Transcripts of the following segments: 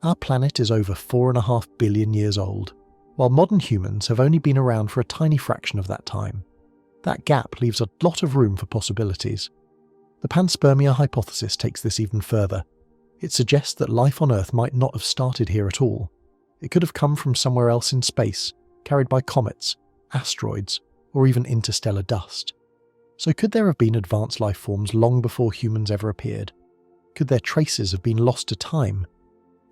Our planet is over 4.5 billion years old, while modern humans have only been around for a tiny fraction of that time. That gap leaves a lot of room for possibilities. The Panspermia hypothesis takes this even further. It suggests that life on Earth might not have started here at all. It could have come from somewhere else in space, carried by comets, asteroids, or even interstellar dust. So could there have been advanced life forms long before humans ever appeared? Could their traces have been lost to time?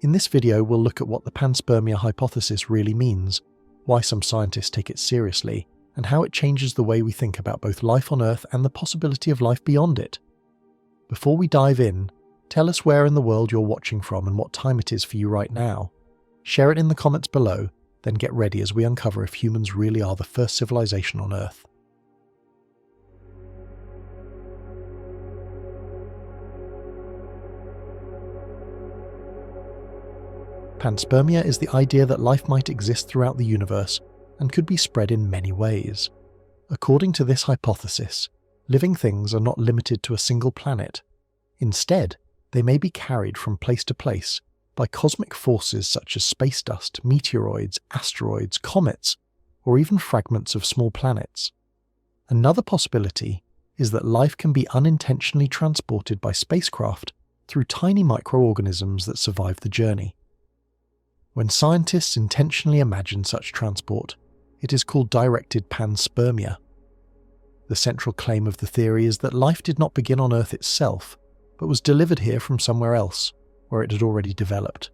In this video, we'll look at what the Panspermia hypothesis really means, why some scientists take it seriously, and how it changes the way we think about both life on Earth and the possibility of life beyond it. Before we dive in, tell us where in the world you're watching from and what time it is for you right now. Share it in the comments below, then get ready as we uncover if humans really are the first civilization on Earth. Panspermia is the idea that life might exist throughout the universe and could be spread in many ways. According to this hypothesis, living things are not limited to a single planet. Instead, they may be carried from place to place by cosmic forces such as spacedust, meteoroids, asteroids, comets, or even fragments of small planets. Another possibility is that life can be unintentionally transported by spacecraft through tiny microorganisms that survive the journey. When scientists intentionally imagine such transport, it is called directed panspermia. The central claim of the theory is that life did not begin on Earth itself, but was delivered here from somewhere else, where it had already developed.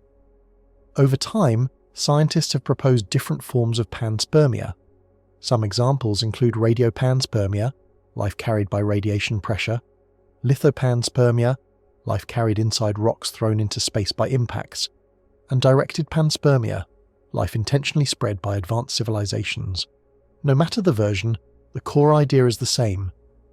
Over time, scientists have proposed different forms of panspermia. Some examples include Radiopanspermia, life carried by radiation pressure, Lithopanspermia, life carried inside rocks thrown into space by impacts, and directed panspermia, life intentionally spread by advanced civilizations. No matter the version, the core idea is the same.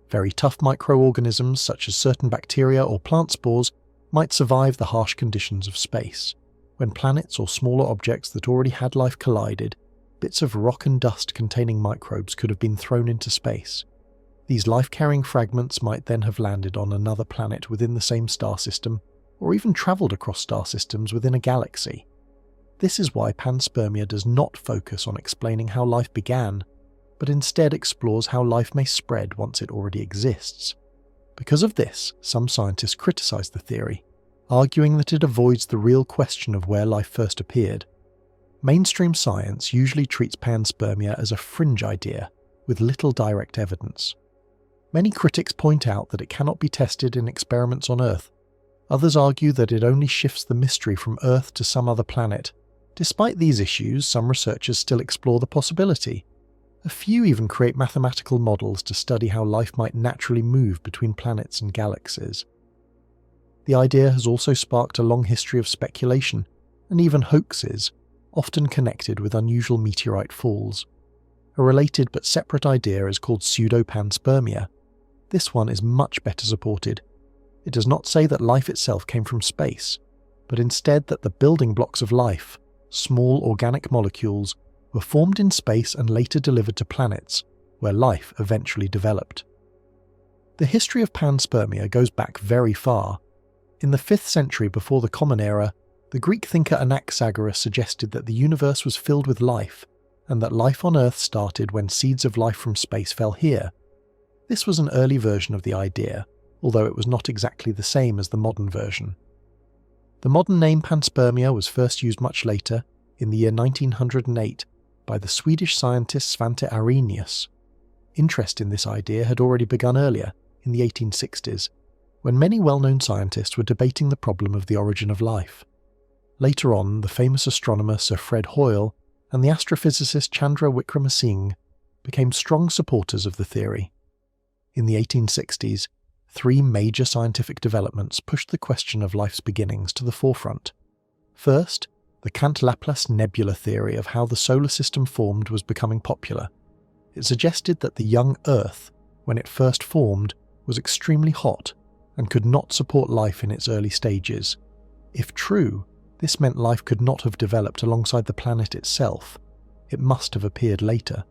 Very tough microorganisms such as certain bacteria or plant spores might survive the harsh conditions of space. When planets or smaller objects that already had life collided, bits of rock and dust containing microbes could have been thrown into space. These life-carrying fragments might then have landed on another planet within the same star system, or even travelled across star systems within a galaxy. This is why panspermia does not focus on explaining how life began, but instead explores how life may spread once it already exists. Because of this, some scientists criticize the theory, arguing that it avoids the real question of where life first appeared. Mainstream science usually treats panspermia as a fringe idea, with little direct evidence. Many critics point out that it cannot be tested in experiments on Earth. Others argue that it only shifts the mystery from Earth to some other planet. Despite these issues, some researchers still explore the possibility. A few even create mathematical models to study how life might naturally move between planets and galaxies. The idea has also sparked a long history of speculation, and even hoaxes, often connected with unusual meteorite falls. A related but separate idea is called Pseudopanspermia. This one is much better supported. It does not say that life itself came from space, but instead that the building blocks of life, small organic molecules, were formed in space and later delivered to planets, where life eventually developed. The history of panspermia goes back very far. In the 5th century before the Common Era, the Greek thinker Anaxagoras suggested that the universe was filled with life, and that life on Earth started when seeds of life from space fell here. This was an early version of the idea, although it was not exactly the same as the modern version. The modern name panspermia was first used much later, in the year 1908, by the Swedish scientist Svante Arrhenius. Interest in this idea had already begun earlier, in the 1860s, when many well-known scientists were debating the problem of the origin of life. Later on, the famous astronomer Sir Fred Hoyle and the astrophysicist Chandra Wickramasinghe became strong supporters of the theory. In the 1860s, 3 major scientific developments pushed the question of life's beginnings to the forefront. First, the Kant-Laplace nebula theory of how the solar system formed was becoming popular. It suggested that the young Earth, when it first formed, was extremely hot and could not support life in its early stages. If true, this meant life could not have developed alongside the planet itself. It must have appeared later.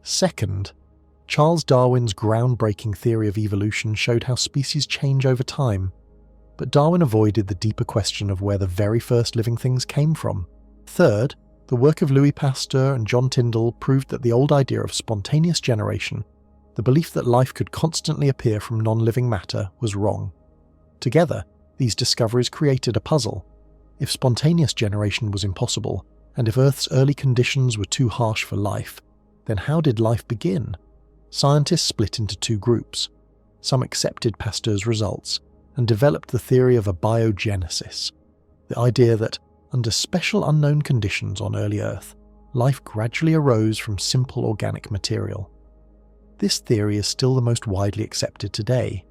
Second, Charles Darwin's groundbreaking theory of evolution showed how species change over time. but Darwin avoided the deeper question of where the very first living things came from. Third, the work of Louis Pasteur and John Tyndall proved that the old idea of spontaneous generation, the belief that life could constantly appear from non-living matter, was wrong. Together, these discoveries created a puzzle. If spontaneous generation was impossible, and if Earth's early conditions were too harsh for life, then how did life begin? Scientists split into two groups. Some accepted Pasteur's results and developed the theory of abiogenesis, the idea that, under special unknown conditions on early Earth, life gradually arose from simple organic material. This theory is still the most widely accepted today.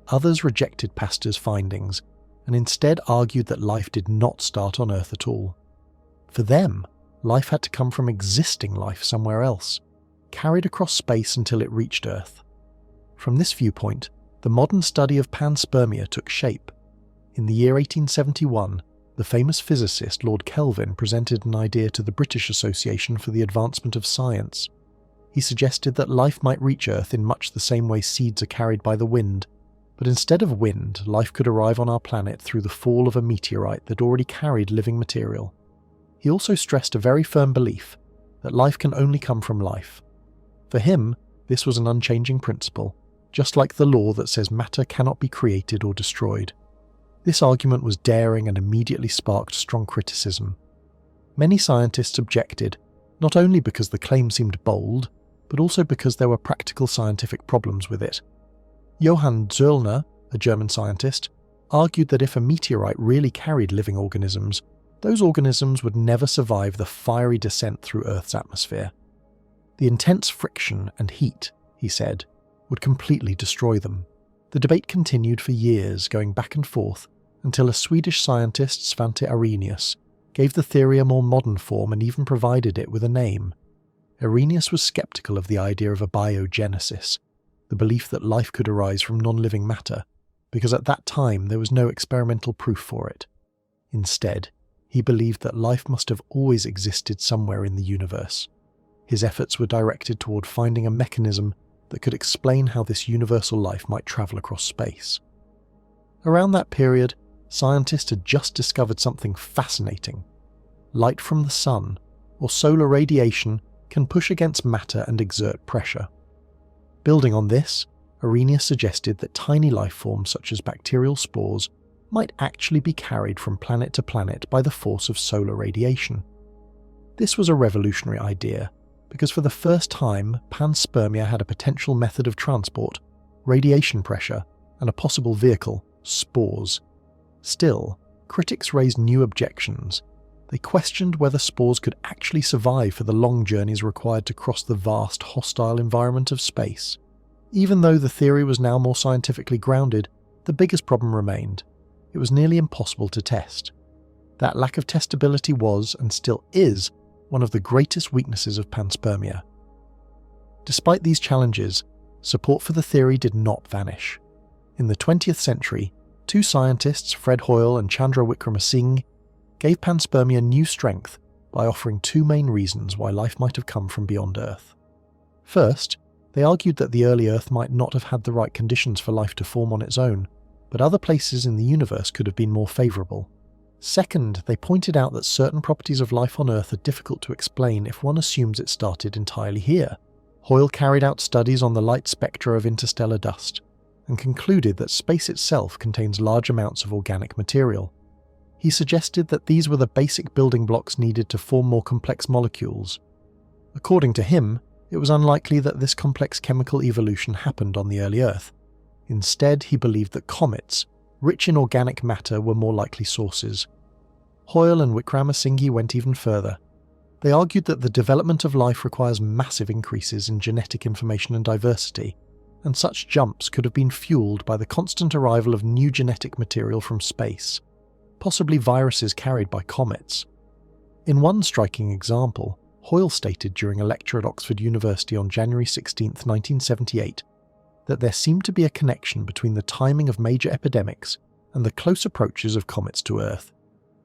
Others rejected Pasteur's findings and instead argued that life did not start on Earth at all. For them, life had to come from existing life somewhere else, carried across space until it reached Earth. From this viewpoint, the modern study of panspermia took shape. In the year 1871, the famous physicist Lord Kelvin presented an idea to the British Association for the Advancement of Science. He suggested that life might reach Earth in much the same way seeds are carried by the wind, but instead of wind, life could arrive on our planet through the fall of a meteorite that already carried living material. He also stressed a very firm belief that life can only come from life. For him, this was an unchanging principle, just like the law that says matter cannot be created or destroyed. This argument was daring and immediately sparked strong criticism. Many scientists objected, not only because the claim seemed bold, but also because there were practical scientific problems with it. Johann Zöllner, a German scientist, argued that if a meteorite really carried living organisms, those organisms would never survive the fiery descent through Earth's atmosphere. The intense friction and heat, he said, would completely destroy them. The debate continued for years, going back and forth, until a Swedish scientist, Svante Arrhenius, gave the theory a more modern form and even provided it with a name. Arrhenius was skeptical of the idea of abiogenesis, the belief that life could arise from non-living matter, because at that time there was no experimental proof for it. Instead, he believed that life must have always existed somewhere in the universe. His efforts were directed toward finding a mechanism that could explain how this universal life might travel across space. Around that period, scientists had just discovered something fascinating. Light from the sun, or solar radiation, can push against matter and exert pressure. Building on this, Arrhenius suggested that tiny life forms such as bacterial spores might actually be carried from planet to planet by the force of solar radiation. This was a revolutionary idea, because for the first time, panspermia had a potential method of transport, radiation pressure, and a possible vehicle, spores. Still, critics raised new objections. They questioned whether spores could actually survive for the long journeys required to cross the vast, hostile environment of space. Even though the theory was now more scientifically grounded, the biggest problem remained. It was nearly impossible to test. That lack of testability was, and still is, one of the greatest weaknesses of panspermia. Despite these challenges, support for the theory did not vanish. In the 20th century, two scientists, Fred Hoyle and Chandra Wickramasinghe, gave panspermia new strength by offering two main reasons why life might have come from beyond Earth. First, they argued that the early Earth might not have had the right conditions for life to form on its own, but other places in the universe could have been more favourable. Second, they pointed out that certain properties of life on Earth are difficult to explain if one assumes it started entirely here. Hoyle carried out studies on the light spectra of interstellar dust, and concluded that space itself contains large amounts of organic material. He suggested that these were the basic building blocks needed to form more complex molecules. According to him, it was unlikely that this complex chemical evolution happened on the early Earth. Instead, he believed that comets, rich in organic matter, were more likely sources. Hoyle and Wickramasinghe went even further. They argued that the development of life requires massive increases in genetic information and diversity, and such jumps could have been fueled by the constant arrival of new genetic material from space, possibly viruses carried by comets. In one striking example, Hoyle stated during a lecture at Oxford University on January 16, 1978, that there seemed to be a connection between the timing of major epidemics and the close approaches of comets to Earth.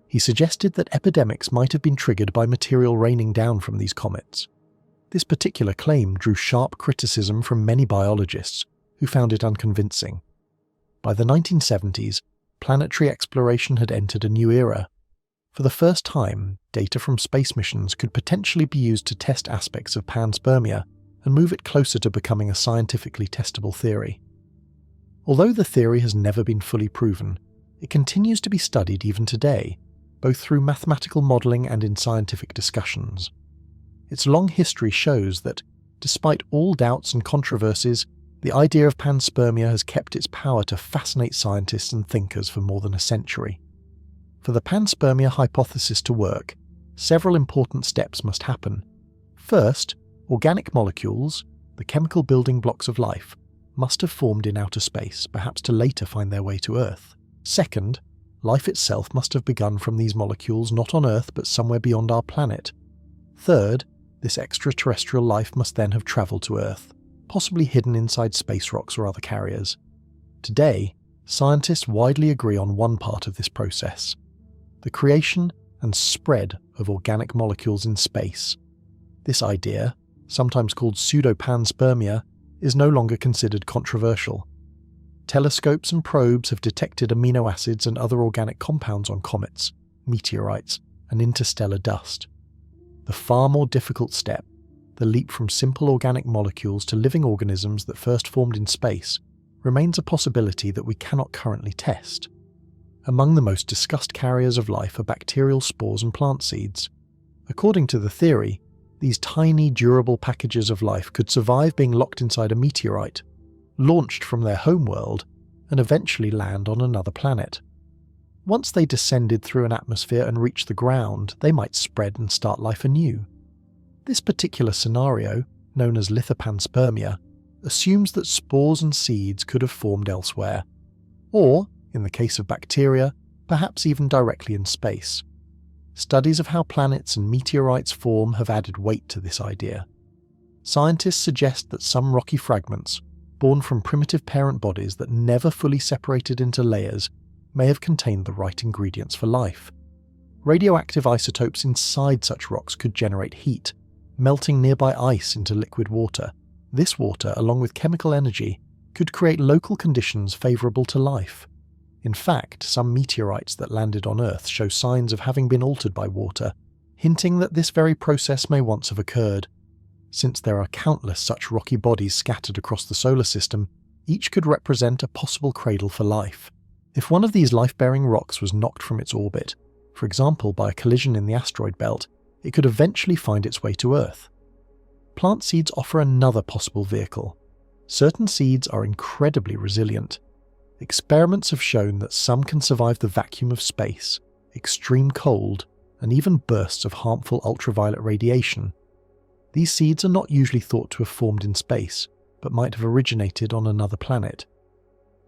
He suggested that epidemics might have been triggered by material raining down from these comets. This particular claim drew sharp criticism from many biologists, who found it unconvincing. By the 1970s, planetary exploration had entered a new era. For the first time, data from space missions could potentially be used to test aspects of panspermia and move it closer to becoming a scientifically testable theory. Although the theory has never been fully proven, it continues to be studied even today, both through mathematical modelling and in scientific discussions. Its long history shows that, despite all doubts and controversies, the idea of panspermia has kept its power to fascinate scientists and thinkers for more than a century. For the panspermia hypothesis to work, several important steps must happen. First, organic molecules, the chemical building blocks of life, must have formed in outer space, perhaps to later find their way to Earth. Second, life itself must have begun from these molecules not on Earth but somewhere beyond our planet. Third, this extraterrestrial life must then have travelled to Earth, possibly hidden inside space rocks or other carriers. Today, scientists widely agree on one part of this process: the creation and spread of organic molecules in space. This idea, sometimes called Pseudopanspermia, is no longer considered controversial. Telescopes and probes have detected amino acids and other organic compounds on comets, meteorites, and interstellar dust. The far more difficult step, the leap from simple organic molecules to living organisms that first formed in space, remains a possibility that we cannot currently test. Among the most discussed carriers of life are bacterial spores and plant seeds. According to the theory, these tiny, durable packages of life could survive being locked inside a meteorite, launched from their homeworld, and eventually land on another planet. Once they descended through an atmosphere and reached the ground, they might spread and start life anew. This particular scenario, known as Lithopanspermia, assumes that spores and seeds could have formed elsewhere, or, in the case of bacteria, perhaps even directly in space. Studies of how planets and meteorites form have added weight to this idea. Scientists suggest that some rocky fragments, born from primitive parent bodies that never fully separated into layers, may have contained the right ingredients for life. Radioactive isotopes inside such rocks could generate heat, melting nearby ice into liquid water. This water, along with chemical energy, could create local conditions favourable to life. In fact, some meteorites that landed on Earth show signs of having been altered by water, hinting that this very process may once have occurred. Since there are countless such rocky bodies scattered across the solar system, each could represent a possible cradle for life. If one of these life-bearing rocks was knocked from its orbit, for example by a collision in the asteroid belt, it could eventually find its way to Earth. Plant seeds offer another possible vehicle. Certain seeds are incredibly resilient. Experiments have shown that some can survive the vacuum of space, extreme cold, and even bursts of harmful ultraviolet radiation. These seeds are not usually thought to have formed in space, but might have originated on another planet.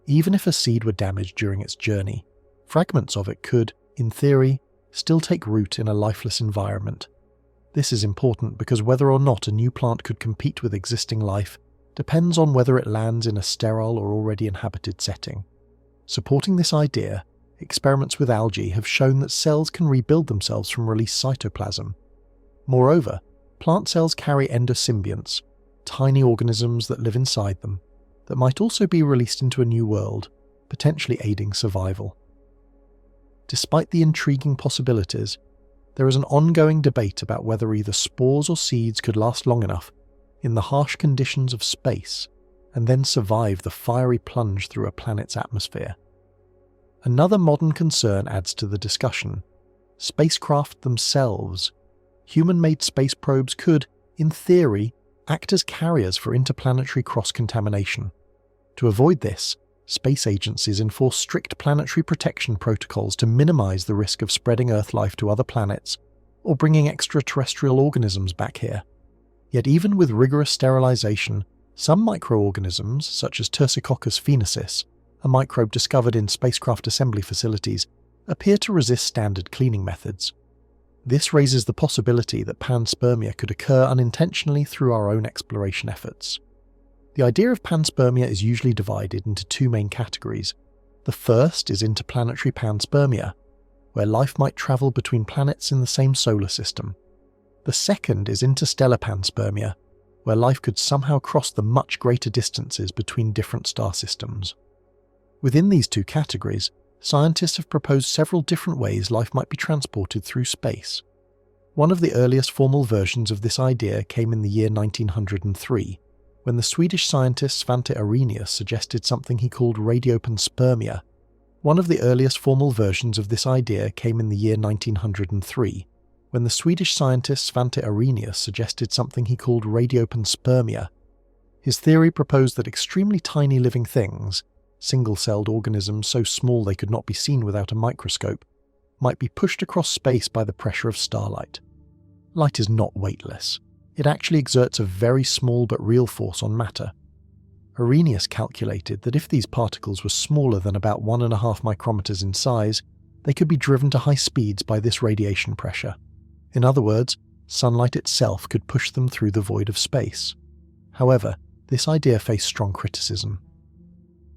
Even if a seed were damaged during its journey, fragments of it could, in theory, still take root in a lifeless environment. This is important because whether or not a new plant could compete with existing life depends on whether it lands in a sterile or already inhabited setting. Supporting this idea, experiments with algae have shown that cells can rebuild themselves from released cytoplasm. Moreover, plant cells carry endosymbionts, tiny organisms that live inside them, that might also be released into a new world, potentially aiding survival. Despite the intriguing possibilities, there is an ongoing debate about whether either spores or seeds could last long enough in the harsh conditions of space and then survive the fiery plunge through a planet's atmosphere. Another modern concern adds to the discussion: spacecraft themselves. Human-made space probes could, in theory, act as carriers for interplanetary cross-contamination. To avoid this, space agencies enforce strict planetary protection protocols to minimize the risk of spreading Earth life to other planets or bringing extraterrestrial organisms back here. Yet even with rigorous sterilization, some microorganisms, such as Tersicoccus phoenicis, a microbe discovered in spacecraft assembly facilities, appear to resist standard cleaning methods. This raises the possibility that panspermia could occur unintentionally through our own exploration efforts. The idea of panspermia is usually divided into two main categories. The first is interplanetary panspermia, where life might travel between planets in the same solar system. The second is interstellar panspermia, where life could somehow cross the much greater distances between different star systems. Within these two categories, scientists have proposed several different ways life might be transported through space. One of the earliest formal versions of this idea came in the year 1903, when the Swedish scientist Svante Arrhenius suggested something he called Radiopanspermia. One of the earliest formal versions of this idea came in the year 1903, when the Swedish scientist Svante Arrhenius suggested something he called Radiopanspermia. His theory proposed that extremely tiny living things, single-celled organisms so small they could not be seen without a microscope, might be pushed across space by the pressure of starlight. Light is not weightless. It actually exerts a very small but real force on matter. Arrhenius calculated that if these particles were smaller than about 1.5 micrometers in size, they could be driven to high speeds by this radiation pressure. In other words, sunlight itself could push them through the void of space. However, this idea faced strong criticism.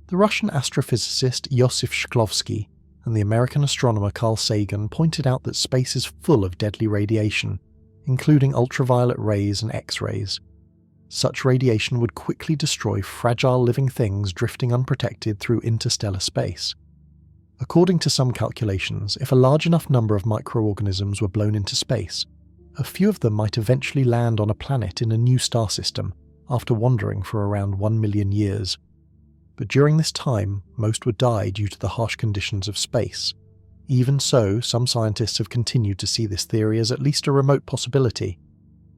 The Russian astrophysicist Iosif Shklovsky and the American astronomer Carl Sagan pointed out that space is full of deadly radiation, including ultraviolet rays and X-rays. Such radiation would quickly destroy fragile living things drifting unprotected through interstellar space. According to some calculations, if a large enough number of microorganisms were blown into space, a few of them might eventually land on a planet in a new star system after wandering for around 1 million years. But during this time, most would die due to the harsh conditions of space. Even so, some scientists have continued to see this theory as at least a remote possibility.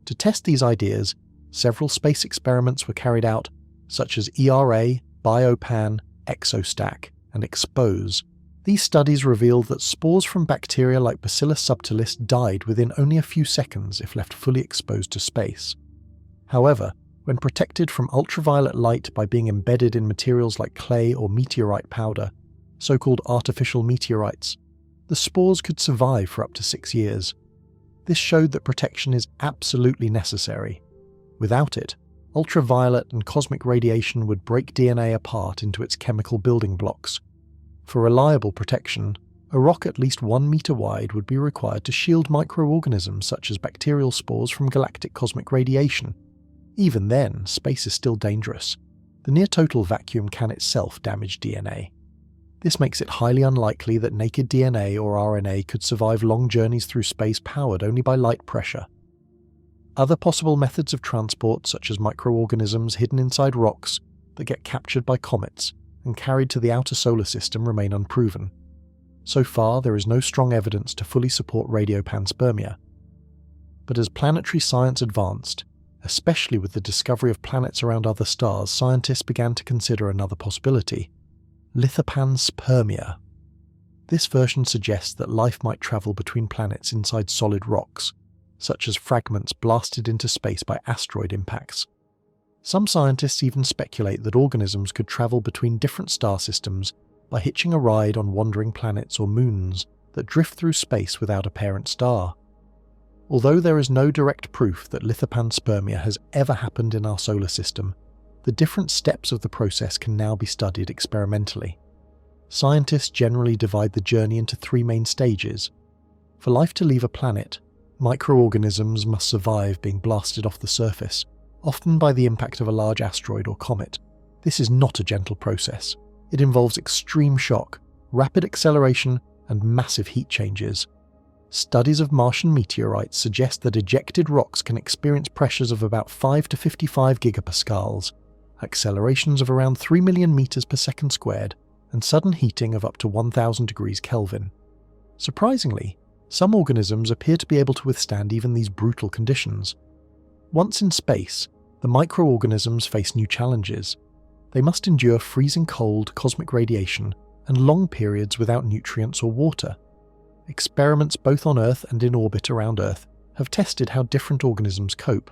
To test these ideas, several space experiments were carried out, such as ERA, Biopan, Exostack, and Expose. These studies revealed that spores from bacteria like Bacillus subtilis died within only a few seconds if left fully exposed to space. However, when protected from ultraviolet light by being embedded in materials like clay or meteorite powder, so-called artificial meteorites, the spores could survive for up to 6 years. This showed that protection is absolutely necessary. Without it, ultraviolet and cosmic radiation would break DNA apart into its chemical building blocks. For reliable protection, a rock at least 1 meter wide would be required to shield microorganisms such as bacterial spores from galactic cosmic radiation. Even then, space is still dangerous. The near-total vacuum can itself damage DNA. This makes it highly unlikely that naked DNA or RNA could survive long journeys through space powered only by light pressure. Other possible methods of transport, such as microorganisms hidden inside rocks that get captured by comets and carried to the outer solar system, remain unproven. So far, there is no strong evidence to fully support Radiopanspermia. But as planetary science advanced, especially with the discovery of planets around other stars, scientists began to consider another possibility: Lithopanspermia. This version suggests that life might travel between planets inside solid rocks, such as fragments blasted into space by asteroid impacts. Some scientists even speculate that organisms could travel between different star systems by hitching a ride on wandering planets or moons that drift through space without a parent star. Although there is no direct proof that Lithopanspermia has ever happened in our solar system, the different steps of the process can now be studied experimentally. Scientists generally divide the journey into 3 main stages. For life to leave a planet, microorganisms must survive being blasted off the surface, often by the impact of a large asteroid or comet. This is not a gentle process. It involves extreme shock, rapid acceleration, and massive heat changes. Studies of Martian meteorites suggest that ejected rocks can experience pressures of about 5 to 55 gigapascals, accelerations of around 3 million meters per second squared, and sudden heating of up to 1000 degrees Kelvin. Surprisingly, some organisms appear to be able to withstand even these brutal conditions. Once in space, the microorganisms face new challenges. They must endure freezing cold, cosmic radiation, and long periods without nutrients or water. Experiments both on Earth and in orbit around Earth have tested how different organisms cope.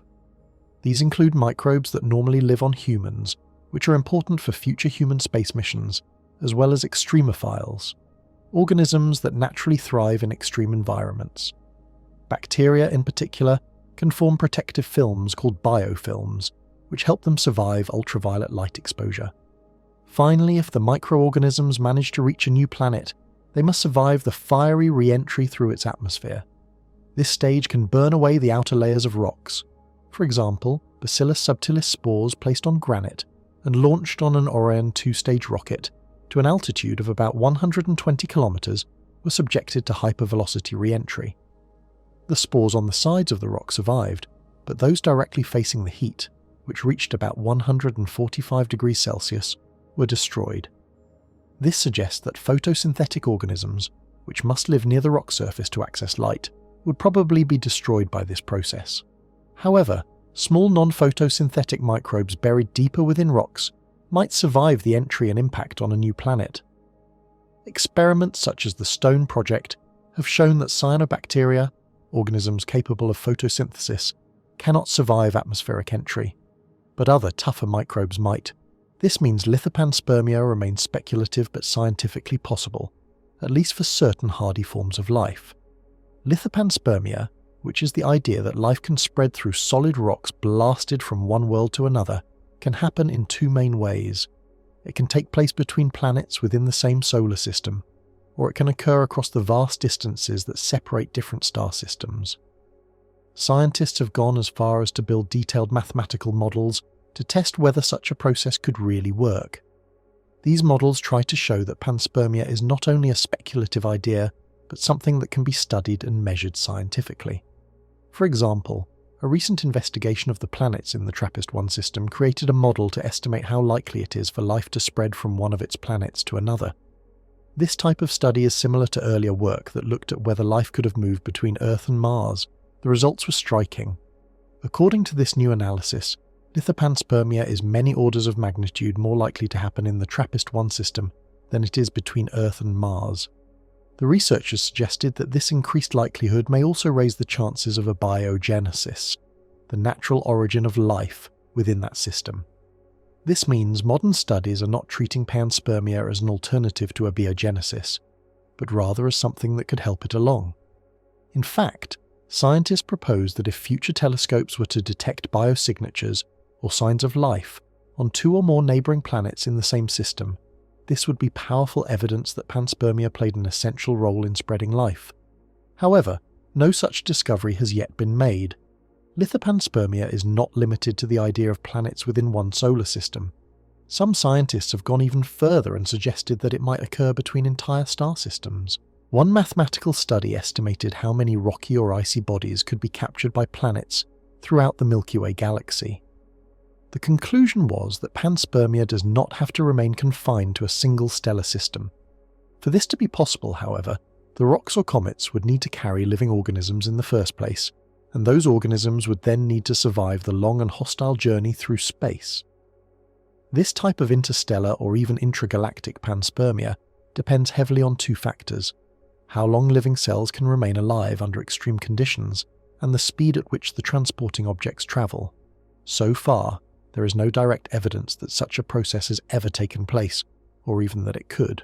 These include microbes that normally live on humans, which are important for future human space missions, as well as extremophiles, organisms that naturally thrive in extreme environments. Bacteria, in particular, can form protective films called biofilms, which help them survive ultraviolet light exposure. Finally, if the microorganisms manage to reach a new planet, they must survive the fiery re-entry through its atmosphere. This stage can burn away the outer layers of rocks. For example, Bacillus subtilis spores placed on granite and launched on an Orion 2-stage rocket to an altitude of about 120 kilometers, were subjected to hypervelocity re-entry. The spores on the sides of the rock survived, but those directly facing the heat, which reached about 145 degrees Celsius, were destroyed. This suggests that photosynthetic organisms, which must live near the rock surface to access light, would probably be destroyed by this process. However, small non-photosynthetic microbes buried deeper within rocks might survive the entry and impact on a new planet. Experiments such as the Stone Project have shown that cyanobacteria, organisms capable of photosynthesis, cannot survive atmospheric entry, but other tougher microbes might. This means Lithopanspermia remains speculative but scientifically possible, at least for certain hardy forms of life. Lithopanspermia, which is the idea that life can spread through solid rocks blasted from one world to another, can happen in two main ways. It can take place between planets within the same solar system, or it can occur across the vast distances that separate different star systems. Scientists have gone as far as to build detailed mathematical models to test whether such a process could really work. These models try to show that panspermia is not only a speculative idea, but something that can be studied and measured scientifically. For example, a recent investigation of the planets in the TRAPPIST-1 system created a model to estimate how likely it is for life to spread from one of its planets to another. This type of study is similar to earlier work that looked at whether life could have moved between Earth and Mars. The results were striking. According to this new analysis, Lithopanspermia is many orders of magnitude more likely to happen in the TRAPPIST-1 system than it is between Earth and Mars. The researchers suggested that this increased likelihood may also raise the chances of abiogenesis, the natural origin of life within that system. This means modern studies are not treating panspermia as an alternative to abiogenesis, but rather as something that could help it along. In fact, scientists propose that if future telescopes were to detect biosignatures or signs of life on two or more neighbouring planets in the same system, this would be powerful evidence that panspermia played an essential role in spreading life. However, no such discovery has yet been made. Lithopanspermia is not limited to the idea of planets within one solar system. Some scientists have gone even further and suggested that it might occur between entire star systems. One mathematical study estimated how many rocky or icy bodies could be captured by planets throughout the Milky Way galaxy. The conclusion was that panspermia does not have to remain confined to a single stellar system. For this to be possible, however, the rocks or comets would need to carry living organisms in the first place, and those organisms would then need to survive the long and hostile journey through space. This type of interstellar or even intragalactic panspermia depends heavily on two factors: how long living cells can remain alive under extreme conditions, and the speed at which the transporting objects travel. So far, there is no direct evidence that such a process has ever taken place, or even that it could.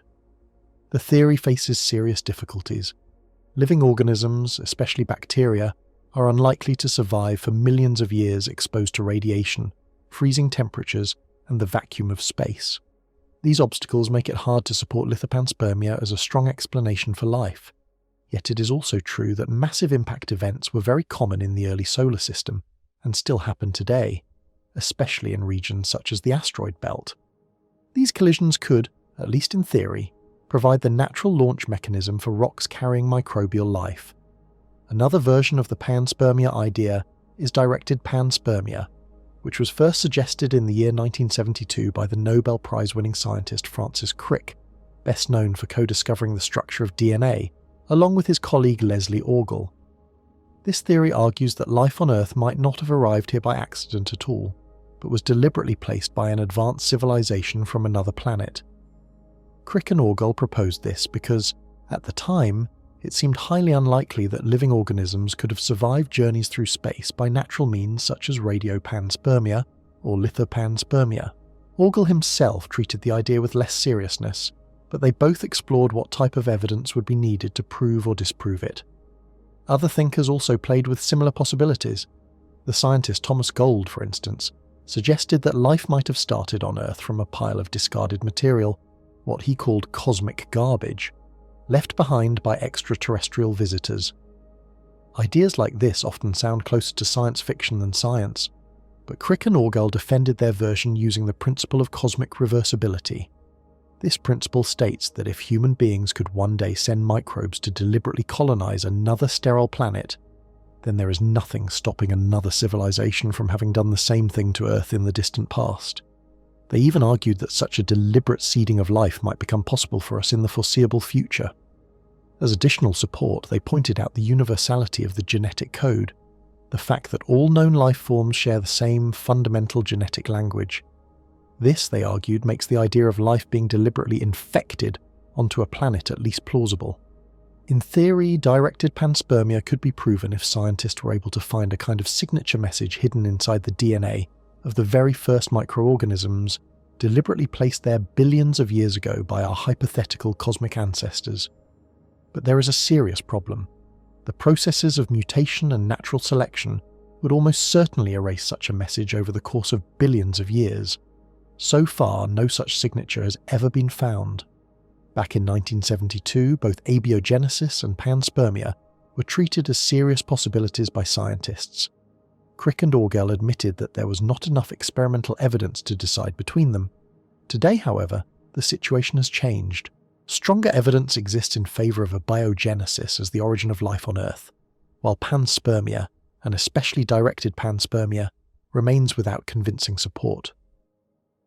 The theory faces serious difficulties. Living organisms, especially bacteria, are unlikely to survive for millions of years exposed to radiation, freezing temperatures, and the vacuum of space. These obstacles make it hard to support Lithopanspermia as a strong explanation for life. Yet it is also true that massive impact events were very common in the early solar system, and still happen today, especially in regions such as the asteroid belt. These collisions could, at least in theory, provide the natural launch mechanism for rocks carrying microbial life. Another version of the panspermia idea is directed panspermia, which was first suggested in the year 1972 by the Nobel Prize-winning scientist Francis Crick, best known for co-discovering the structure of DNA, along with his colleague Leslie Orgel. This theory argues that life on Earth might not have arrived here by accident at all, but was deliberately placed by an advanced civilization from another planet. Crick and Orgel proposed this because, at the time, it seemed highly unlikely that living organisms could have survived journeys through space by natural means such as Radiopanspermia or Lithopanspermia. Orgel himself treated the idea with less seriousness, but they both explored what type of evidence would be needed to prove or disprove it. Other thinkers also played with similar possibilities. The scientist Thomas Gold, for instance, suggested that life might have started on Earth from a pile of discarded material, what he called cosmic garbage, left behind by extraterrestrial visitors. Ideas like this often sound closer to science fiction than science, but Crick and Orgel defended their version using the principle of cosmic reversibility. This principle states that if human beings could one day send microbes to deliberately colonize another sterile planet, then there is nothing stopping another civilization from having done the same thing to Earth in the distant past. They even argued that such a deliberate seeding of life might become possible for us in the foreseeable future. As additional support, they pointed out the universality of the genetic code, the fact that all known life forms share the same fundamental genetic language. This, they argued, makes the idea of life being deliberately infected onto a planet at least plausible. In theory, directed panspermia could be proven if scientists were able to find a kind of signature message hidden inside the DNA of the very first microorganisms deliberately placed there billions of years ago by our hypothetical cosmic ancestors. But there is a serious problem. The processes of mutation and natural selection would almost certainly erase such a message over the course of billions of years. So far, no such signature has ever been found. Back in 1972, both abiogenesis and panspermia were treated as serious possibilities by scientists. Crick and Orgel admitted that there was not enough experimental evidence to decide between them. Today, however, the situation has changed. Stronger evidence exists in favour of abiogenesis as the origin of life on Earth, while panspermia, and especially directed panspermia, remains without convincing support.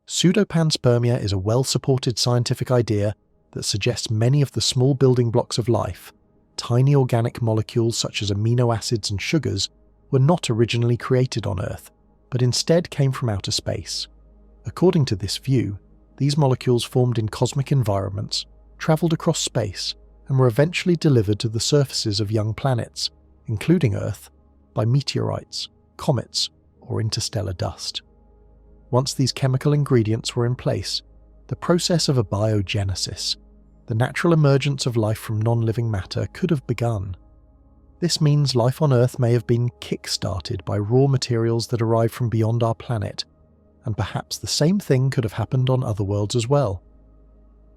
Pseudopanspermia is a well-supported scientific idea that suggests many of the small building blocks of life, tiny organic molecules such as amino acids and sugars, were not originally created on Earth, but instead came from outer space. According to this view, these molecules formed in cosmic environments, travelled across space, and were eventually delivered to the surfaces of young planets, including Earth, by meteorites, comets, or interstellar dust. Once these chemical ingredients were in place, the process of abiogenesis, the natural emergence of life from non-living matter, could have begun. This means life on Earth may have been kick-started by raw materials that arrived from beyond our planet, and perhaps the same thing could have happened on other worlds as well.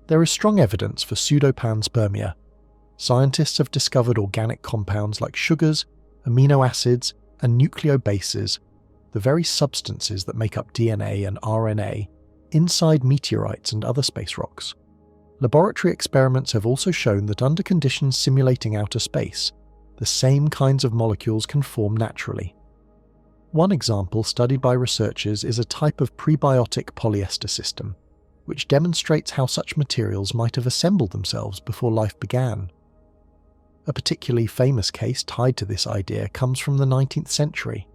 There is strong evidence for pseudopanspermia. Scientists have discovered organic compounds like sugars, amino acids, and nucleobases, the very substances that make up DNA and RNA, inside meteorites and other space rocks. Laboratory experiments have also shown that under conditions simulating outer space, the same kinds of molecules can form naturally. One example studied by researchers is a type of prebiotic polyester system, which demonstrates how such materials might have assembled themselves before life began. A particularly famous case tied to this idea comes from the 19th century.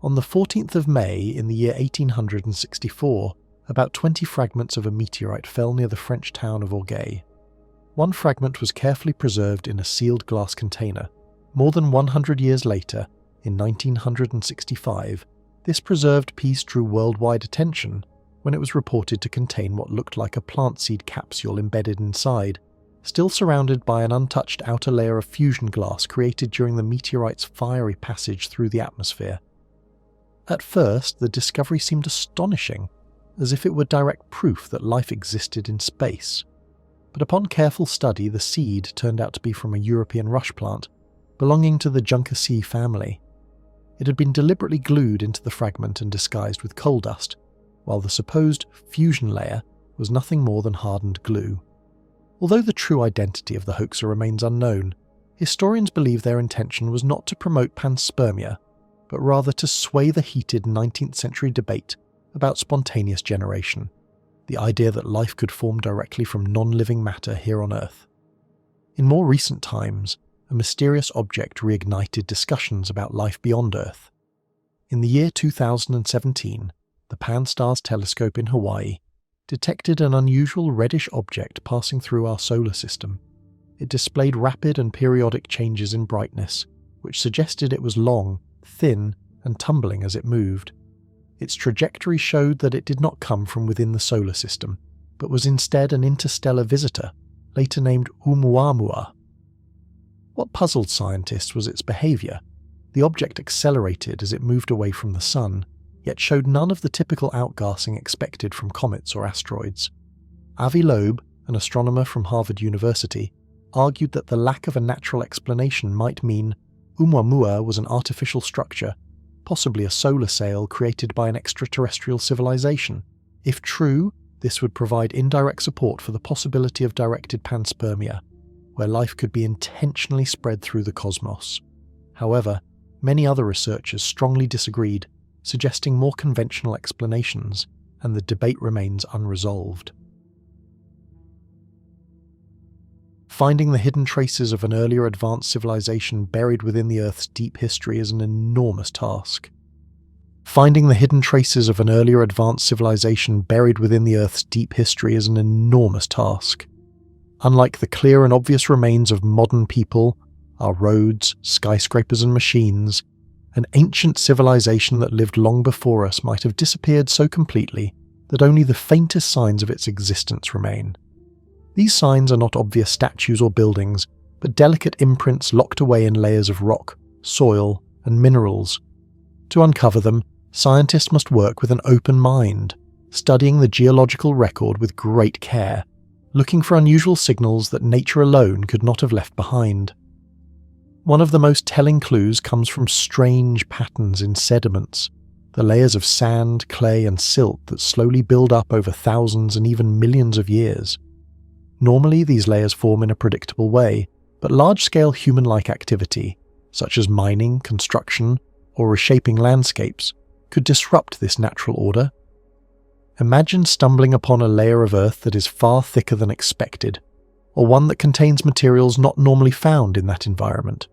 On the 14th of May in the year 1864, about 20 fragments of a meteorite fell near the French town of Orgueil. One fragment was carefully preserved in a sealed glass container. More than 100 years later, in 1965, this preserved piece drew worldwide attention when it was reported to contain what looked like a plant seed capsule embedded inside, still surrounded by an untouched outer layer of fusion glass created during the meteorite's fiery passage through the atmosphere. At first, the discovery seemed astonishing, as if it were direct proof that life existed in space. But upon careful study, the seed turned out to be from a European rush plant, belonging to the Juncaceae family. It had been deliberately glued into the fragment and disguised with coal dust, while the supposed fusion layer was nothing more than hardened glue. Although the true identity of the hoaxer remains unknown, historians believe their intention was not to promote panspermia, but rather to sway the heated 19th century debate about spontaneous generation, the idea that life could form directly from non-living matter here on Earth. In more recent times, a mysterious object reignited discussions about life beyond Earth. In the year 2017, the Pan-STARRS telescope in Hawaii detected an unusual reddish object passing through our solar system. It displayed rapid and periodic changes in brightness, which suggested it was long, thin, and tumbling as it moved. Its trajectory showed that it did not come from within the solar system, but was instead an interstellar visitor, later named Oumuamua. What puzzled scientists was its behaviour. The object accelerated as it moved away from the Sun, yet showed none of the typical outgassing expected from comets or asteroids. Avi Loeb, an astronomer from Harvard University, argued that the lack of a natural explanation might mean Oumuamua was an artificial structure, possibly a solar sail created by an extraterrestrial civilization. If true, This would provide indirect support for the possibility of directed panspermia, where life could be intentionally spread through the cosmos. However, many other researchers strongly disagreed, suggesting more conventional explanations, and the debate remains unresolved. Finding the hidden traces of an earlier advanced civilization buried within the Earth's deep history is an enormous task. Finding the hidden traces of an earlier advanced civilization buried within the Earth's deep history is an enormous task. Unlike the clear and obvious remains of modern people, our roads, skyscrapers and machines, an ancient civilization that lived long before us might have disappeared so completely that only the faintest signs of its existence remain. These signs are not obvious statues or buildings, but delicate imprints locked away in layers of rock, soil, and minerals. To uncover them, scientists must work with an open mind, studying the geological record with great care, looking for unusual signals that nature alone could not have left behind. One of the most telling clues comes from strange patterns in sediments, the layers of sand, clay, and silt that slowly build up over thousands and even millions of years. Normally, these layers form in a predictable way, but large-scale human-like activity, such as mining, construction, or reshaping landscapes, could disrupt this natural order. Imagine stumbling upon a layer of Earth that is far thicker than expected, or one that contains materials not normally found in that environment.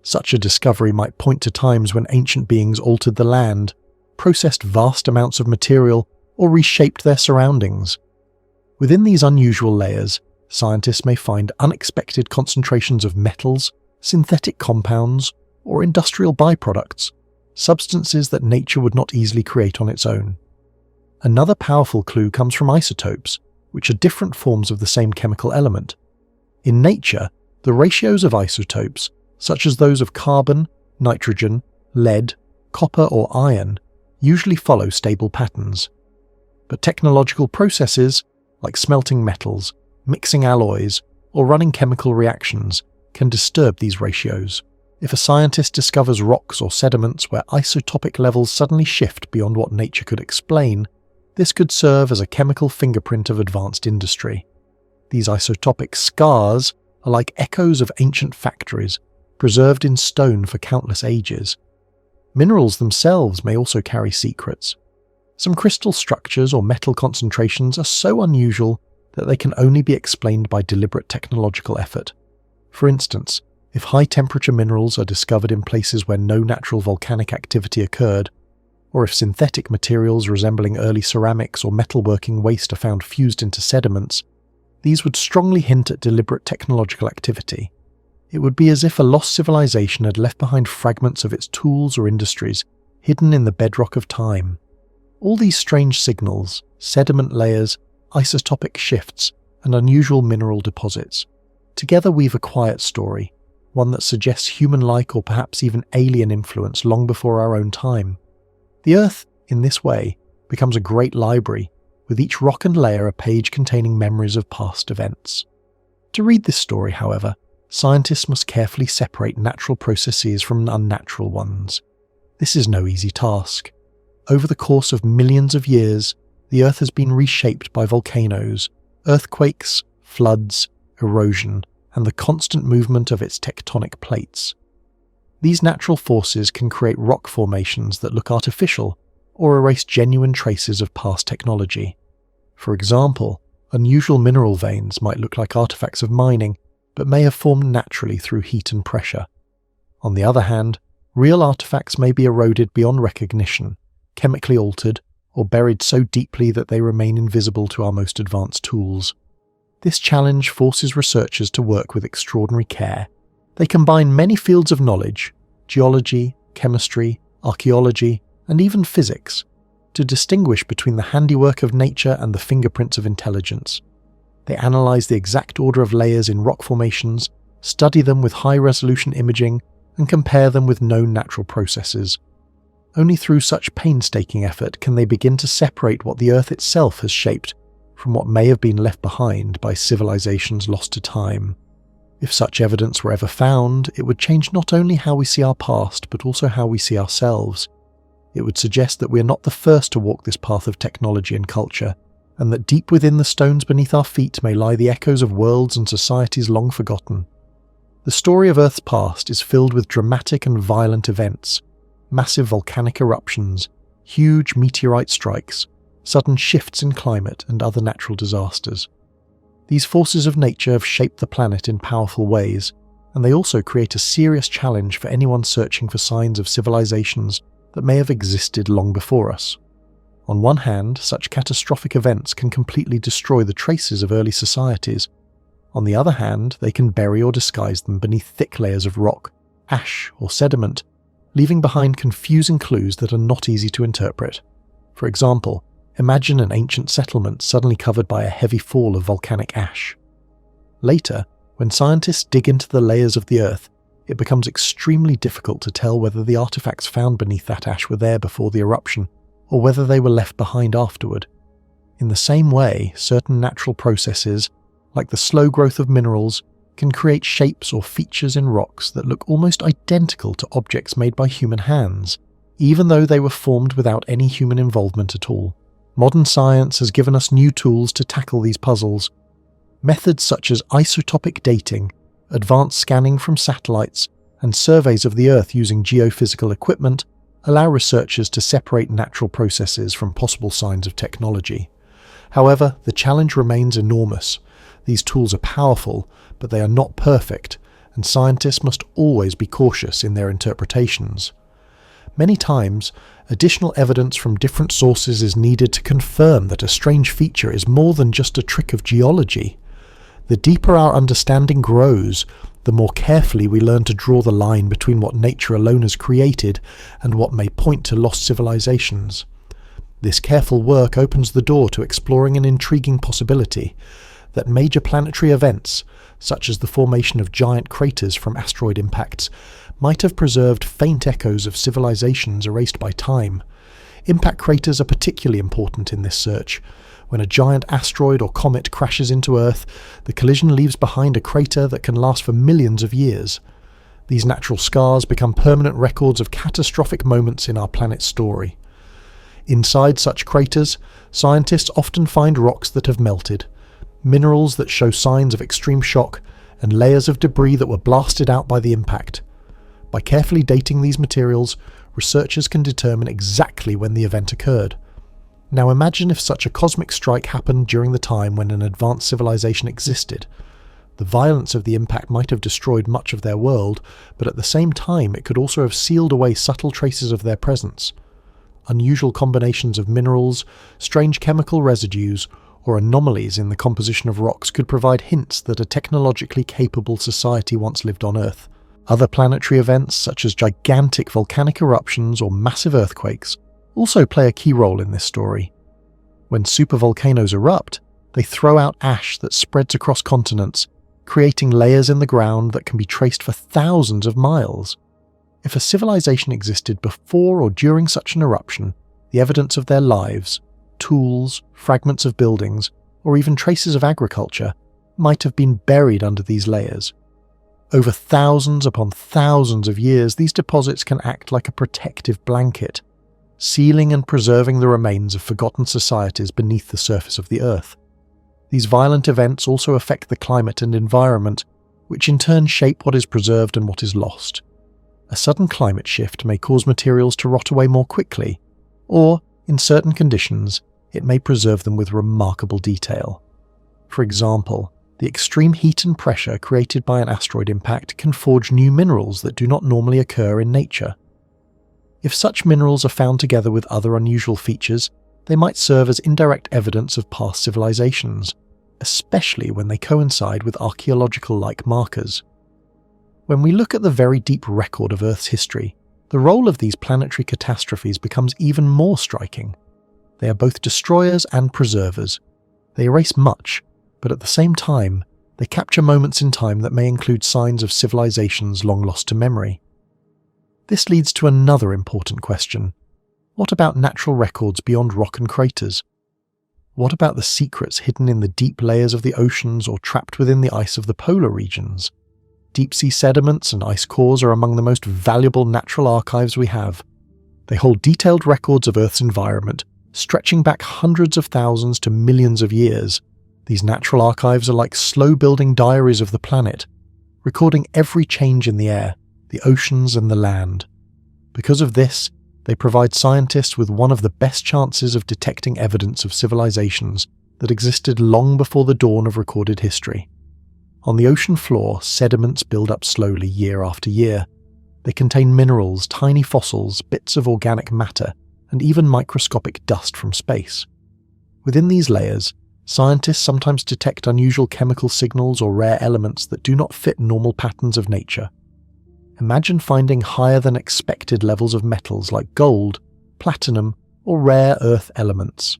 Such a discovery might point to times when ancient beings altered the land, processed vast amounts of material, or reshaped their surroundings. Within these unusual layers, scientists may find unexpected concentrations of metals, synthetic compounds, or industrial byproducts, substances that nature would not easily create on its own. Another powerful clue comes from isotopes, which are different forms of the same chemical element. In nature, the ratios of isotopes, such as those of carbon, nitrogen, lead, copper, or iron, usually follow stable patterns. But technological processes, like smelting metals, mixing alloys, or running chemical reactions, can disturb these ratios. If a scientist discovers rocks or sediments where isotopic levels suddenly shift beyond what nature could explain, this could serve as a chemical fingerprint of advanced industry. These isotopic scars are like echoes of ancient factories, preserved in stone for countless ages. Minerals themselves may also carry secrets. Some crystal structures or metal concentrations are so unusual that they can only be explained by deliberate technological effort. For instance, if high-temperature minerals are discovered in places where no natural volcanic activity occurred, or if synthetic materials resembling early ceramics or metalworking waste are found fused into sediments, these would strongly hint at deliberate technological activity. It would be as if a lost civilization had left behind fragments of its tools or industries, hidden in the bedrock of time. All these strange signals, sediment layers, isotopic shifts, and unusual mineral deposits, together weave a quiet story, one that suggests human-like or perhaps even alien influence long before our own time. The Earth, in this way, becomes a great library, with each rock and layer a page containing memories of past events. To read this story, however, scientists must carefully separate natural processes from unnatural ones. This is no easy task. Over the course of millions of years, the Earth has been reshaped by volcanoes, earthquakes, floods, erosion, and the constant movement of its tectonic plates. These natural forces can create rock formations that look artificial or erase genuine traces of past technology. For example, unusual mineral veins might look like artifacts of mining, but may have formed naturally through heat and pressure. On the other hand, real artifacts may be eroded beyond recognition, chemically altered, or buried so deeply that they remain invisible to our most advanced tools. This challenge forces researchers to work with extraordinary care. They combine many fields of knowledge, geology, chemistry, archaeology, and even physics, to distinguish between the handiwork of nature and the fingerprints of intelligence. They analyze the exact order of layers in rock formations, study them with high-resolution imaging, and compare them with known natural processes. Only through such painstaking effort can they begin to separate what the Earth itself has shaped from what may have been left behind by civilizations lost to time. If such evidence were ever found, it would change not only how we see our past, but also how we see ourselves. It would suggest that we are not the first to walk this path of technology and culture, and that deep within the stones beneath our feet may lie the echoes of worlds and societies long forgotten. The story of Earth's past is filled with dramatic and violent events, massive volcanic eruptions, huge meteorite strikes, sudden shifts in climate and other natural disasters. These forces of nature have shaped the planet in powerful ways, and they also create a serious challenge for anyone searching for signs of civilizations that may have existed long before us. On one hand, such catastrophic events can completely destroy the traces of early societies. On the other hand, they can bury or disguise them beneath thick layers of rock, ash, or sediment, leaving behind confusing clues that are not easy to interpret. For example, imagine an ancient settlement suddenly covered by a heavy fall of volcanic ash. Later, when scientists dig into the layers of the Earth, it becomes extremely difficult to tell whether the artifacts found beneath that ash were there before the eruption, or whether they were left behind afterward. In the same way, certain natural processes, like the slow growth of minerals, can create shapes or features in rocks that look almost identical to objects made by human hands, even though they were formed without any human involvement at all. Modern science has given us new tools to tackle these puzzles. Methods such as isotopic dating, advanced scanning from satellites, and surveys of the Earth using geophysical equipment allow researchers to separate natural processes from possible signs of technology. However, the challenge remains enormous. These tools are powerful, but they are not perfect, and scientists must always be cautious in their interpretations. Many times, additional evidence from different sources is needed to confirm that a strange feature is more than just a trick of geology. The deeper our understanding grows, the more carefully we learn to draw the line between what nature alone has created and what may point to lost civilizations. This careful work opens the door to exploring an intriguing possibility that major planetary events, such as the formation of giant craters from asteroid impacts, might have preserved faint echoes of civilizations erased by time. Impact craters are particularly important in this search. When a giant asteroid or comet crashes into Earth, the collision leaves behind a crater that can last for millions of years. These natural scars become permanent records of catastrophic moments in our planet's story. Inside such craters, scientists often find rocks that have melted, minerals that show signs of extreme shock, and layers of debris that were blasted out by the impact. By carefully dating these materials, researchers can determine exactly when the event occurred. Now imagine if such a cosmic strike happened during the time when an advanced civilization existed. The violence of the impact might have destroyed much of their world, but at the same time it could also have sealed away subtle traces of their presence. Unusual combinations of minerals, strange chemical residues, or anomalies in the composition of rocks could provide hints that a technologically capable society once lived on Earth. Other planetary events, such as gigantic volcanic eruptions or massive earthquakes, also play a key role in this story. When supervolcanoes erupt, they throw out ash that spreads across continents, creating layers in the ground that can be traced for thousands of miles. If a civilization existed before or during such an eruption, the evidence of their lives, tools, fragments of buildings, or even traces of agriculture might have been buried under these layers. Over thousands upon thousands of years, these deposits can act like a protective blanket, sealing and preserving the remains of forgotten societies beneath the surface of the Earth. These violent events also affect the climate and environment, which in turn shape what is preserved and what is lost. A sudden climate shift may cause materials to rot away more quickly, or, in certain conditions, it may preserve them with remarkable detail. For example, the extreme heat and pressure created by an asteroid impact can forge new minerals that do not normally occur in nature. If such minerals are found together with other unusual features, they might serve as indirect evidence of past civilizations, especially when they coincide with archaeological-like markers. When we look at the very deep record of Earth's history, the role of these planetary catastrophes becomes even more striking. They are both destroyers and preservers. They erase much, but at the same time, they capture moments in time that may include signs of civilizations long lost to memory. This leads to another important question. What about natural records beyond rock and craters? What about the secrets hidden in the deep layers of the oceans or trapped within the ice of the polar regions? Deep-sea sediments and ice cores are among the most valuable natural archives we have. They hold detailed records of Earth's environment, Stretching back hundreds of thousands to millions of years, these natural archives are like slow-building diaries of the planet, recording every change in the air, the oceans and the land. Because of this, they provide scientists with one of the best chances of detecting evidence of civilizations that existed long before the dawn of recorded history. On the ocean floor, sediments build up slowly year after year. They contain minerals, tiny fossils, bits of organic matter, and even microscopic dust from space. Within these layers, scientists sometimes detect unusual chemical signals or rare elements that do not fit normal patterns of nature. Imagine finding higher than expected levels of metals like gold, platinum, or rare earth elements.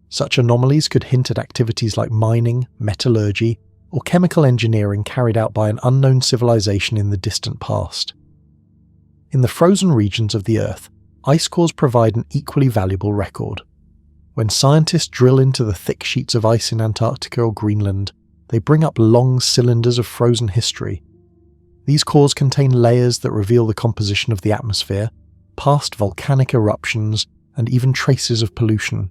Such anomalies could hint at activities like mining, metallurgy, or chemical engineering carried out by an unknown civilization in the distant past. In the frozen regions of the Earth, ice cores provide an equally valuable record. When scientists drill into the thick sheets of ice in Antarctica or Greenland, they bring up long cylinders of frozen history. These cores contain layers that reveal the composition of the atmosphere, past volcanic eruptions, and even traces of pollution.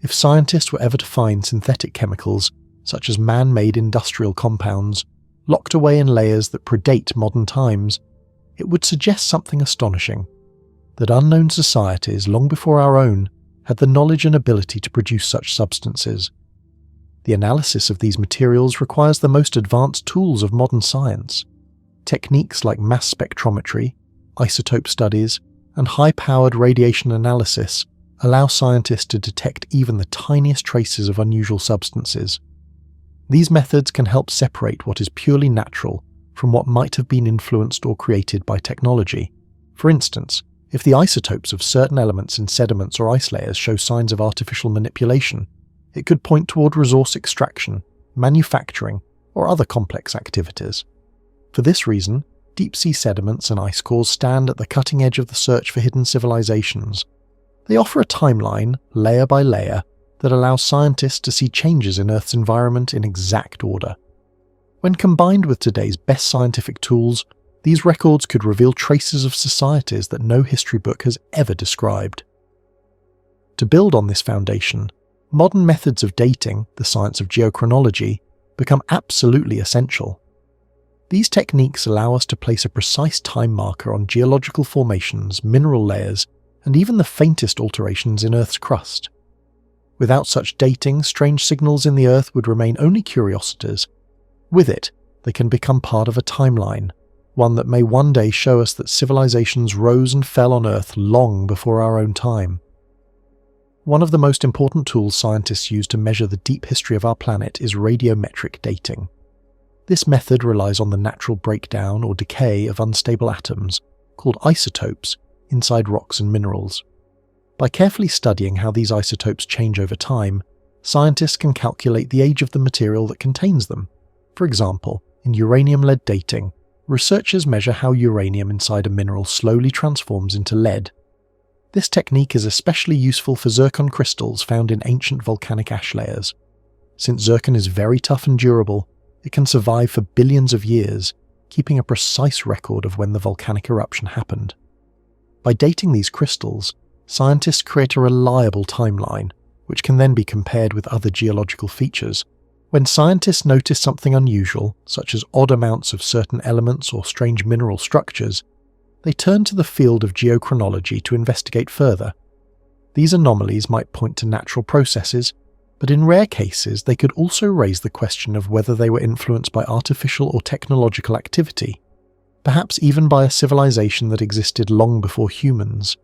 If scientists were ever to find synthetic chemicals, such as man-made industrial compounds, locked away in layers that predate modern times, it would suggest something astonishing: that unknown societies, long before our own, had the knowledge and ability to produce such substances. The analysis of these materials requires the most advanced tools of modern science. Techniques like mass spectrometry, isotope studies, and high-powered radiation analysis allow scientists to detect even the tiniest traces of unusual substances. These methods can help separate what is purely natural from what might have been influenced or created by technology. For instance, if the isotopes of certain elements in sediments or ice layers show signs of artificial manipulation, it could point toward resource extraction, manufacturing, or other complex activities. For this reason, deep-sea sediments and ice cores stand at the cutting edge of the search for hidden civilizations. They offer a timeline, layer by layer, that allows scientists to see changes in Earth's environment in exact order. When combined with today's best scientific tools, these records could reveal traces of societies that no history book has ever described. To build on this foundation, modern methods of dating, the science of geochronology, become absolutely essential. These techniques allow us to place a precise time marker on geological formations, mineral layers, and even the faintest alterations in Earth's crust. Without such dating, strange signals in the Earth would remain only curiosities. With it, they can become part of a timeline, one that may one day show us that civilizations rose and fell on Earth long before our own time. One of the most important tools scientists use to measure the deep history of our planet is radiometric dating. This method relies on the natural breakdown or decay of unstable atoms, called isotopes, inside rocks and minerals. By carefully studying how these isotopes change over time, scientists can calculate the age of the material that contains them. For example, in uranium-lead dating, researchers measure how uranium inside a mineral slowly transforms into lead. This technique is especially useful for zircon crystals found in ancient volcanic ash layers. Since zircon is very tough and durable, it can survive for billions of years, keeping a precise record of when the volcanic eruption happened. By dating these crystals, scientists create a reliable timeline, which can then be compared with other geological features. When scientists notice something unusual, such as odd amounts of certain elements or strange mineral structures, they turn to the field of geochronology to investigate further. These anomalies might point to natural processes, but in rare cases they could also raise the question of whether they were influenced by artificial or technological activity, perhaps even by a civilization that existed long before humans.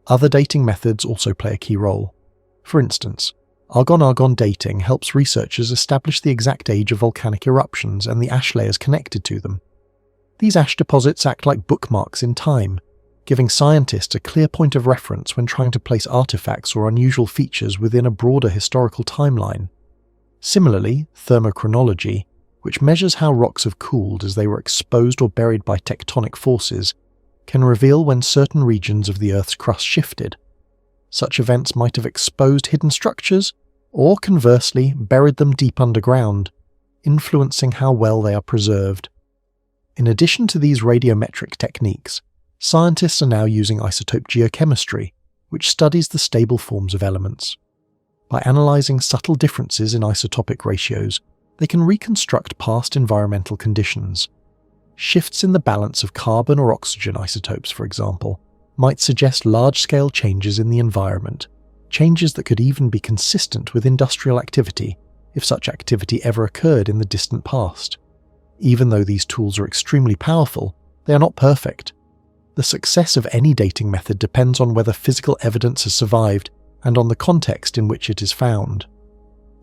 Other dating methods also play a key role. For instance, argon-argon dating helps researchers establish the exact age of volcanic eruptions and the ash layers connected to them. These ash deposits act like bookmarks in time, giving scientists a clear point of reference when trying to place artifacts or unusual features within a broader historical timeline. Similarly, thermochronology, which measures how rocks have cooled as they were exposed or buried by tectonic forces, can reveal when certain regions of the Earth's crust shifted. Such events might have exposed hidden structures, or conversely, buried them deep underground, influencing how well they are preserved. In addition to these radiometric techniques, scientists are now using isotope geochemistry, which studies the stable forms of elements. By analysing subtle differences in isotopic ratios, they can reconstruct past environmental conditions. Shifts in the balance of carbon or oxygen isotopes, for example, might suggest large-scale changes in the environment, changes that could even be consistent with industrial activity, if such activity ever occurred in the distant past. Even though these tools are extremely powerful, they are not perfect. The success of any dating method depends on whether physical evidence has survived and on the context in which it is found.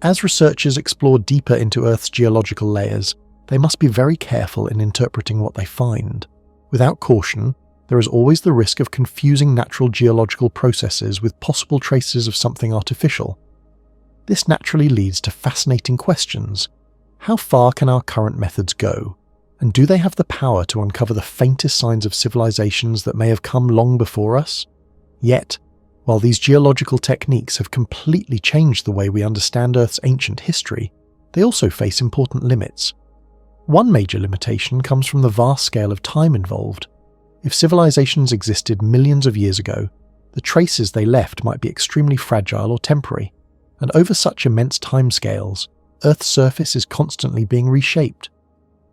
As researchers explore deeper into Earth's geological layers, they must be very careful in interpreting what they find. Without caution, there is always the risk of confusing natural geological processes with possible traces of something artificial. This naturally leads to fascinating questions. How far can our current methods go? And do they have the power to uncover the faintest signs of civilizations that may have come long before us? Yet, while these geological techniques have completely changed the way we understand Earth's ancient history, they also face important limits. One major limitation comes from the vast scale of time involved. If civilizations existed millions of years ago, the traces they left might be extremely fragile or temporary, and over such immense timescales, Earth's surface is constantly being reshaped.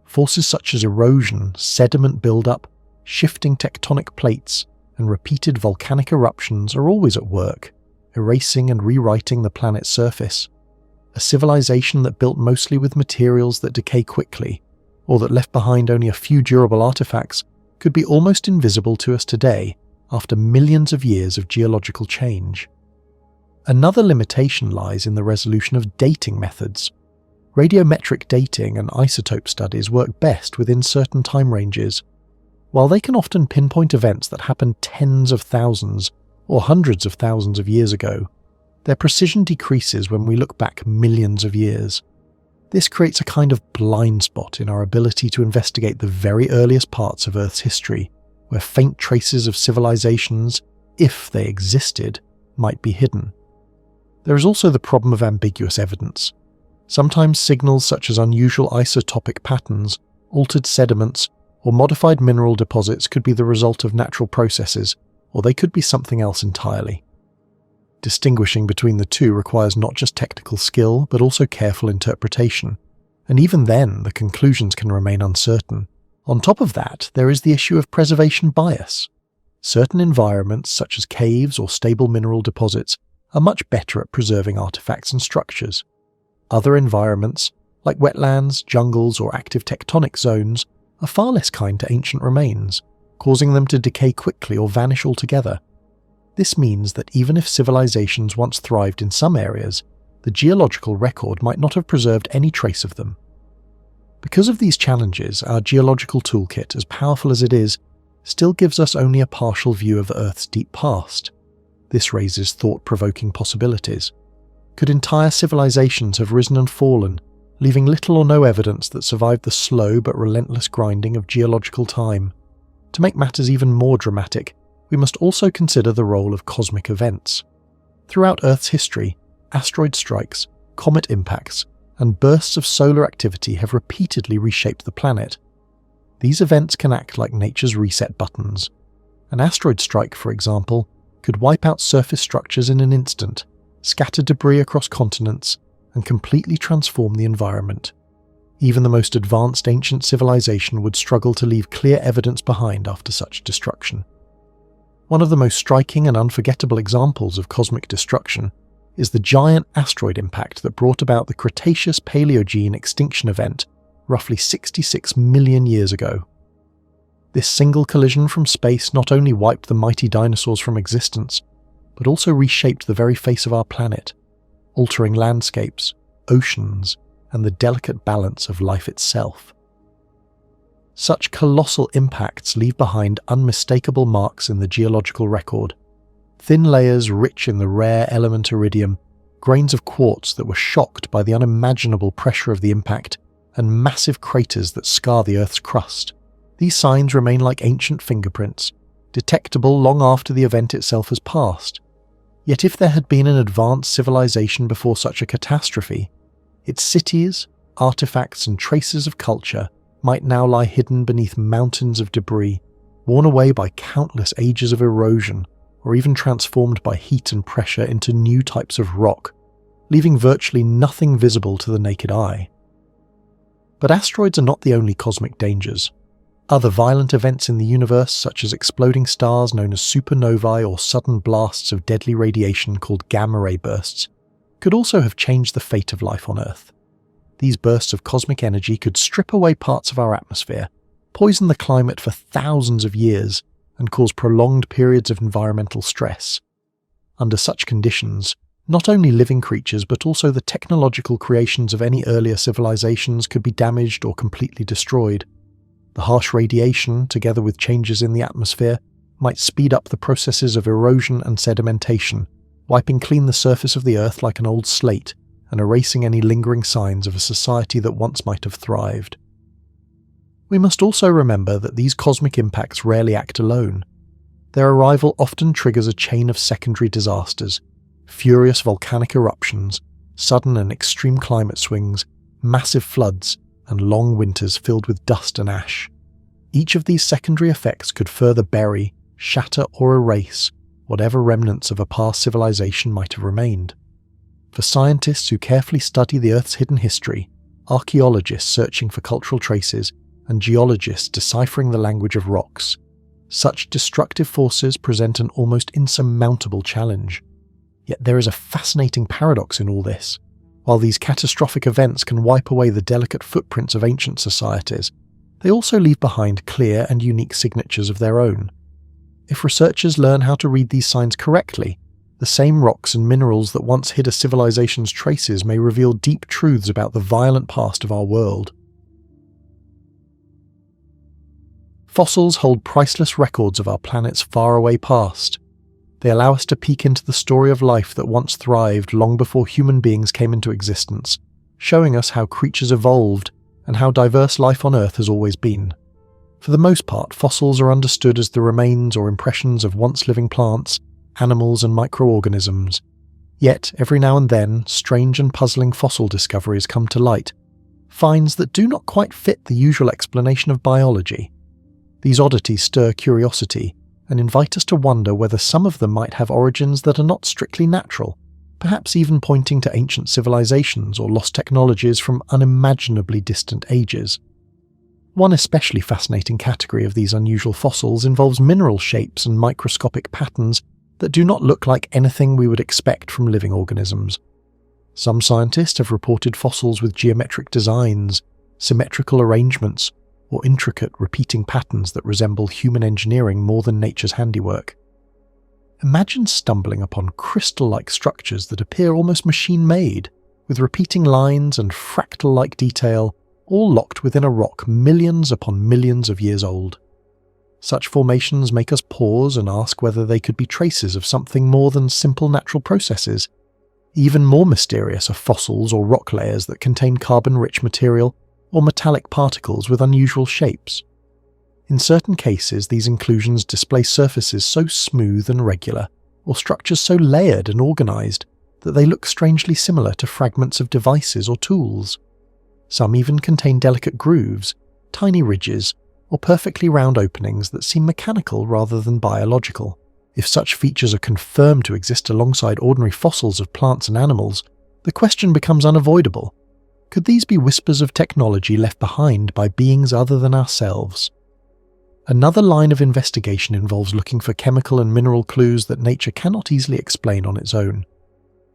Forces such as erosion, sediment buildup, shifting tectonic plates, and repeated volcanic eruptions are always at work, erasing and rewriting the planet's surface. A civilization that built mostly with materials that decay quickly, or that left behind only a few durable artifacts, could be almost invisible to us today after millions of years of geological change. Another limitation lies in the resolution of dating methods. Radiometric dating and isotope studies work best within certain time ranges. While they can often pinpoint events that happened tens of thousands or hundreds of thousands of years ago, their precision decreases when we look back millions of years. This creates a kind of blind spot in our ability to investigate the very earliest parts of Earth's history, where faint traces of civilizations, if they existed, might be hidden. There is also the problem of ambiguous evidence. Sometimes signals such as unusual isotopic patterns, altered sediments, or modified mineral deposits could be the result of natural processes, or they could be something else entirely. Distinguishing between the two requires not just technical skill, but also careful interpretation, and even then the conclusions can remain uncertain. On top of that, there is the issue of preservation bias. Certain environments, such as caves or stable mineral deposits, are much better at preserving artifacts and structures. Other environments, like wetlands, jungles, or active tectonic zones, are far less kind to ancient remains, causing them to decay quickly or vanish altogether. This means that even if civilizations once thrived in some areas, the geological record might not have preserved any trace of them. Because of these challenges, our geological toolkit, as powerful as it is, still gives us only a partial view of Earth's deep past. This raises thought-provoking possibilities. Could entire civilizations have risen and fallen, leaving little or no evidence that survived the slow but relentless grinding of geological time? To make matters even more dramatic, we must also consider the role of cosmic events. Throughout Earth's history, asteroid strikes, comet impacts, and bursts of solar activity have repeatedly reshaped the planet. These events can act like nature's reset buttons. An asteroid strike, for example, could wipe out surface structures in an instant, scatter debris across continents, and completely transform the environment. Even the most advanced ancient civilization would struggle to leave clear evidence behind after such destruction. One of the most striking and unforgettable examples of cosmic destruction is the giant asteroid impact that brought about the Cretaceous-Paleogene extinction event roughly 66 million years ago. This single collision from space not only wiped the mighty dinosaurs from existence, but also reshaped the very face of our planet, altering landscapes, oceans, and the delicate balance of life itself. Such colossal impacts leave behind unmistakable marks in the geological record. Thin layers rich in the rare element iridium, grains of quartz that were shocked by the unimaginable pressure of the impact, and massive craters that scar the Earth's crust. These signs remain like ancient fingerprints, detectable long after the event itself has passed. Yet if there had been an advanced civilization before such a catastrophe, its cities, artifacts, and traces of culture might now lie hidden beneath mountains of debris, worn away by countless ages of erosion, or even transformed by heat and pressure into new types of rock, leaving virtually nothing visible to the naked eye. But asteroids are not the only cosmic dangers. Other violent events in the universe, such as exploding stars known as supernovae or sudden blasts of deadly radiation called gamma-ray bursts, could also have changed the fate of life on Earth. These bursts of cosmic energy could strip away parts of our atmosphere, poison the climate for thousands of years, and cause prolonged periods of environmental stress. Under such conditions, not only living creatures but also the technological creations of any earlier civilizations could be damaged or completely destroyed. The harsh radiation, together with changes in the atmosphere, might speed up the processes of erosion and sedimentation, wiping clean the surface of the Earth like an old slate and erasing any lingering signs of a society that once might have thrived. We must also remember that these cosmic impacts rarely act alone. Their arrival often triggers a chain of secondary disasters: furious volcanic eruptions, sudden and extreme climate swings, massive floods, and long winters filled with dust and ash. Each of these secondary effects could further bury, shatter, or erase whatever remnants of a past civilization might have remained. For scientists who carefully study the Earth's hidden history, archaeologists searching for cultural traces, and geologists deciphering the language of rocks, such destructive forces present an almost insurmountable challenge. Yet there is a fascinating paradox in all this. While these catastrophic events can wipe away the delicate footprints of ancient societies, they also leave behind clear and unique signatures of their own. If researchers learn how to read these signs correctly, the same rocks and minerals that once hid a civilization's traces may reveal deep truths about the violent past of our world. Fossils hold priceless records of our planet's faraway past. They allow us to peek into the story of life that once thrived long before human beings came into existence, showing us how creatures evolved and how diverse life on Earth has always been. For the most part, fossils are understood as the remains or impressions of once living plants, animals, and microorganisms. Yet, every now and then, strange and puzzling fossil discoveries come to light, finds that do not quite fit the usual explanation of biology. These oddities stir curiosity and invite us to wonder whether some of them might have origins that are not strictly natural, perhaps even pointing to ancient civilizations or lost technologies from unimaginably distant ages. One especially fascinating category of these unusual fossils involves mineral shapes and microscopic patterns that do not look like anything we would expect from living organisms. Some scientists have reported fossils with geometric designs, symmetrical arrangements, or intricate repeating patterns that resemble human engineering more than nature's handiwork. Imagine stumbling upon crystal-like structures that appear almost machine-made, with repeating lines and fractal-like detail, all locked within a rock millions upon millions of years old. Such formations make us pause and ask whether they could be traces of something more than simple natural processes. Even more mysterious are fossils or rock layers that contain carbon-rich material or metallic particles with unusual shapes. In certain cases, these inclusions display surfaces so smooth and regular, or structures so layered and organized, that they look strangely similar to fragments of devices or tools. Some even contain delicate grooves, tiny ridges, or perfectly round openings that seem mechanical rather than biological. If such features are confirmed to exist alongside ordinary fossils of plants and animals, the question becomes unavoidable. Could these be whispers of technology left behind by beings other than ourselves? Another line of investigation involves looking for chemical and mineral clues that nature cannot easily explain on its own.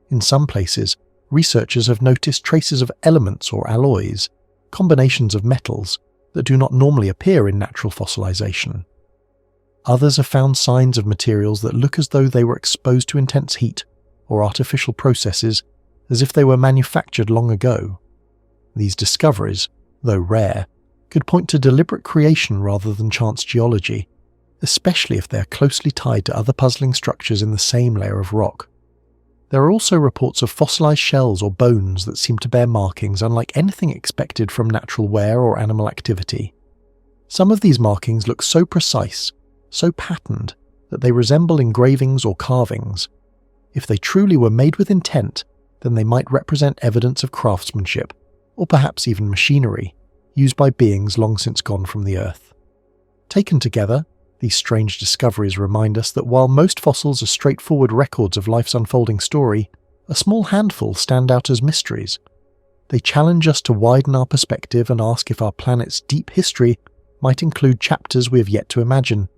In some places, researchers have noticed traces of elements or alloys, combinations of metals, that do not normally appear in natural fossilization. Others have found signs of materials that look as though they were exposed to intense heat or artificial processes, as if they were manufactured long ago. These discoveries, though rare, could point to deliberate creation rather than chance geology, especially if they are closely tied to other puzzling structures in the same layer of rock. There are also reports of fossilized shells or bones that seem to bear markings unlike anything expected from natural wear or animal activity. Some of these markings look so precise, so patterned, that they resemble engravings or carvings. If they truly were made with intent, then they might represent evidence of craftsmanship, or perhaps even machinery, used by beings long since gone from the Earth. Taken together, These strange discoveries remind us that while most fossils are straightforward records of life's unfolding story, a small handful stand out as mysteries. They challenge us to widen our perspective and ask if our planet's deep history might include chapters we have yet to imagine,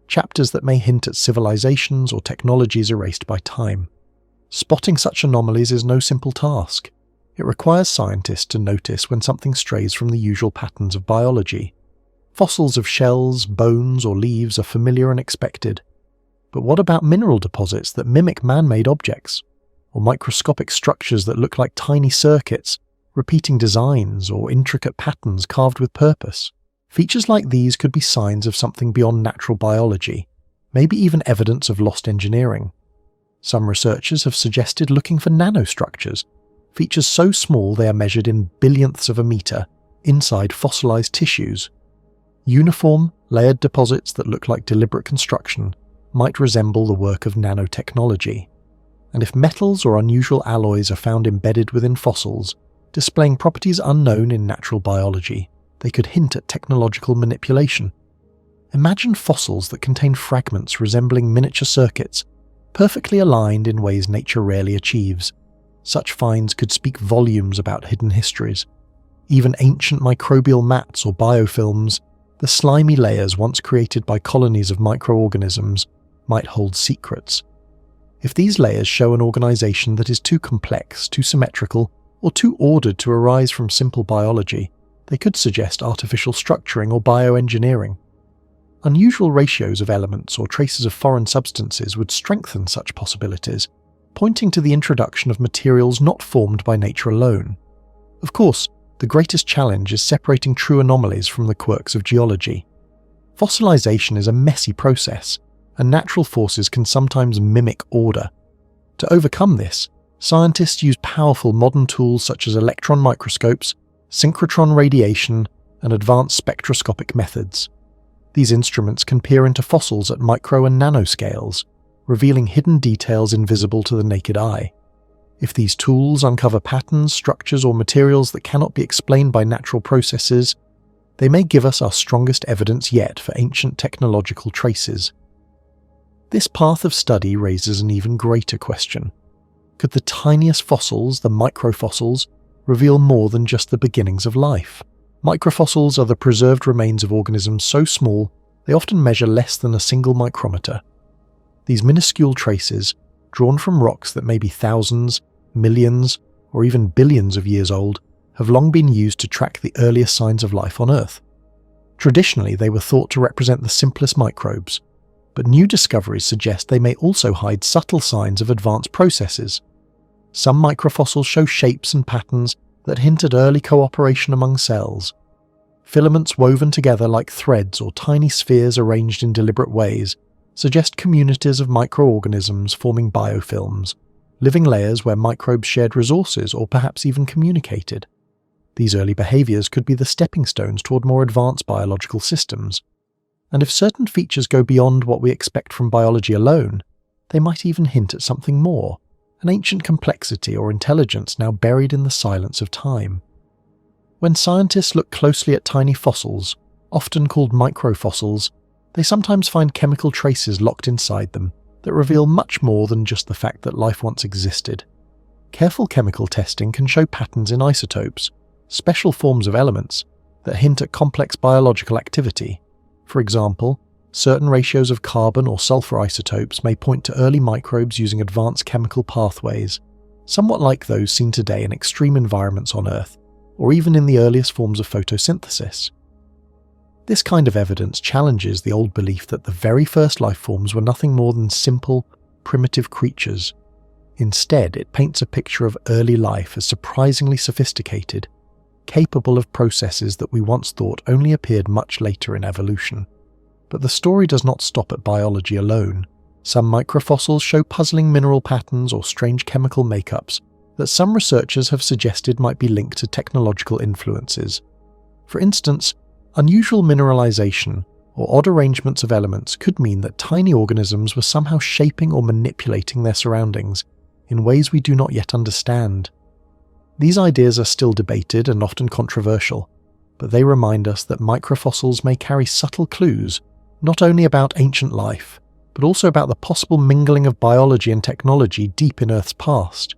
chapters that may hint at civilizations or technologies erased by time. Spotting such anomalies is no simple task. It requires scientists to notice when something strays from the usual patterns of biology. Fossils of shells, bones, or leaves are familiar and expected. But what about mineral deposits that mimic man-made objects? Or microscopic structures that look like tiny circuits, repeating designs, or intricate patterns carved with purpose? Features like these could be signs of something beyond natural biology, maybe even evidence of lost engineering. Some researchers have suggested looking for nanostructures, features so small they are measured in billionths of a meter, inside fossilized tissues. Uniform, layered deposits that look like deliberate construction might resemble the work of nanotechnology. And if metals or unusual alloys are found embedded within fossils, displaying properties unknown in natural biology, they could hint at technological manipulation. Imagine fossils that contain fragments resembling miniature circuits, perfectly aligned in ways nature rarely achieves. Such finds could speak volumes about hidden histories. Even ancient microbial mats or biofilms, the slimy layers once created by colonies of microorganisms, might hold secrets. If these layers show an organization that is too complex, too symmetrical, or too ordered to arise from simple biology, they could suggest artificial structuring or bioengineering. Unusual ratios of elements or traces of foreign substances would strengthen such possibilities, pointing to the introduction of materials not formed by nature alone. Of course, the greatest challenge is separating true anomalies from the quirks of geology. Fossilization is a messy process, and natural forces can sometimes mimic order. To overcome this, scientists use powerful modern tools such as electron microscopes, synchrotron radiation, and advanced spectroscopic methods. These instruments can peer into fossils at micro and nanoscales, revealing hidden details invisible to the naked eye. If these tools uncover patterns, structures, or materials that cannot be explained by natural processes, they may give us our strongest evidence yet for ancient technological traces. This path of study raises an even greater question. Could the tiniest fossils, the microfossils, reveal more than just the beginnings of life? Microfossils are the preserved remains of organisms so small they often measure less than a single micrometer. These minuscule traces, drawn from rocks that may be thousands, millions, or even billions of years old, have long been used to track the earliest signs of life on Earth. Traditionally, they were thought to represent the simplest microbes, but new discoveries suggest they may also hide subtle signs of advanced processes. Some microfossils show shapes and patterns that hint at early cooperation among cells. Filaments woven together like threads or tiny spheres arranged in deliberate ways suggest communities of microorganisms forming biofilms, living layers where microbes shared resources or perhaps even communicated. These early behaviors could be the stepping stones toward more advanced biological systems. And if certain features go beyond what we expect from biology alone, they might even hint at something more, an ancient complexity or intelligence now buried in the silence of time. When scientists look closely at tiny fossils, often called microfossils, they sometimes find chemical traces locked inside them that reveal much more than just the fact that life once existed. Careful chemical testing can show patterns in isotopes, special forms of elements, that hint at complex biological activity. For example, certain ratios of carbon or sulfur isotopes may point to early microbes using advanced chemical pathways, somewhat like those seen today in extreme environments on Earth, or even in the earliest forms of photosynthesis. This kind of evidence challenges the old belief that the very first life forms were nothing more than simple, primitive creatures. Instead, it paints a picture of early life as surprisingly sophisticated, capable of processes that we once thought only appeared much later in evolution. But the story does not stop at biology alone. Some microfossils show puzzling mineral patterns or strange chemical makeups that some researchers have suggested might be linked to technological influences. For instance, unusual mineralization or odd arrangements of elements could mean that tiny organisms were somehow shaping or manipulating their surroundings in ways we do not yet understand. These ideas are still debated and often controversial, but they remind us that microfossils may carry subtle clues not only about ancient life, but also about the possible mingling of biology and technology deep in Earth's past.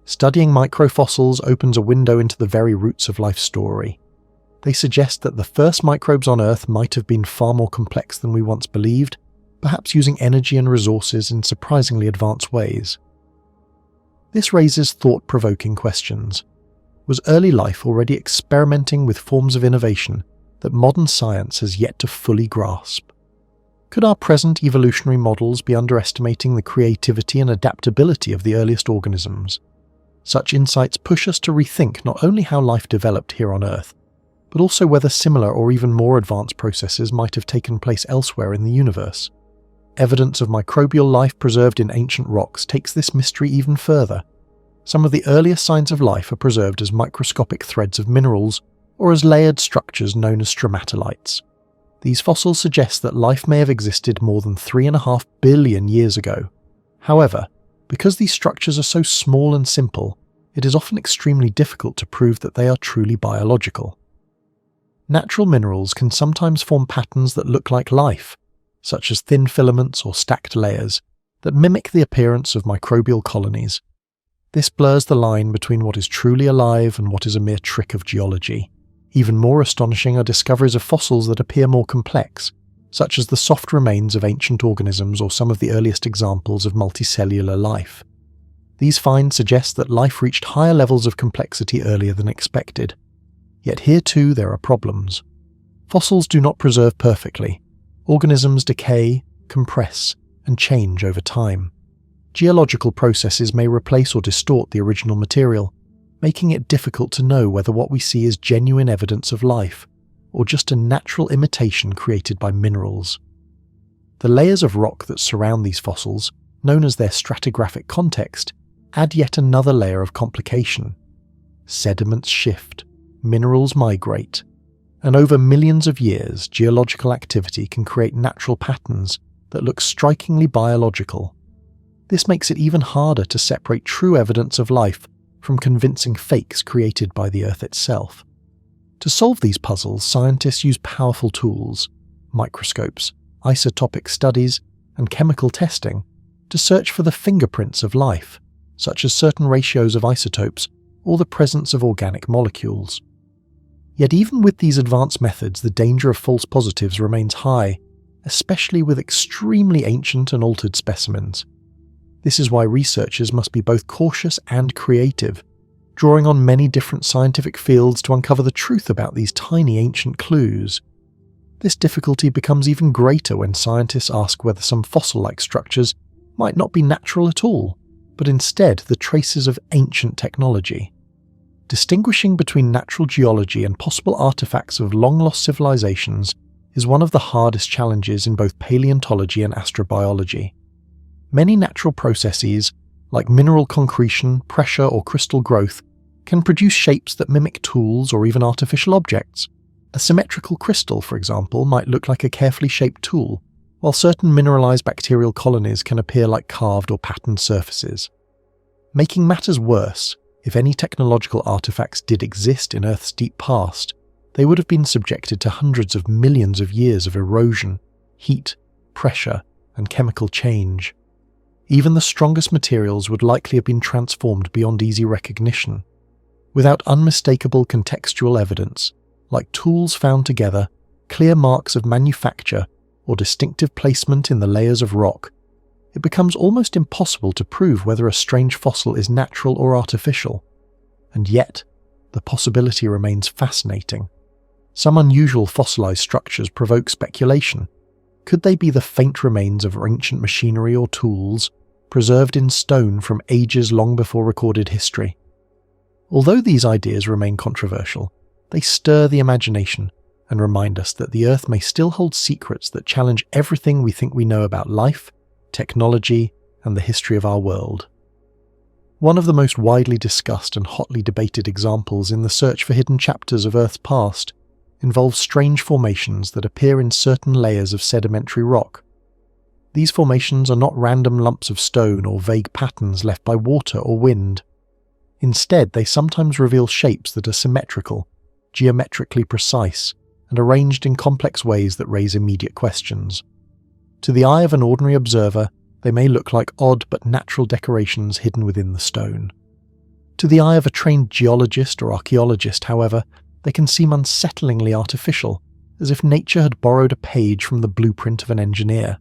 Studying microfossils opens a window into the very roots of life's story. They suggest that the first microbes on Earth might have been far more complex than we once believed, perhaps using energy and resources in surprisingly advanced ways. This raises thought-provoking questions. Was early life already experimenting with forms of innovation that modern science has yet to fully grasp? Could our present evolutionary models be underestimating the creativity and adaptability of the earliest organisms? Such insights push us to rethink not only how life developed here on Earth, but also whether similar or even more advanced processes might have taken place elsewhere in the universe. Evidence of microbial life preserved in ancient rocks takes this mystery even further. Some of the earliest signs of life are preserved as microscopic threads of minerals or as layered structures known as stromatolites. These fossils suggest that life may have existed more than 3.5 billion years ago. However, because these structures are so small and simple, it is often extremely difficult to prove that they are truly biological. Natural minerals can sometimes form patterns that look like life, such as thin filaments or stacked layers, that mimic the appearance of microbial colonies. This blurs the line between what is truly alive and what is a mere trick of geology. Even more astonishing are discoveries of fossils that appear more complex, such as the soft remains of ancient organisms or some of the earliest examples of multicellular life. These finds suggest that life reached higher levels of complexity earlier than expected. Yet here too there are problems. Fossils do not preserve perfectly. Organisms decay, compress, and change over time. Geological processes may replace or distort the original material, making it difficult to know whether what we see is genuine evidence of life, or just a natural imitation created by minerals. The layers of rock that surround these fossils, known as their stratigraphic context, add yet another layer of complication. Sediments shift, minerals migrate, and over millions of years, geological activity can create natural patterns that look strikingly biological. This makes it even harder to separate true evidence of life from convincing fakes created by the Earth itself. To solve these puzzles, scientists use powerful tools, microscopes, isotopic studies, and chemical testing to search for the fingerprints of life, such as certain ratios of isotopes or the presence of organic molecules. Yet even with these advanced methods, the danger of false positives remains high, especially with extremely ancient and altered specimens. This is why researchers must be both cautious and creative, drawing on many different scientific fields to uncover the truth about these tiny ancient clues. This difficulty becomes even greater when scientists ask whether some fossil-like structures might not be natural at all, but instead the traces of ancient technology. Distinguishing between natural geology and possible artifacts of long-lost civilizations is one of the hardest challenges in both paleontology and astrobiology. Many natural processes, like mineral concretion, pressure, or crystal growth, can produce shapes that mimic tools or even artificial objects. A symmetrical crystal, for example, might look like a carefully shaped tool, while certain mineralized bacterial colonies can appear like carved or patterned surfaces. Making matters worse, if any technological artifacts did exist in Earth's deep past, they would have been subjected to hundreds of millions of years of erosion, heat, pressure, and chemical change. Even the strongest materials would likely have been transformed beyond easy recognition. Without unmistakable contextual evidence, like tools found together, clear marks of manufacture, or distinctive placement in the layers of rock, it becomes almost impossible to prove whether a strange fossil is natural or artificial. And yet, the possibility remains fascinating. Some unusual fossilized structures provoke speculation. Could they be the faint remains of ancient machinery or tools, preserved in stone from ages long before recorded history? Although these ideas remain controversial, they stir the imagination and remind us that the Earth may still hold secrets that challenge everything we think we know about life, technology, and the history of our world. One of the most widely discussed and hotly debated examples in the search for hidden chapters of Earth's past involves strange formations that appear in certain layers of sedimentary rock. These formations are not random lumps of stone or vague patterns left by water or wind. Instead, they sometimes reveal shapes that are symmetrical, geometrically precise, and arranged in complex ways that raise immediate questions. To the eye of an ordinary observer, they may look like odd but natural decorations hidden within the stone. To the eye of a trained geologist or archaeologist, however, they can seem unsettlingly artificial, as if nature had borrowed a page from the blueprint of an engineer.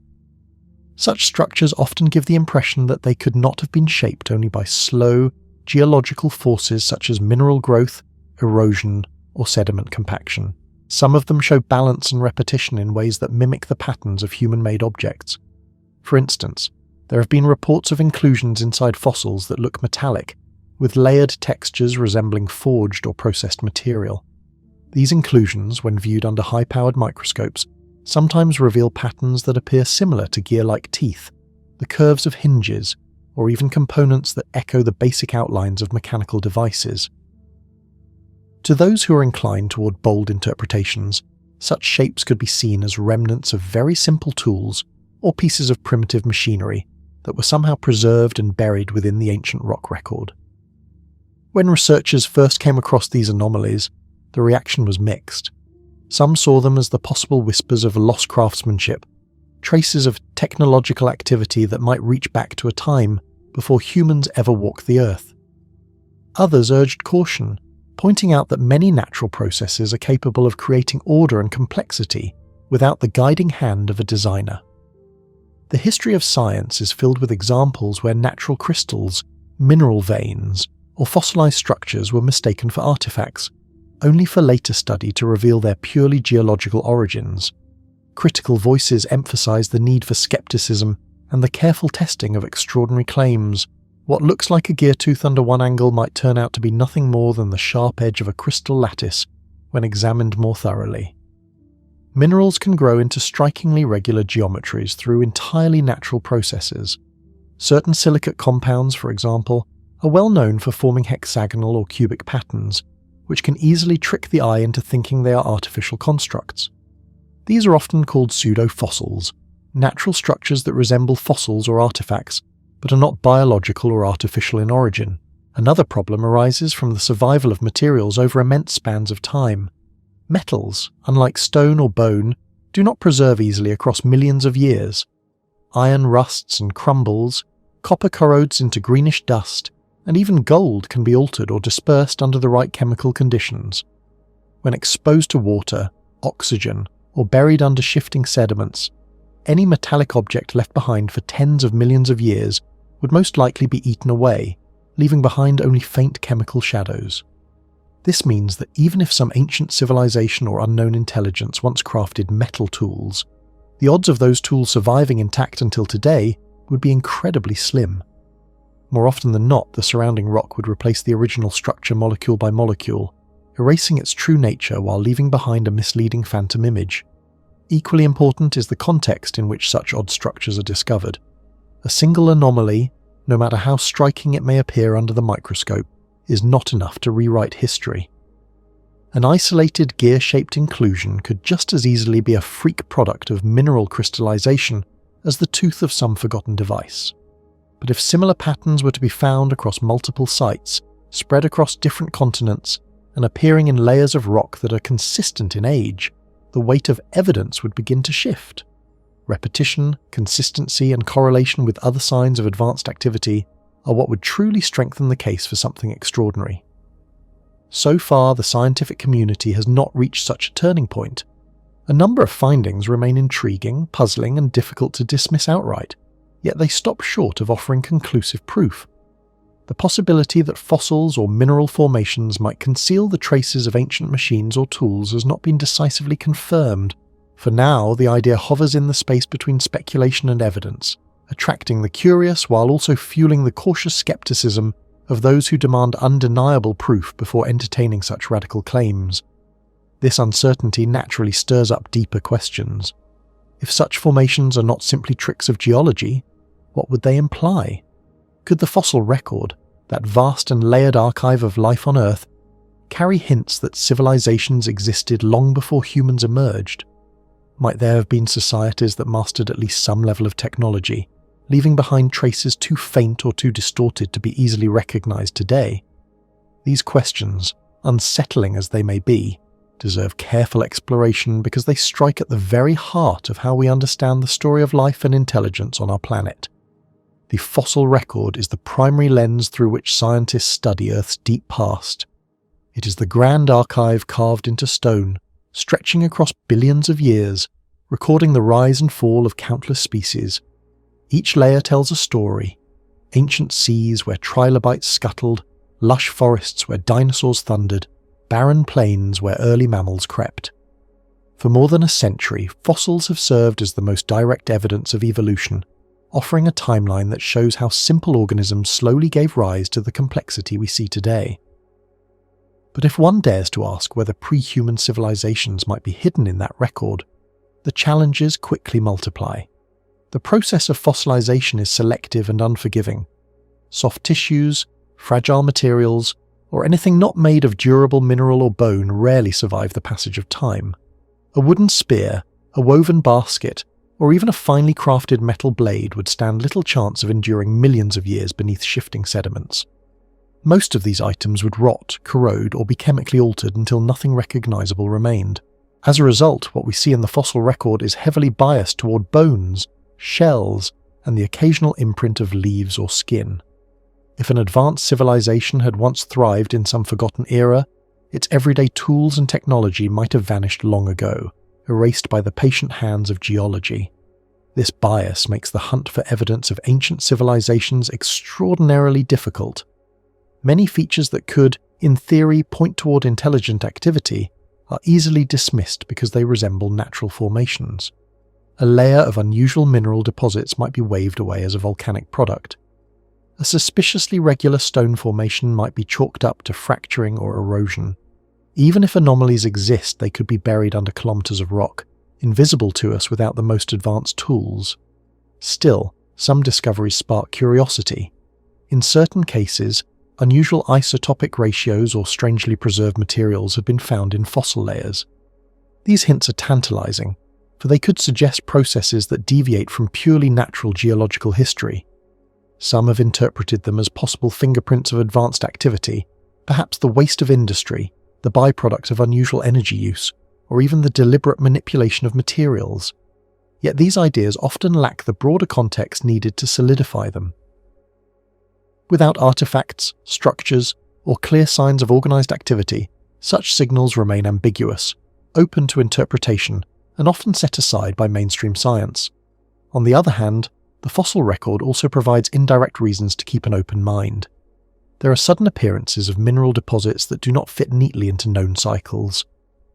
Such structures often give the impression that they could not have been shaped only by slow, geological forces such as mineral growth, erosion, or sediment compaction. Some of them show balance and repetition in ways that mimic the patterns of human-made objects. For instance, there have been reports of inclusions inside fossils that look metallic, with layered textures resembling forged or processed material. These inclusions, when viewed under high-powered microscopes, sometimes reveal patterns that appear similar to gear-like teeth, the curves of hinges, or even components that echo the basic outlines of mechanical devices. To those who are inclined toward bold interpretations, such shapes could be seen as remnants of very simple tools or pieces of primitive machinery that were somehow preserved and buried within the ancient rock record. When researchers first came across these anomalies, the reaction was mixed. Some saw them as the possible whispers of lost craftsmanship, traces of technological activity that might reach back to a time before humans ever walked the Earth. Others urged caution, pointing out that many natural processes are capable of creating order and complexity without the guiding hand of a designer. The history of science is filled with examples where natural crystals, mineral veins, or fossilized structures were mistaken for artifacts, only for later study to reveal their purely geological origins. Critical voices emphasize the need for skepticism and the careful testing of extraordinary claims. What looks like a gear tooth under one angle might turn out to be nothing more than the sharp edge of a crystal lattice when examined more thoroughly. Minerals can grow into strikingly regular geometries through entirely natural processes. Certain silicate compounds, for example, are well known for forming hexagonal or cubic patterns, which can easily trick the eye into thinking they are artificial constructs. These are often called pseudofossils, natural structures that resemble fossils or artifacts, but are not biological or artificial in origin. Another problem arises from the survival of materials over immense spans of time. Metals, unlike stone or bone, do not preserve easily across millions of years. Iron rusts and crumbles, copper corrodes into greenish dust, and even gold can be altered or dispersed under the right chemical conditions. When exposed to water, oxygen, or buried under shifting sediments, any metallic object left behind for tens of millions of years would most likely be eaten away, leaving behind only faint chemical shadows. This means that even if some ancient civilization or unknown intelligence once crafted metal tools, the odds of those tools surviving intact until today would be incredibly slim. More often than not, the surrounding rock would replace the original structure molecule by molecule, erasing its true nature while leaving behind a misleading phantom image. Equally important is the context in which such odd structures are discovered. A single anomaly, no matter how striking it may appear under the microscope, is not enough to rewrite history. An isolated gear-shaped inclusion could just as easily be a freak product of mineral crystallization as the tooth of some forgotten device. But if similar patterns were to be found across multiple sites, spread across different continents, and appearing in layers of rock that are consistent in age, the weight of evidence would begin to shift. Repetition, consistency, and correlation with other signs of advanced activity are what would truly strengthen the case for something extraordinary. So far, the scientific community has not reached such a turning point. A number of findings remain intriguing, puzzling, and difficult to dismiss outright, yet they stop short of offering conclusive proof. The possibility that fossils or mineral formations might conceal the traces of ancient machines or tools has not been decisively confirmed. For now, the idea hovers in the space between speculation and evidence, attracting the curious while also fueling the cautious skepticism of those who demand undeniable proof before entertaining such radical claims. This uncertainty naturally stirs up deeper questions. If such formations are not simply tricks of geology, what would they imply? Could the fossil record, that vast and layered archive of life on Earth, carry hints that civilizations existed long before humans emerged? Might there have been societies that mastered at least some level of technology, leaving behind traces too faint or too distorted to be easily recognized today? These questions, unsettling as they may be, deserve careful exploration because they strike at the very heart of how we understand the story of life and intelligence on our planet. The fossil record is the primary lens through which scientists study Earth's deep past. It is the grand archive carved into stone, stretching across billions of years, recording the rise and fall of countless species. Each layer tells a story. Ancient seas where trilobites scuttled, lush forests where dinosaurs thundered, barren plains where early mammals crept. For more than a century, fossils have served as the most direct evidence of evolution, offering a timeline that shows how simple organisms slowly gave rise to the complexity we see today. But if one dares to ask whether pre-human civilizations might be hidden in that record, the challenges quickly multiply. The process of fossilization is selective and unforgiving. Soft tissues, fragile materials, or anything not made of durable mineral or bone rarely survive the passage of time. A wooden spear, a woven basket, or even a finely crafted metal blade would stand little chance of enduring millions of years beneath shifting sediments. Most of these items would rot, corrode, or be chemically altered until nothing recognizable remained. As a result, what we see in the fossil record is heavily biased toward bones, shells, and the occasional imprint of leaves or skin. If an advanced civilization had once thrived in some forgotten era, its everyday tools and technology might have vanished long ago, erased by the patient hands of geology. This bias makes the hunt for evidence of ancient civilizations extraordinarily difficult. Many features that could, in theory, point toward intelligent activity are easily dismissed because they resemble natural formations. A layer of unusual mineral deposits might be waved away as a volcanic product. A suspiciously regular stone formation might be chalked up to fracturing or erosion. Even if anomalies exist, they could be buried under kilometers of rock, invisible to us without the most advanced tools. Still, some discoveries spark curiosity. In certain cases, unusual isotopic ratios or strangely preserved materials have been found in fossil layers. These hints are tantalizing, for they could suggest processes that deviate from purely natural geological history. Some have interpreted them as possible fingerprints of advanced activity, perhaps the waste of industry, the byproduct of unusual energy use, or even the deliberate manipulation of materials. Yet these ideas often lack the broader context needed to solidify them. Without artifacts, structures, or clear signs of organized activity, such signals remain ambiguous, open to interpretation, and often set aside by mainstream science. On the other hand, the fossil record also provides indirect reasons to keep an open mind. There are sudden appearances of mineral deposits that do not fit neatly into known cycles.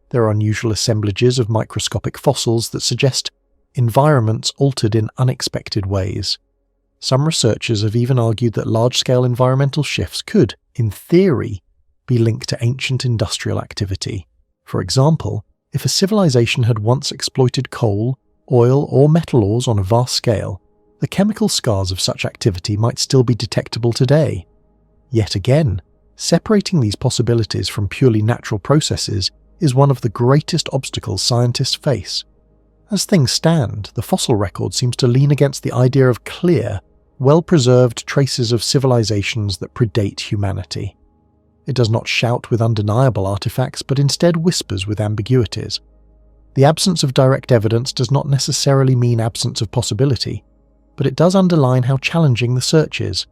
There are unusual assemblages of microscopic fossils that suggest environments altered in unexpected ways. Some researchers have even argued that large-scale environmental shifts could, in theory, be linked to ancient industrial activity. For example, if a civilization had once exploited coal, oil, or metal ores on a vast scale, the chemical scars of such activity might still be detectable today. Yet again, separating these possibilities from purely natural processes is one of the greatest obstacles scientists face. As things stand, the fossil record seems to lean against the idea of clear, well-preserved traces of civilizations that predate humanity. It does not shout with undeniable artifacts, but instead whispers with ambiguities. The absence of direct evidence does not necessarily mean absence of possibility, but it does underline how challenging the search is.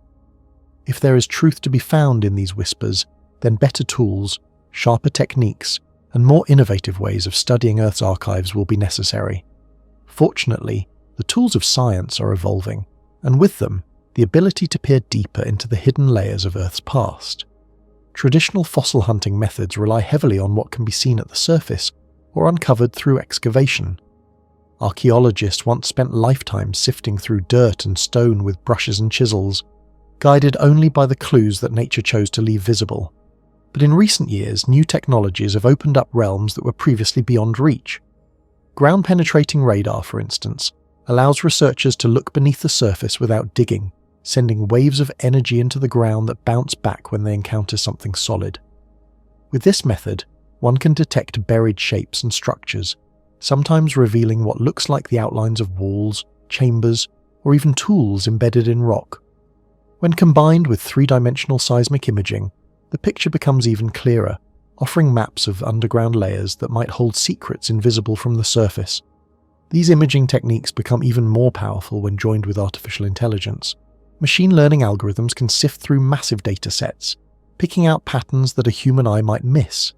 If there is truth to be found in these whispers, then better tools, sharper techniques, and more innovative ways of studying Earth's archives will be necessary. Fortunately, the tools of science are evolving, and with them, the ability to peer deeper into the hidden layers of Earth's past. Traditional fossil hunting methods rely heavily on what can be seen at the surface or uncovered through excavation. Archaeologists once spent lifetimes sifting through dirt and stone with brushes and chisels, guided only by the clues that nature chose to leave visible. But in recent years, new technologies have opened up realms that were previously beyond reach. Ground-penetrating radar, for instance, allows researchers to look beneath the surface without digging, sending waves of energy into the ground that bounce back when they encounter something solid. With this method, one can detect buried shapes and structures, sometimes revealing what looks like the outlines of walls, chambers, or even tools embedded in rock. When combined with three-dimensional seismic imaging, the picture becomes even clearer, offering maps of underground layers that might hold secrets invisible from the surface. These imaging techniques become even more powerful when joined with artificial intelligence. Machine learning algorithms can sift through massive data sets, picking out patterns that a human eye might miss.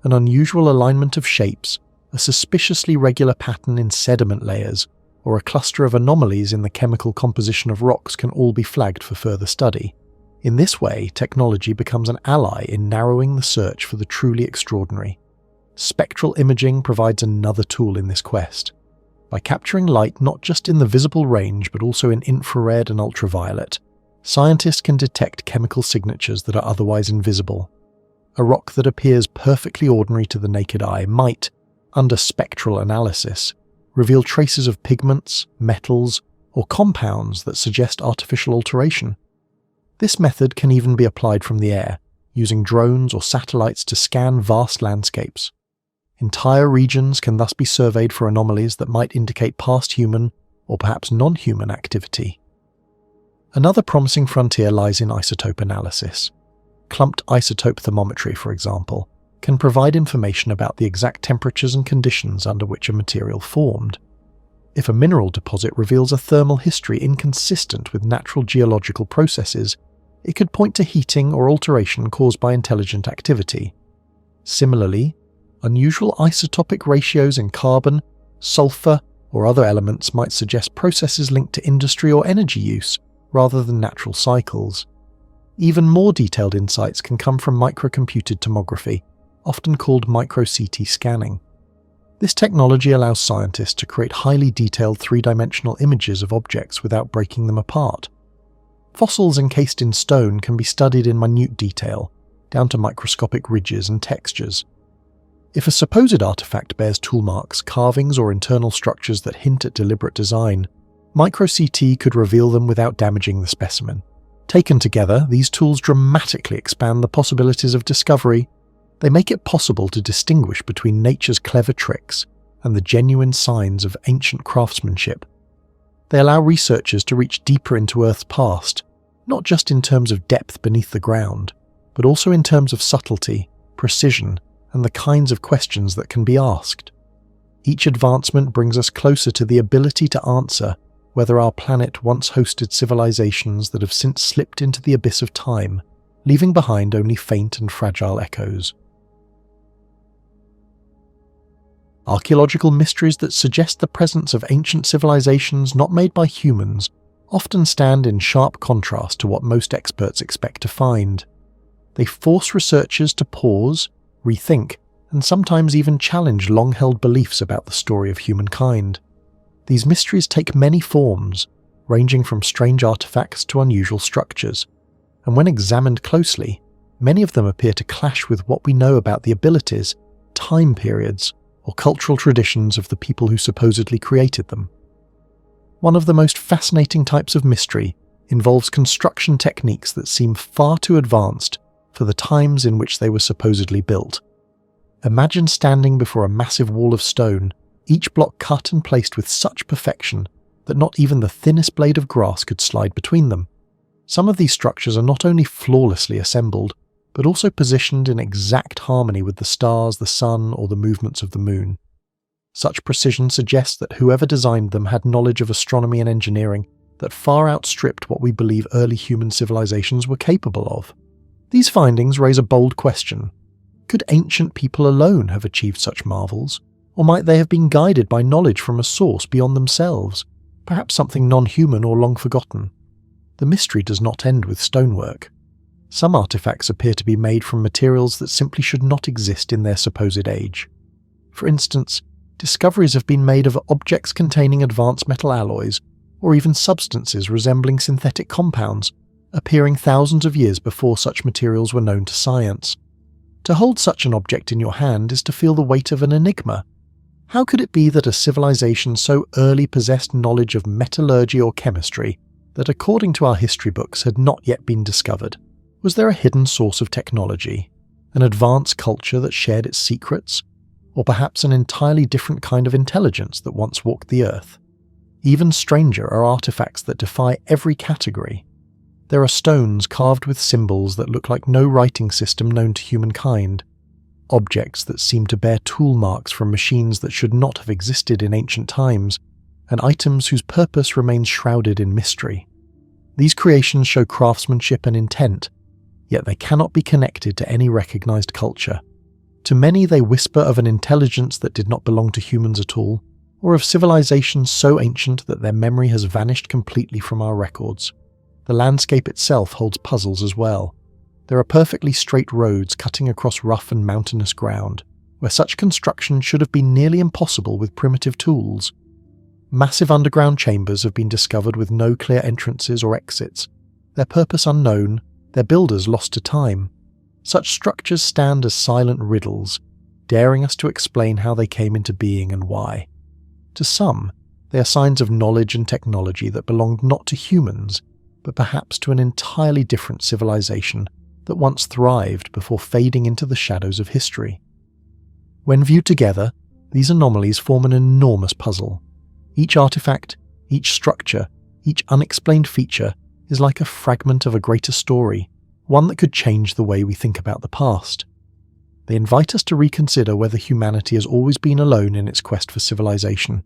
An unusual alignment of shapes, a suspiciously regular pattern in sediment layers, or a cluster of anomalies in the chemical composition of rocks can all be flagged for further study. In this way, technology becomes an ally in narrowing the search for the truly extraordinary. Spectral imaging provides another tool in this quest. By capturing light not just in the visible range but also in infrared and ultraviolet, scientists can detect chemical signatures that are otherwise invisible. A rock that appears perfectly ordinary to the naked eye might, under spectral analysis, reveal traces of pigments, metals, or compounds that suggest artificial alteration. This method can even be applied from the air, using drones or satellites to scan vast landscapes. Entire regions can thus be surveyed for anomalies that might indicate past human or perhaps non-human activity. Another promising frontier lies in isotope analysis. Clumped isotope thermometry, for example, can provide information about the exact temperatures and conditions under which a material formed. If a mineral deposit reveals a thermal history inconsistent with natural geological processes, it could point to heating or alteration caused by intelligent activity. Similarly, unusual isotopic ratios in carbon, sulfur, or other elements might suggest processes linked to industry or energy use, rather than natural cycles. Even more detailed insights can come from microcomputed tomography, often called micro-CT scanning. This technology allows scientists to create highly detailed three-dimensional images of objects without breaking them apart. Fossils encased in stone can be studied in minute detail, down to microscopic ridges and textures. If a supposed artifact bears tool marks, carvings, or internal structures that hint at deliberate design, micro-CT could reveal them without damaging the specimen. Taken together, these tools dramatically expand the possibilities of discovery. They make it possible to distinguish between nature's clever tricks and the genuine signs of ancient craftsmanship. They allow researchers to reach deeper into Earth's past, not just in terms of depth beneath the ground, but also in terms of subtlety, precision, and the kinds of questions that can be asked. Each advancement brings us closer to the ability to answer whether our planet once hosted civilizations that have since slipped into the abyss of time, leaving behind only faint and fragile echoes. Archaeological mysteries that suggest the presence of ancient civilizations not made by humans often stand in sharp contrast to what most experts expect to find. They force researchers to pause, rethink, and sometimes even challenge long-held beliefs about the story of humankind. These mysteries take many forms, ranging from strange artifacts to unusual structures, and when examined closely, many of them appear to clash with what we know about the abilities, time periods, or cultural traditions of the people who supposedly created them. One of the most fascinating types of mystery involves construction techniques that seem far too advanced for the times in which they were supposedly built. Imagine standing before a massive wall of stone, each block cut and placed with such perfection that not even the thinnest blade of grass could slide between them. Some of these structures are not only flawlessly assembled, but also positioned in exact harmony with the stars, the sun, or the movements of the moon. Such precision suggests that whoever designed them had knowledge of astronomy and engineering that far outstripped what we believe early human civilizations were capable of. These findings raise a bold question. Could ancient people alone have achieved such marvels? Or might they have been guided by knowledge from a source beyond themselves, perhaps something non-human or long forgotten? The mystery does not end with stonework. Some artifacts appear to be made from materials that simply should not exist in their supposed age. For instance, discoveries have been made of objects containing advanced metal alloys, or even substances resembling synthetic compounds, appearing thousands of years before such materials were known to science. To hold such an object in your hand is to feel the weight of an enigma. How could it be that a civilization so early possessed knowledge of metallurgy or chemistry that, according to our history books, had not yet been discovered? Was there a hidden source of technology, an advanced culture that shared its secrets, or perhaps an entirely different kind of intelligence that once walked the earth? Even stranger are artifacts that defy every category. There are stones carved with symbols that look like no writing system known to humankind, objects that seem to bear tool marks from machines that should not have existed in ancient times, and items whose purpose remains shrouded in mystery. These creations show craftsmanship and intent, yet they cannot be connected to any recognized culture. To many, they whisper of an intelligence that did not belong to humans at all, or of civilizations so ancient that their memory has vanished completely from our records. The landscape itself holds puzzles as well. There are perfectly straight roads cutting across rough and mountainous ground, where such construction should have been nearly impossible with primitive tools. Massive underground chambers have been discovered with no clear entrances or exits, their purpose unknown, their builders lost to time. Such structures stand as silent riddles, daring us to explain how they came into being and why. To some, they are signs of knowledge and technology that belonged not to humans, but perhaps to an entirely different civilization that once thrived before fading into the shadows of history. When viewed together, these anomalies form an enormous puzzle. Each artifact, each structure, each unexplained feature is like a fragment of a greater story, one that could change the way we think about the past. They invite us to reconsider whether humanity has always been alone in its quest for civilization.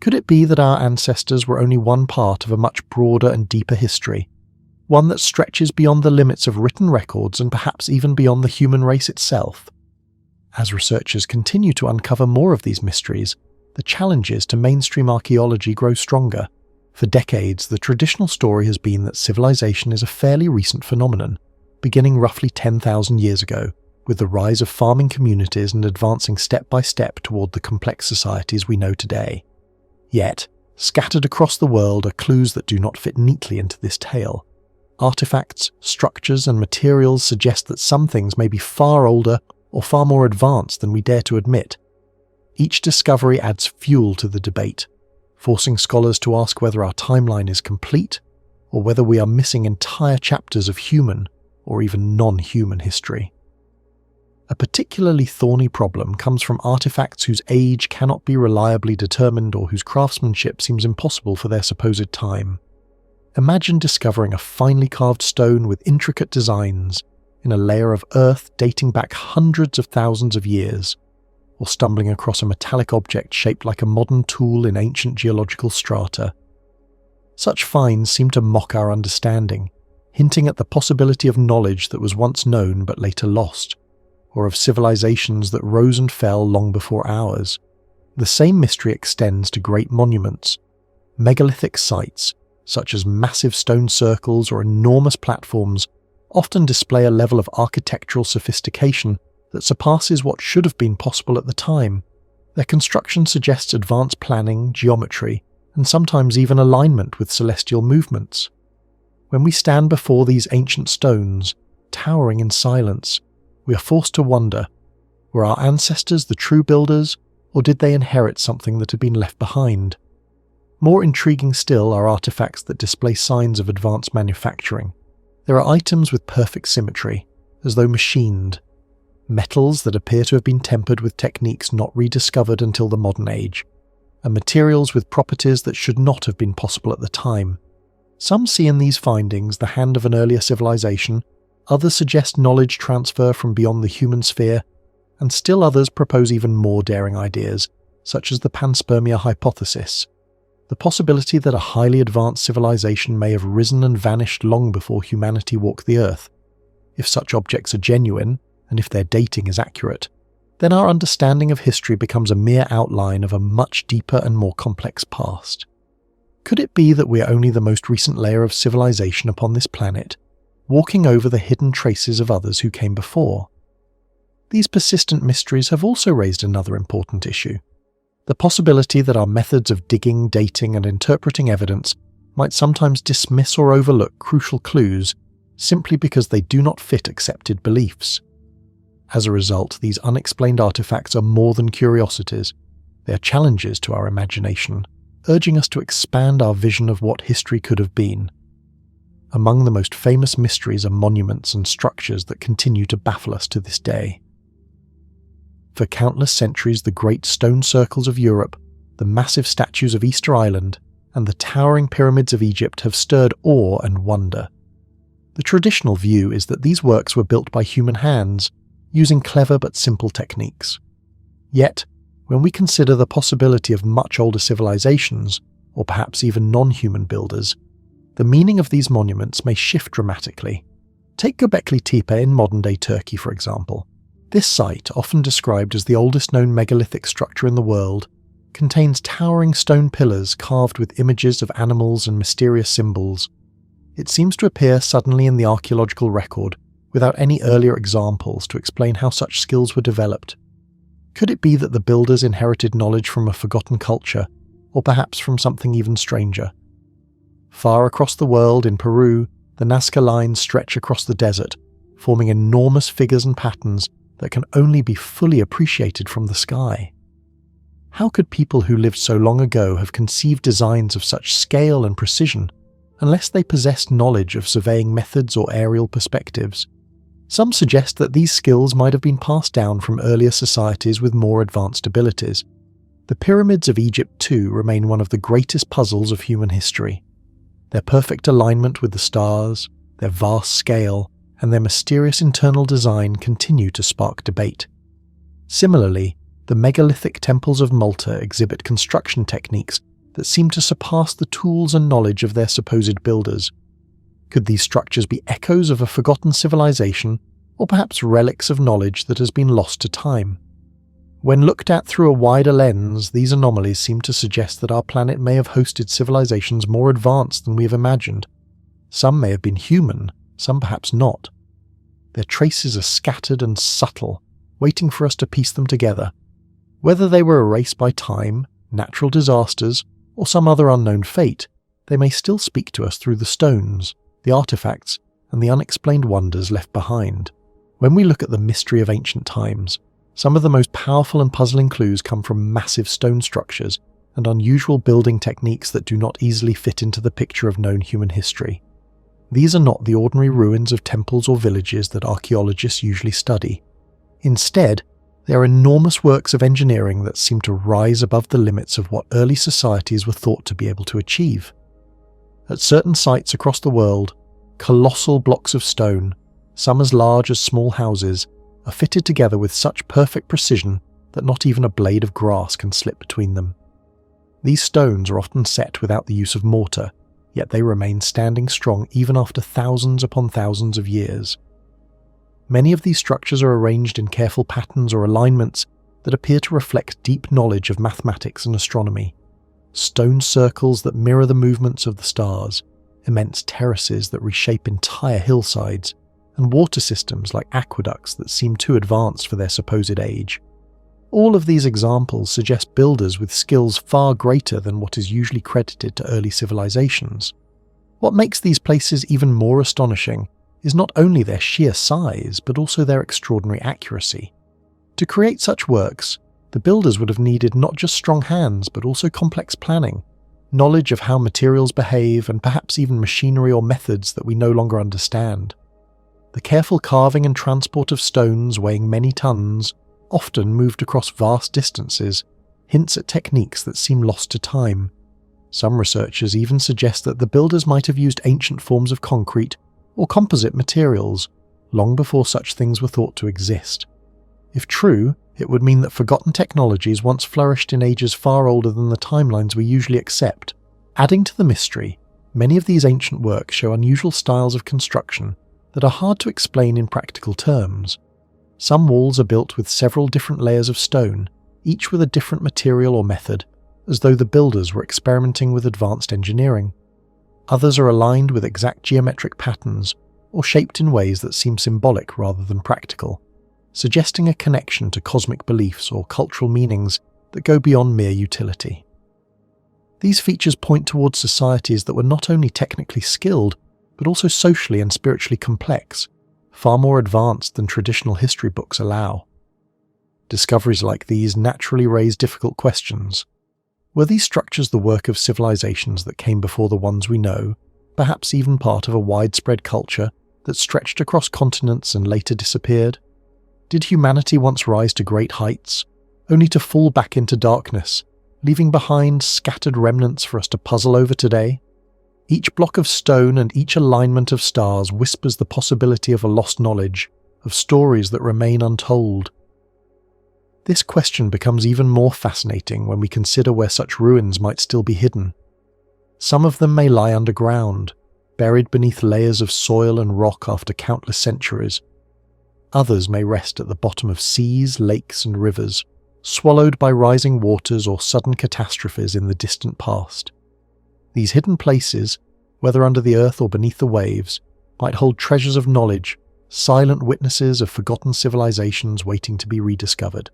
Could it be that our ancestors were only one part of a much broader and deeper history, one that stretches beyond the limits of written records and perhaps even beyond the human race itself? As researchers continue to uncover more of these mysteries, the challenges to mainstream archaeology grow stronger. For decades, the traditional story has been that civilization is a fairly recent phenomenon, beginning roughly 10,000 years ago, with the rise of farming communities and advancing step by step toward the complex societies we know today. Yet, scattered across the world are clues that do not fit neatly into this tale. Artifacts, structures, and materials suggest that some things may be far older or far more advanced than we dare to admit. Each discovery adds fuel to the debate, forcing scholars to ask whether our timeline is complete, or whether we are missing entire chapters of human or even non-human history. A particularly thorny problem comes from artifacts whose age cannot be reliably determined or whose craftsmanship seems impossible for their supposed time. Imagine discovering a finely carved stone with intricate designs in a layer of earth dating back hundreds of thousands of years, or stumbling across a metallic object shaped like a modern tool in ancient geological strata. Such finds seem to mock our understanding, hinting at the possibility of knowledge that was once known but later lost, or of civilizations that rose and fell long before ours. The same mystery extends to great monuments. Megalithic sites, such as massive stone circles or enormous platforms, often display a level of architectural sophistication that surpasses what should have been possible at the time. Their construction suggests advanced planning, geometry, and sometimes even alignment with celestial movements. When we stand before these ancient stones, towering in silence, we are forced to wonder, were our ancestors the true builders, or did they inherit something that had been left behind? More intriguing still are artifacts that display signs of advanced manufacturing. There are items with perfect symmetry, as though machined, metals that appear to have been tempered with techniques not rediscovered until the modern age, and materials with properties that should not have been possible at the time. Some see in these findings the hand of an earlier civilization, others suggest knowledge transfer from beyond the human sphere, and still others propose even more daring ideas, such as the Panspermia hypothesis, the possibility that a highly advanced civilization may have risen and vanished long before humanity walked the earth. If such objects are genuine, and if their dating is accurate, then our understanding of history becomes a mere outline of a much deeper and more complex past. Could it be that we are only the most recent layer of civilization upon this planet, walking over the hidden traces of others who came before? These persistent mysteries have also raised another important issue: the possibility that our methods of digging, dating, and interpreting evidence might sometimes dismiss or overlook crucial clues simply because they do not fit accepted beliefs. As a result, these unexplained artifacts are more than curiosities. They are challenges to our imagination, urging us to expand our vision of what history could have been. Among the most famous mysteries are monuments and structures that continue to baffle us to this day. For countless centuries, the great stone circles of Europe, the massive statues of Easter Island, and the towering pyramids of Egypt have stirred awe and wonder. The traditional view is that these works were built by human hands, using clever but simple techniques. Yet, when we consider the possibility of much older civilizations, or perhaps even non-human builders, the meaning of these monuments may shift dramatically. Take Göbekli Tepe in modern-day Turkey, for example. This site, often described as the oldest known megalithic structure in the world, contains towering stone pillars carved with images of animals and mysterious symbols. It seems to appear suddenly in the archaeological record, without any earlier examples to explain how such skills were developed. Could it be that the builders inherited knowledge from a forgotten culture, or perhaps from something even stranger? Far across the world, in Peru, the Nazca lines stretch across the desert, forming enormous figures and patterns that can only be fully appreciated from the sky. How could people who lived so long ago have conceived designs of such scale and precision, unless they possessed knowledge of surveying methods or aerial perspectives? Some suggest that these skills might have been passed down from earlier societies with more advanced abilities. The pyramids of Egypt, too, remain one of the greatest puzzles of human history. Their perfect alignment with the stars, their vast scale, and their mysterious internal design continue to spark debate. Similarly, the megalithic temples of Malta exhibit construction techniques that seem to surpass the tools and knowledge of their supposed builders. Could these structures be echoes of a forgotten civilization, or perhaps relics of knowledge that has been lost to time? When looked at through a wider lens, these anomalies seem to suggest that our planet may have hosted civilizations more advanced than we have imagined. Some may have been human, some perhaps not. Their traces are scattered and subtle, waiting for us to piece them together. Whether they were erased by time, natural disasters, or some other unknown fate, they may still speak to us through the stones, the artifacts, and the unexplained wonders left behind. When we look at the mystery of ancient times, some of the most powerful and puzzling clues come from massive stone structures and unusual building techniques that do not easily fit into the picture of known human history. These are not the ordinary ruins of temples or villages that archaeologists usually study. Instead, they are enormous works of engineering that seem to rise above the limits of what early societies were thought to be able to achieve. At certain sites across the world, colossal blocks of stone, some as large as small houses, are fitted together with such perfect precision that not even a blade of grass can slip between them. These stones are often set without the use of mortar, yet they remain standing strong even after thousands upon thousands of years. Many of these structures are arranged in careful patterns or alignments that appear to reflect deep knowledge of mathematics and astronomy. Stone circles that mirror the movements of the stars, immense terraces that reshape entire hillsides, and water systems like aqueducts that seem too advanced for their supposed age. All of these examples suggest builders with skills far greater than what is usually credited to early civilizations. What makes these places even more astonishing is not only their sheer size, but also their extraordinary accuracy. To create such works, the builders would have needed not just strong hands, but also complex planning, knowledge of how materials behave, and perhaps even machinery or methods that we no longer understand. The careful carving and transport of stones weighing many tons, often moved across vast distances, hints at techniques that seem lost to time. Some researchers even suggest that the builders might have used ancient forms of concrete or composite materials, long before such things were thought to exist. If true, it would mean that forgotten technologies once flourished in ages far older than the timelines we usually accept. Adding to the mystery, many of these ancient works show unusual styles of construction that are hard to explain in practical terms. Some walls are built with several different layers of stone, each with a different material or method, as though the builders were experimenting with advanced engineering. Others are aligned with exact geometric patterns, or shaped in ways that seem symbolic rather than practical, suggesting a connection to cosmic beliefs or cultural meanings that go beyond mere utility. These features point towards societies that were not only technically skilled, but also socially and spiritually complex, far more advanced than traditional history books allow. Discoveries like these naturally raise difficult questions. Were these structures the work of civilizations that came before the ones we know, perhaps even part of a widespread culture that stretched across continents and later disappeared? Did humanity once rise to great heights, only to fall back into darkness, leaving behind scattered remnants for us to puzzle over today? Each block of stone and each alignment of stars whispers the possibility of a lost knowledge, of stories that remain untold? This question becomes even more fascinating when we consider where such ruins might still be hidden. Some of them may lie underground, buried beneath layers of soil and rock after countless centuries. Others may rest at the bottom of seas, lakes, and rivers, swallowed by rising waters or sudden catastrophes in the distant past. These hidden places, whether under the earth or beneath the waves, might hold treasures of knowledge, silent witnesses of forgotten civilizations waiting to be rediscovered.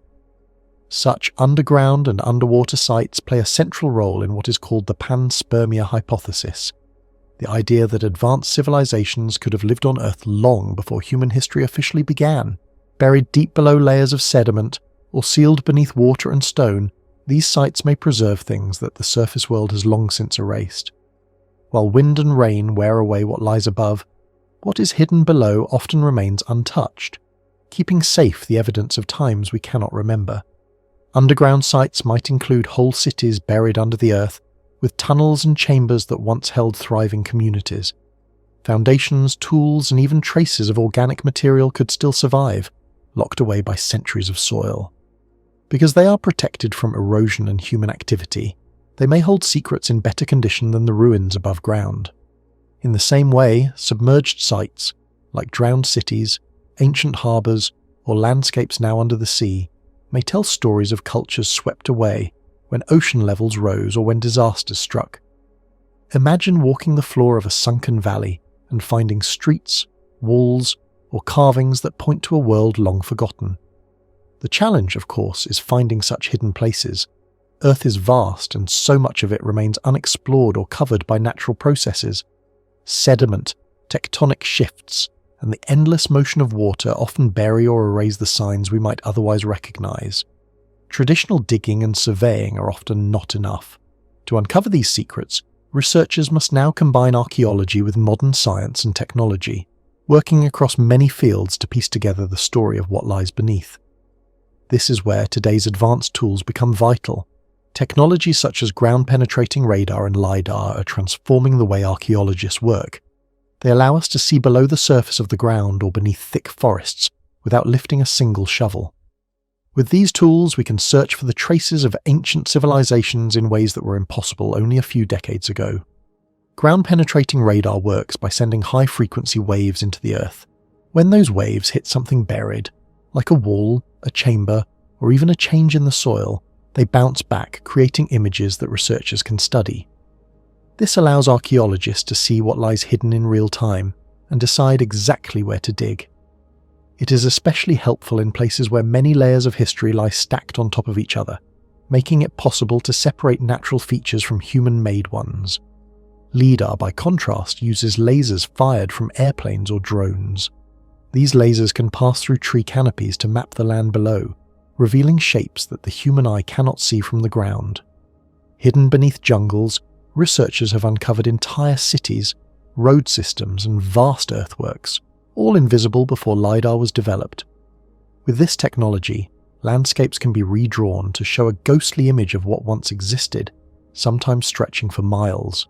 Such underground and underwater sites play a central role in what is called the Panspermia hypothesis, the idea that advanced civilizations could have lived on Earth long before human history officially began. Buried deep below layers of sediment, or sealed beneath water and stone, these sites may preserve things that the surface world has long since erased. While wind and rain wear away what lies above, what is hidden below often remains untouched, keeping safe the evidence of times we cannot remember. Underground sites might include whole cities buried under the earth, with tunnels and chambers that once held thriving communities. Foundations, tools, and even traces of organic material could still survive, locked away by centuries of soil. Because they are protected from erosion and human activity, they may hold secrets in better condition than the ruins above ground. In the same way, submerged sites, like drowned cities, ancient harbours, or landscapes now under the sea, may tell stories of cultures swept away when ocean levels rose or when disasters struck. Imagine walking the floor of a sunken valley and finding streets, walls, or carvings that point to a world long forgotten. The challenge, of course, is finding such hidden places. Earth is vast and so much of it remains unexplored or covered by natural processes. Sediment, tectonic shifts, and the endless motion of water often bury or erase the signs we might otherwise recognize. Traditional digging and surveying are often not enough. To uncover these secrets, researchers must now combine archaeology with modern science and technology, working across many fields to piece together the story of what lies beneath. This is where today's advanced tools become vital. Technologies such as ground-penetrating radar and LiDAR are transforming the way archaeologists work. They allow us to see below the surface of the ground or beneath thick forests without lifting a single shovel. With these tools, we can search for the traces of ancient civilizations in ways that were impossible only a few decades ago. Ground-penetrating radar works by sending high-frequency waves into the Earth. When those waves hit something buried, like a wall, a chamber, or even a change in the soil, they bounce back, creating images that researchers can study. This allows archaeologists to see what lies hidden in real time and decide exactly where to dig. It is especially helpful in places where many layers of history lie stacked on top of each other, making it possible to separate natural features from human-made ones. LiDAR, by contrast, uses lasers fired from airplanes or drones. These lasers can pass through tree canopies to map the land below, revealing shapes that the human eye cannot see from the ground. Hidden beneath jungles, researchers have uncovered entire cities, road systems, and vast earthworks, all invisible before LiDAR was developed. With this technology, landscapes can be redrawn to show a ghostly image of what once existed, sometimes stretching for miles.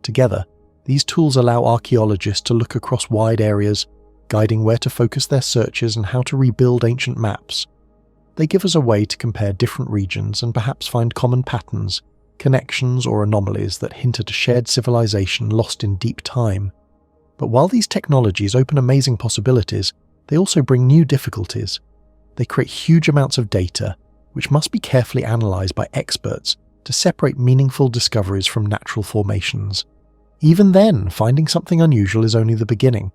Together, these tools allow archaeologists to look across wide areas, guiding where to focus their searches and how to rebuild ancient maps. They give us a way to compare different regions and perhaps find common patterns, connections or anomalies that hint at a shared civilization lost in deep time. But while these technologies open amazing possibilities, they also bring new difficulties. They create huge amounts of data, which must be carefully analysed by experts to separate meaningful discoveries from natural formations. Even then, finding something unusual is only the beginning.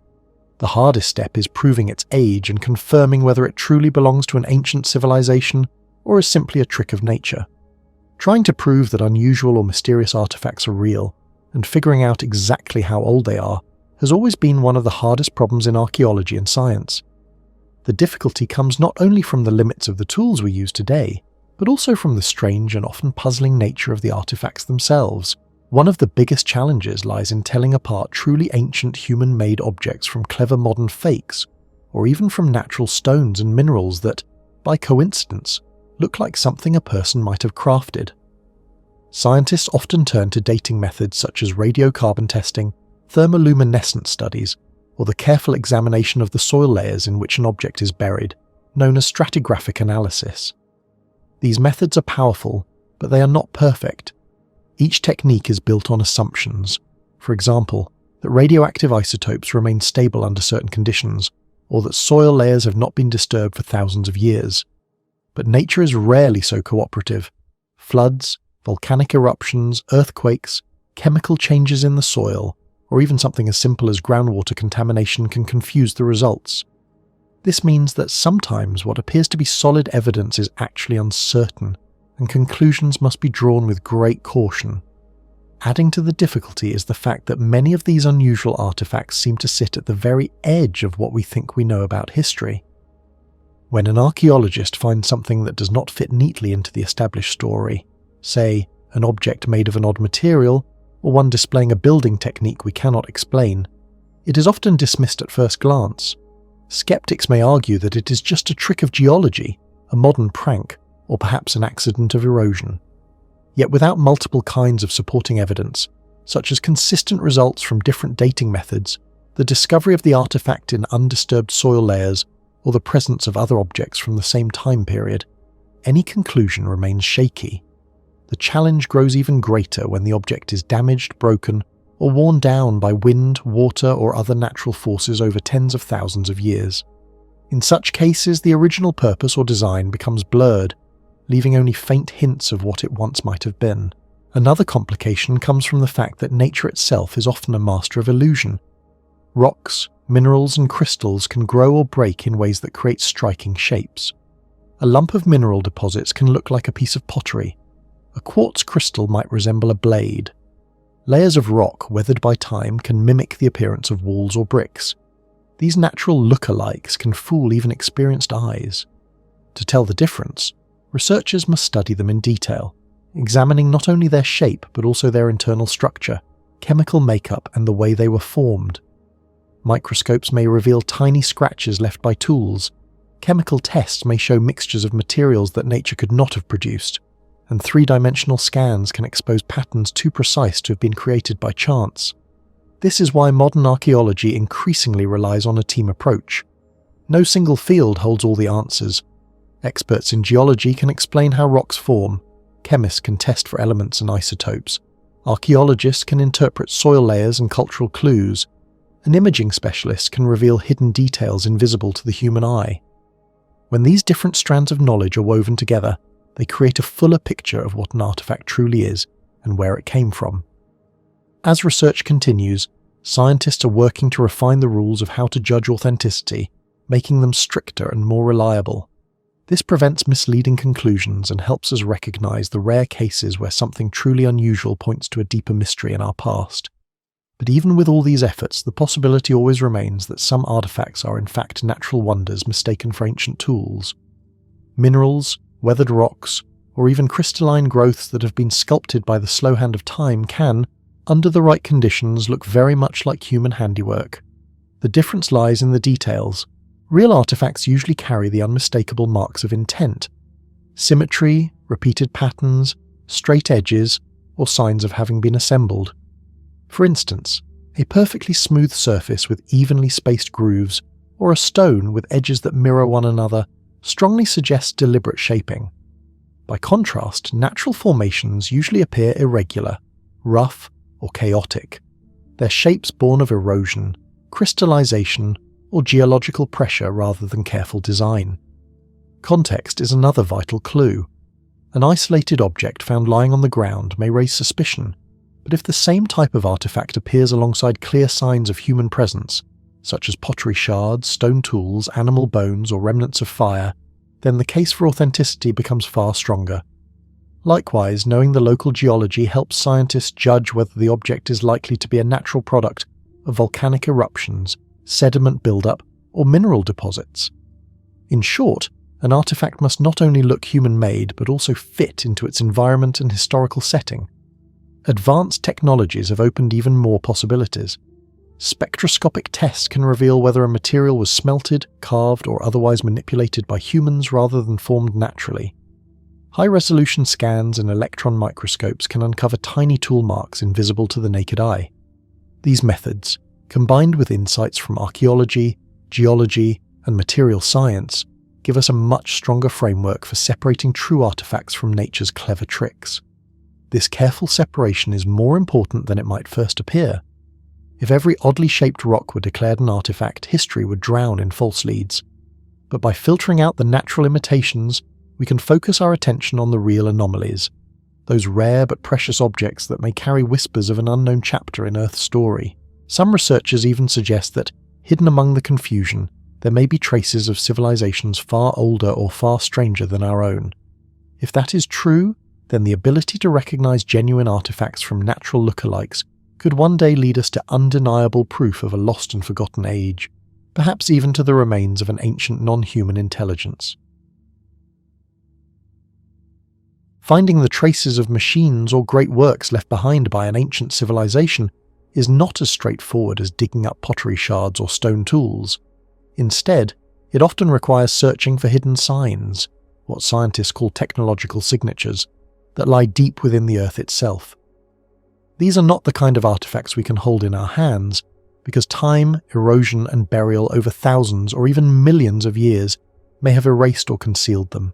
The hardest step is proving its age and confirming whether it truly belongs to an ancient civilization or is simply a trick of nature. Trying to prove that unusual or mysterious artifacts are real, and figuring out exactly how old they are, has always been one of the hardest problems in archaeology and science. The difficulty comes not only from the limits of the tools we use today, but also from the strange and often puzzling nature of the artifacts themselves. One of the biggest challenges lies in telling apart truly ancient human-made objects from clever modern fakes, or even from natural stones and minerals that, by coincidence, look like something a person might have crafted. Scientists often turn to dating methods such as radiocarbon testing, thermoluminescence studies, or the careful examination of the soil layers in which an object is buried, known as stratigraphic analysis. These methods are powerful, but they are not perfect. Each technique is built on assumptions. For example, that radioactive isotopes remain stable under certain conditions, or that soil layers have not been disturbed for thousands of years. But nature is rarely so cooperative. Floods, volcanic eruptions, earthquakes, chemical changes in the soil, or even something as simple as groundwater contamination can confuse the results. This means that sometimes what appears to be solid evidence is actually uncertain, and conclusions must be drawn with great caution. Adding to the difficulty is the fact that many of these unusual artifacts seem to sit at the very edge of what we think we know about history. When an archaeologist finds something that does not fit neatly into the established story, say, an object made of an odd material, or one displaying a building technique we cannot explain, it is often dismissed at first glance. Skeptics may argue that it is just a trick of geology, a modern prank, or perhaps an accident of erosion. Yet without multiple kinds of supporting evidence, such as consistent results from different dating methods, the discovery of the artifact in undisturbed soil layers, or the presence of other objects from the same time period, any conclusion remains shaky. The challenge grows even greater when the object is damaged, broken, or worn down by wind, water, or other natural forces over tens of thousands of years. In such cases, the original purpose or design becomes blurred, leaving only faint hints of what it once might have been. Another complication comes from the fact that nature itself is often a master of illusion. Rocks, minerals, and crystals can grow or break in ways that create striking shapes. A lump of mineral deposits can look like a piece of pottery. A quartz crystal might resemble a blade. Layers of rock weathered by time can mimic the appearance of walls or bricks. These natural look-alikes can fool even experienced eyes. To tell the difference, researchers must study them in detail, examining not only their shape but also their internal structure, chemical makeup, and the way they were formed. Microscopes may reveal tiny scratches left by tools. Chemical tests may show mixtures of materials that nature could not have produced, and three-dimensional scans can expose patterns too precise to have been created by chance. This is why modern archaeology increasingly relies on a team approach. No single field holds all the answers. Experts in geology can explain how rocks form, chemists can test for elements and isotopes, archaeologists can interpret soil layers and cultural clues, and imaging specialists can reveal hidden details invisible to the human eye. When these different strands of knowledge are woven together, they create a fuller picture of what an artifact truly is and where it came from. As research continues, scientists are working to refine the rules of how to judge authenticity, making them stricter and more reliable. This prevents misleading conclusions and helps us recognize the rare cases where something truly unusual points to a deeper mystery in our past. But even with all these efforts, the possibility always remains that some artifacts are in fact natural wonders mistaken for ancient tools. Minerals, weathered rocks, or even crystalline growths that have been sculpted by the slow hand of time can, under the right conditions, look very much like human handiwork. The difference lies in the details. Real artifacts usually carry the unmistakable marks of intent: symmetry, repeated patterns, straight edges, or signs of having been assembled. For instance, a perfectly smooth surface with evenly spaced grooves, or a stone with edges that mirror one another, strongly suggests deliberate shaping. By contrast, natural formations usually appear irregular, rough, or chaotic, their shapes born of erosion, crystallization, or geological pressure rather than careful design. Context is another vital clue. An isolated object found lying on the ground may raise suspicion, but if the same type of artifact appears alongside clear signs of human presence, such as pottery shards, stone tools, animal bones, or remnants of fire, then the case for authenticity becomes far stronger. Likewise, knowing the local geology helps scientists judge whether the object is likely to be a natural product of volcanic eruptions, sediment buildup, or mineral deposits. In short, an artifact must not only look human-made but also fit into its environment and historical setting. Advanced technologies have opened even more possibilities. Spectroscopic tests can reveal whether a material was smelted, carved, or otherwise manipulated by humans rather than formed naturally. High-resolution scans and electron microscopes can uncover tiny tool marks invisible to the naked eye. These methods, combined with insights from archaeology, geology, and material science, give us a much stronger framework for separating true artifacts from nature's clever tricks. This careful separation is more important than it might first appear. If every oddly shaped rock were declared an artifact, history would drown in false leads. But by filtering out the natural imitations, we can focus our attention on the real anomalies, those rare but precious objects that may carry whispers of an unknown chapter in Earth's story. Some researchers even suggest that, hidden among the confusion, there may be traces of civilizations far older or far stranger than our own. If that is true, then the ability to recognize genuine artifacts from natural lookalikes could one day lead us to undeniable proof of a lost and forgotten age, perhaps even to the remains of an ancient non-human intelligence. Finding the traces of machines or great works left behind by an ancient civilization is not as straightforward as digging up pottery shards or stone tools. Instead, it often requires searching for hidden signs, what scientists call technological signatures, that lie deep within the Earth itself. These are not the kind of artifacts we can hold in our hands, because time, erosion, and burial over thousands or even millions of years may have erased or concealed them.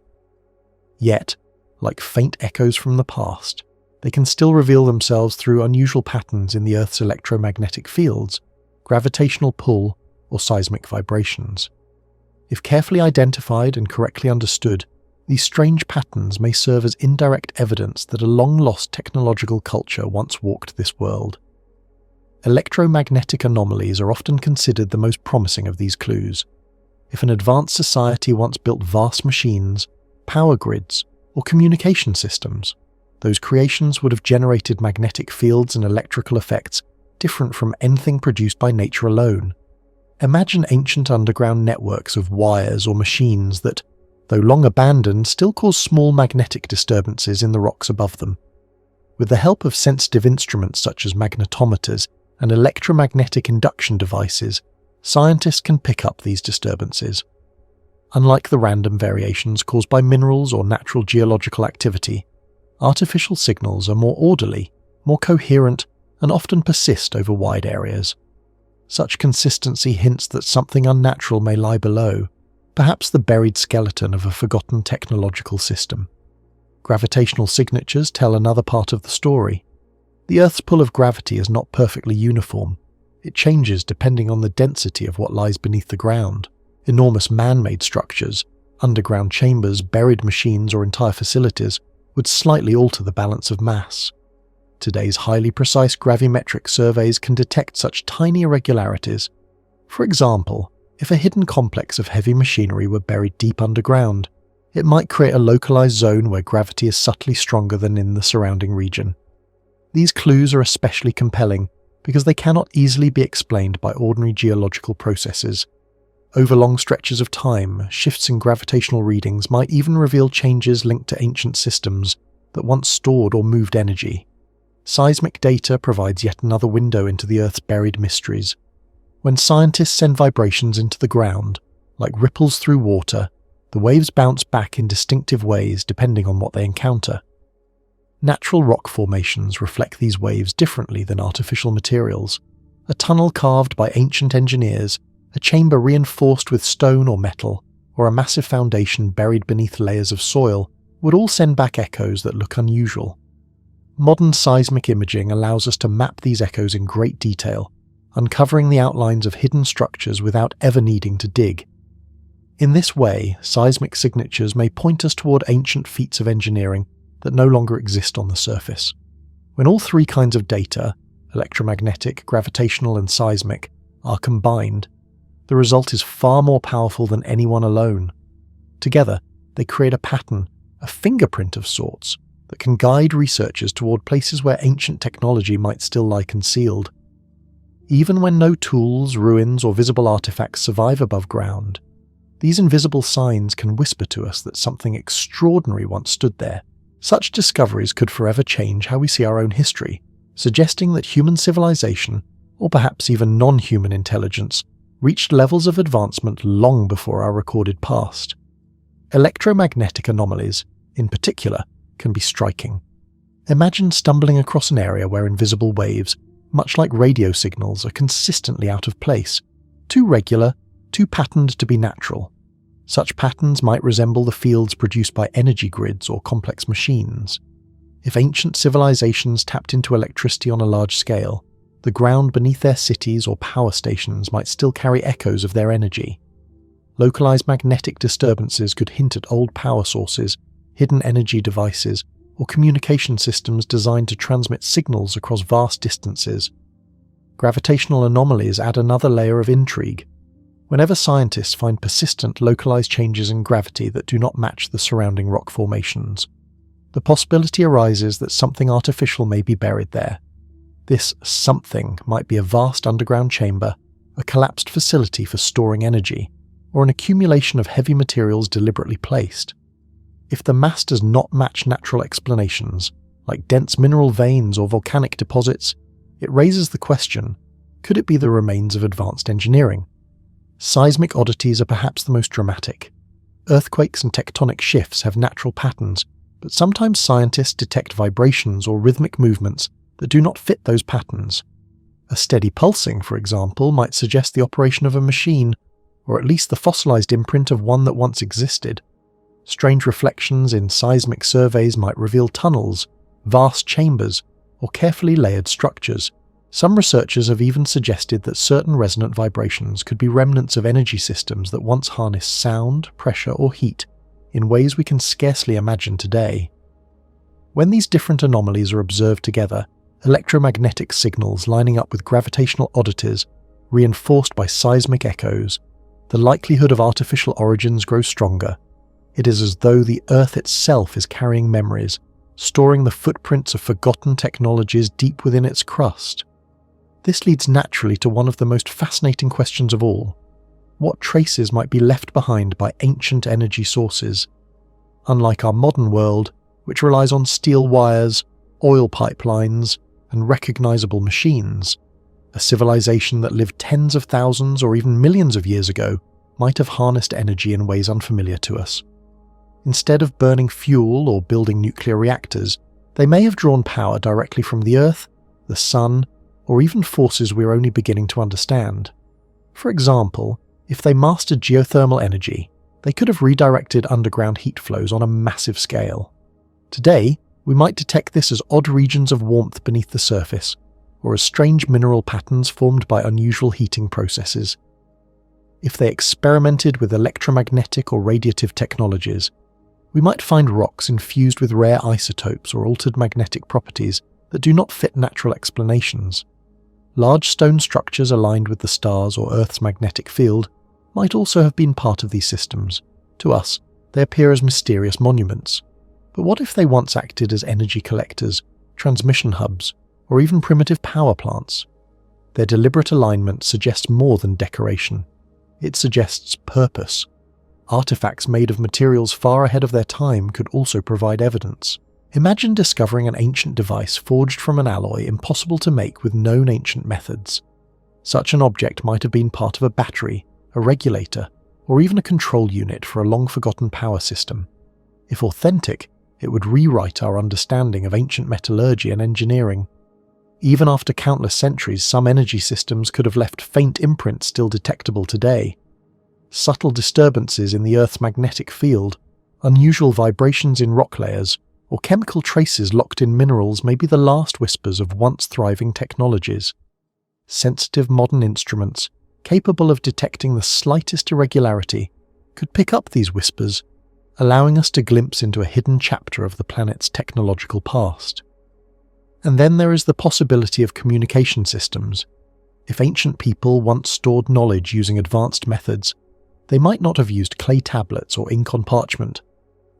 Yet, like faint echoes from the past, they can still reveal themselves through unusual patterns in the Earth's electromagnetic fields, gravitational pull, or seismic vibrations. If carefully identified and correctly understood, these strange patterns may serve as indirect evidence that a long-lost technological culture once walked this world. Electromagnetic anomalies are often considered the most promising of these clues. If an advanced society once built vast machines, power grids, or communication systems, those creations would have generated magnetic fields and electrical effects different from anything produced by nature alone. Imagine ancient underground networks of wires or machines that, though long abandoned, still cause small magnetic disturbances in the rocks above them. With the help of sensitive instruments such as magnetometers and electromagnetic induction devices, scientists can pick up these disturbances. Unlike the random variations caused by minerals or natural geological activity, artificial signals are more orderly, more coherent, and often persist over wide areas. Such consistency hints that something unnatural may lie below, perhaps the buried skeleton of a forgotten technological system. Gravitational signatures tell another part of the story. The Earth's pull of gravity is not perfectly uniform. It changes depending on the density of what lies beneath the ground. Enormous man-made structures, underground chambers, buried machines, or entire facilities would slightly alter the balance of mass. Today's highly precise gravimetric surveys can detect such tiny irregularities. For example, if a hidden complex of heavy machinery were buried deep underground, it might create a localized zone where gravity is subtly stronger than in the surrounding region. These clues are especially compelling because they cannot easily be explained by ordinary geological processes. Over long stretches of time, shifts in gravitational readings might even reveal changes linked to ancient systems that once stored or moved energy. Seismic data provides yet another window into the Earth's buried mysteries. When scientists send vibrations into the ground, like ripples through water, the waves bounce back in distinctive ways depending on what they encounter. Natural rock formations reflect these waves differently than artificial materials. A tunnel carved by ancient engineers, a chamber reinforced with stone or metal, or a massive foundation buried beneath layers of soil would all send back echoes that look unusual. Modern seismic imaging allows us to map these echoes in great detail, uncovering the outlines of hidden structures without ever needing to dig. In this way, seismic signatures may point us toward ancient feats of engineering that no longer exist on the surface. When all three kinds of data, electromagnetic, gravitational, and seismic, are combined, the result is far more powerful than any one alone. Together, they create a pattern, a fingerprint of sorts, that can guide researchers toward places where ancient technology might still lie concealed. Even when no tools, ruins, or visible artifacts survive above ground, these invisible signs can whisper to us that something extraordinary once stood there. Such discoveries could forever change how we see our own history, suggesting that human civilization, or perhaps even non-human intelligence, reached levels of advancement long before our recorded past. Electromagnetic anomalies, in particular, can be striking. Imagine stumbling across an area where invisible waves, much like radio signals, are consistently out of place, too regular, too patterned to be natural. Such patterns might resemble the fields produced by energy grids or complex machines. If ancient civilizations tapped into electricity on a large scale, the ground beneath their cities or power stations might still carry echoes of their energy. Localized magnetic disturbances could hint at old power sources, hidden energy devices, or communication systems designed to transmit signals across vast distances. Gravitational anomalies add another layer of intrigue. Whenever scientists find persistent localized changes in gravity that do not match the surrounding rock formations, the possibility arises that something artificial may be buried there. This something might be a vast underground chamber, a collapsed facility for storing energy, or an accumulation of heavy materials deliberately placed. If the mass does not match natural explanations, like dense mineral veins or volcanic deposits, it raises the question, could it be the remains of advanced engineering? Seismic oddities are perhaps the most dramatic. Earthquakes and tectonic shifts have natural patterns, but sometimes scientists detect vibrations or rhythmic movements that do not fit those patterns. A steady pulsing, for example, might suggest the operation of a machine, or at least the fossilized imprint of one that once existed. Strange reflections in seismic surveys might reveal tunnels, vast chambers, or carefully layered structures. Some researchers have even suggested that certain resonant vibrations could be remnants of energy systems that once harnessed sound, pressure, or heat in ways we can scarcely imagine today. When these different anomalies are observed together, electromagnetic signals lining up with gravitational oddities, reinforced by seismic echoes, the likelihood of artificial origins grows stronger. It is as though the Earth itself is carrying memories, storing the footprints of forgotten technologies deep within its crust. This leads naturally to one of the most fascinating questions of all. What traces might be left behind by ancient energy sources? Unlike our modern world, which relies on steel wires, oil pipelines, and recognizable machines, a civilization that lived tens of thousands or even millions of years ago might have harnessed energy in ways unfamiliar to us. Instead of burning fuel or building nuclear reactors, they may have drawn power directly from the Earth, the Sun, or even forces we're only beginning to understand. For example, if they mastered geothermal energy, they could have redirected underground heat flows on a massive scale. Today, we might detect this as odd regions of warmth beneath the surface, or as strange mineral patterns formed by unusual heating processes. If they experimented with electromagnetic or radiative technologies, we might find rocks infused with rare isotopes or altered magnetic properties that do not fit natural explanations. Large stone structures aligned with the stars or Earth's magnetic field might also have been part of these systems. To us, they appear as mysterious monuments. But what if they once acted as energy collectors, transmission hubs, or even primitive power plants? Their deliberate alignment suggests more than decoration. It suggests purpose. Artifacts made of materials far ahead of their time could also provide evidence. Imagine discovering an ancient device forged from an alloy impossible to make with known ancient methods. Such an object might have been part of a battery, a regulator, or even a control unit for a long-forgotten power system. If authentic, it would rewrite our understanding of ancient metallurgy and engineering. Even after countless centuries, some energy systems could have left faint imprints still detectable today. Subtle disturbances in the Earth's magnetic field, unusual vibrations in rock layers, or chemical traces locked in minerals may be the last whispers of once thriving technologies. Sensitive modern instruments, capable of detecting the slightest irregularity, could pick up these whispers, allowing us to glimpse into a hidden chapter of the planet's technological past. And then there is the possibility of communication systems. If ancient people once stored knowledge using advanced methods, they might not have used clay tablets or ink on parchment.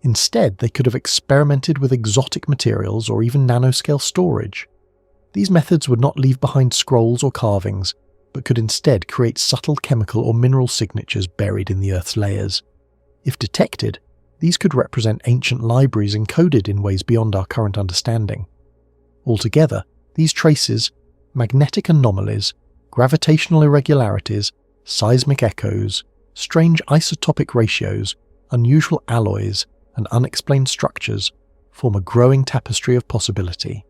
Instead, they could have experimented with exotic materials or even nanoscale storage. These methods would not leave behind scrolls or carvings, but could instead create subtle chemical or mineral signatures buried in the Earth's layers. If detected, these could represent ancient libraries encoded in ways beyond our current understanding. Altogether, these traces, magnetic anomalies, gravitational irregularities, seismic echoes, strange isotopic ratios, unusual alloys, and unexplained structures form a growing tapestry of possibility.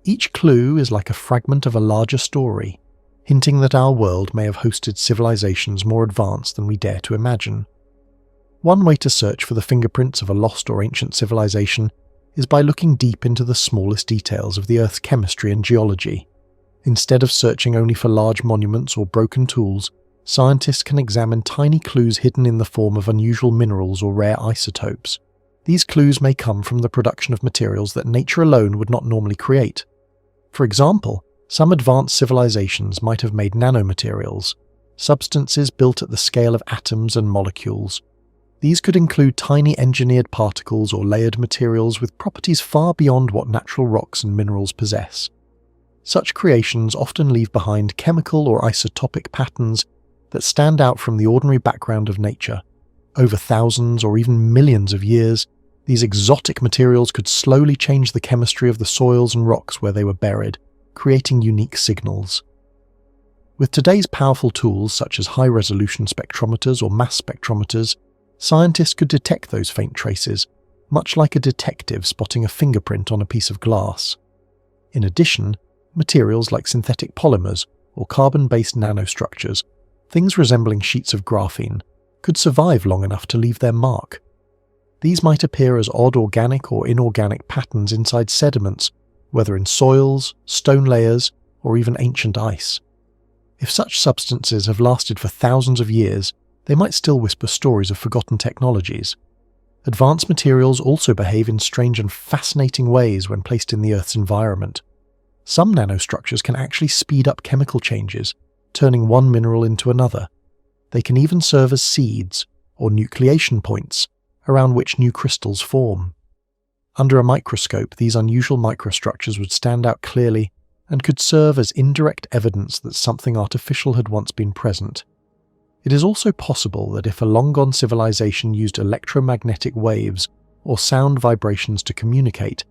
Each clue is like a fragment of a larger story, hinting that our world may have hosted civilizations more advanced than we dare to imagine. One way to search for the fingerprints of a lost or ancient civilization is by looking deep into the smallest details of the Earth's chemistry and geology. Instead of searching only for large monuments or broken tools, scientists can examine tiny clues hidden in the form of unusual minerals or rare isotopes. These clues may come from the production of materials that nature alone would not normally create. For example, some advanced civilizations might have made nanomaterials, substances built at the scale of atoms and molecules. These could include tiny engineered particles or layered materials with properties far beyond what natural rocks and minerals possess. Such creations often leave behind chemical or isotopic patterns that stand out from the ordinary background of nature. Over thousands or even millions of years, these exotic materials could slowly change the chemistry of the soils and rocks where they were buried, creating unique signals. With today's powerful tools such as high-resolution spectrometers or mass spectrometers, scientists could detect those faint traces, much like a detective spotting a fingerprint on a piece of glass. In addition, materials like synthetic polymers or carbon-based nanostructures, things resembling sheets of graphene, could survive long enough to leave their mark. These might appear as odd organic or inorganic patterns inside sediments, whether in soils, stone layers, or even ancient ice. If such substances have lasted for thousands of years, they might still whisper stories of forgotten technologies. Advanced materials also behave in strange and fascinating ways when placed in the Earth's environment. Some nanostructures can actually speed up chemical changes, turning one mineral into another. They can even serve as seeds, or nucleation points, around which new crystals form. Under a microscope, these unusual microstructures would stand out clearly and could serve as indirect evidence that something artificial had once been present. It is also possible that if a long-gone civilization used electromagnetic waves or sound vibrations to communicate,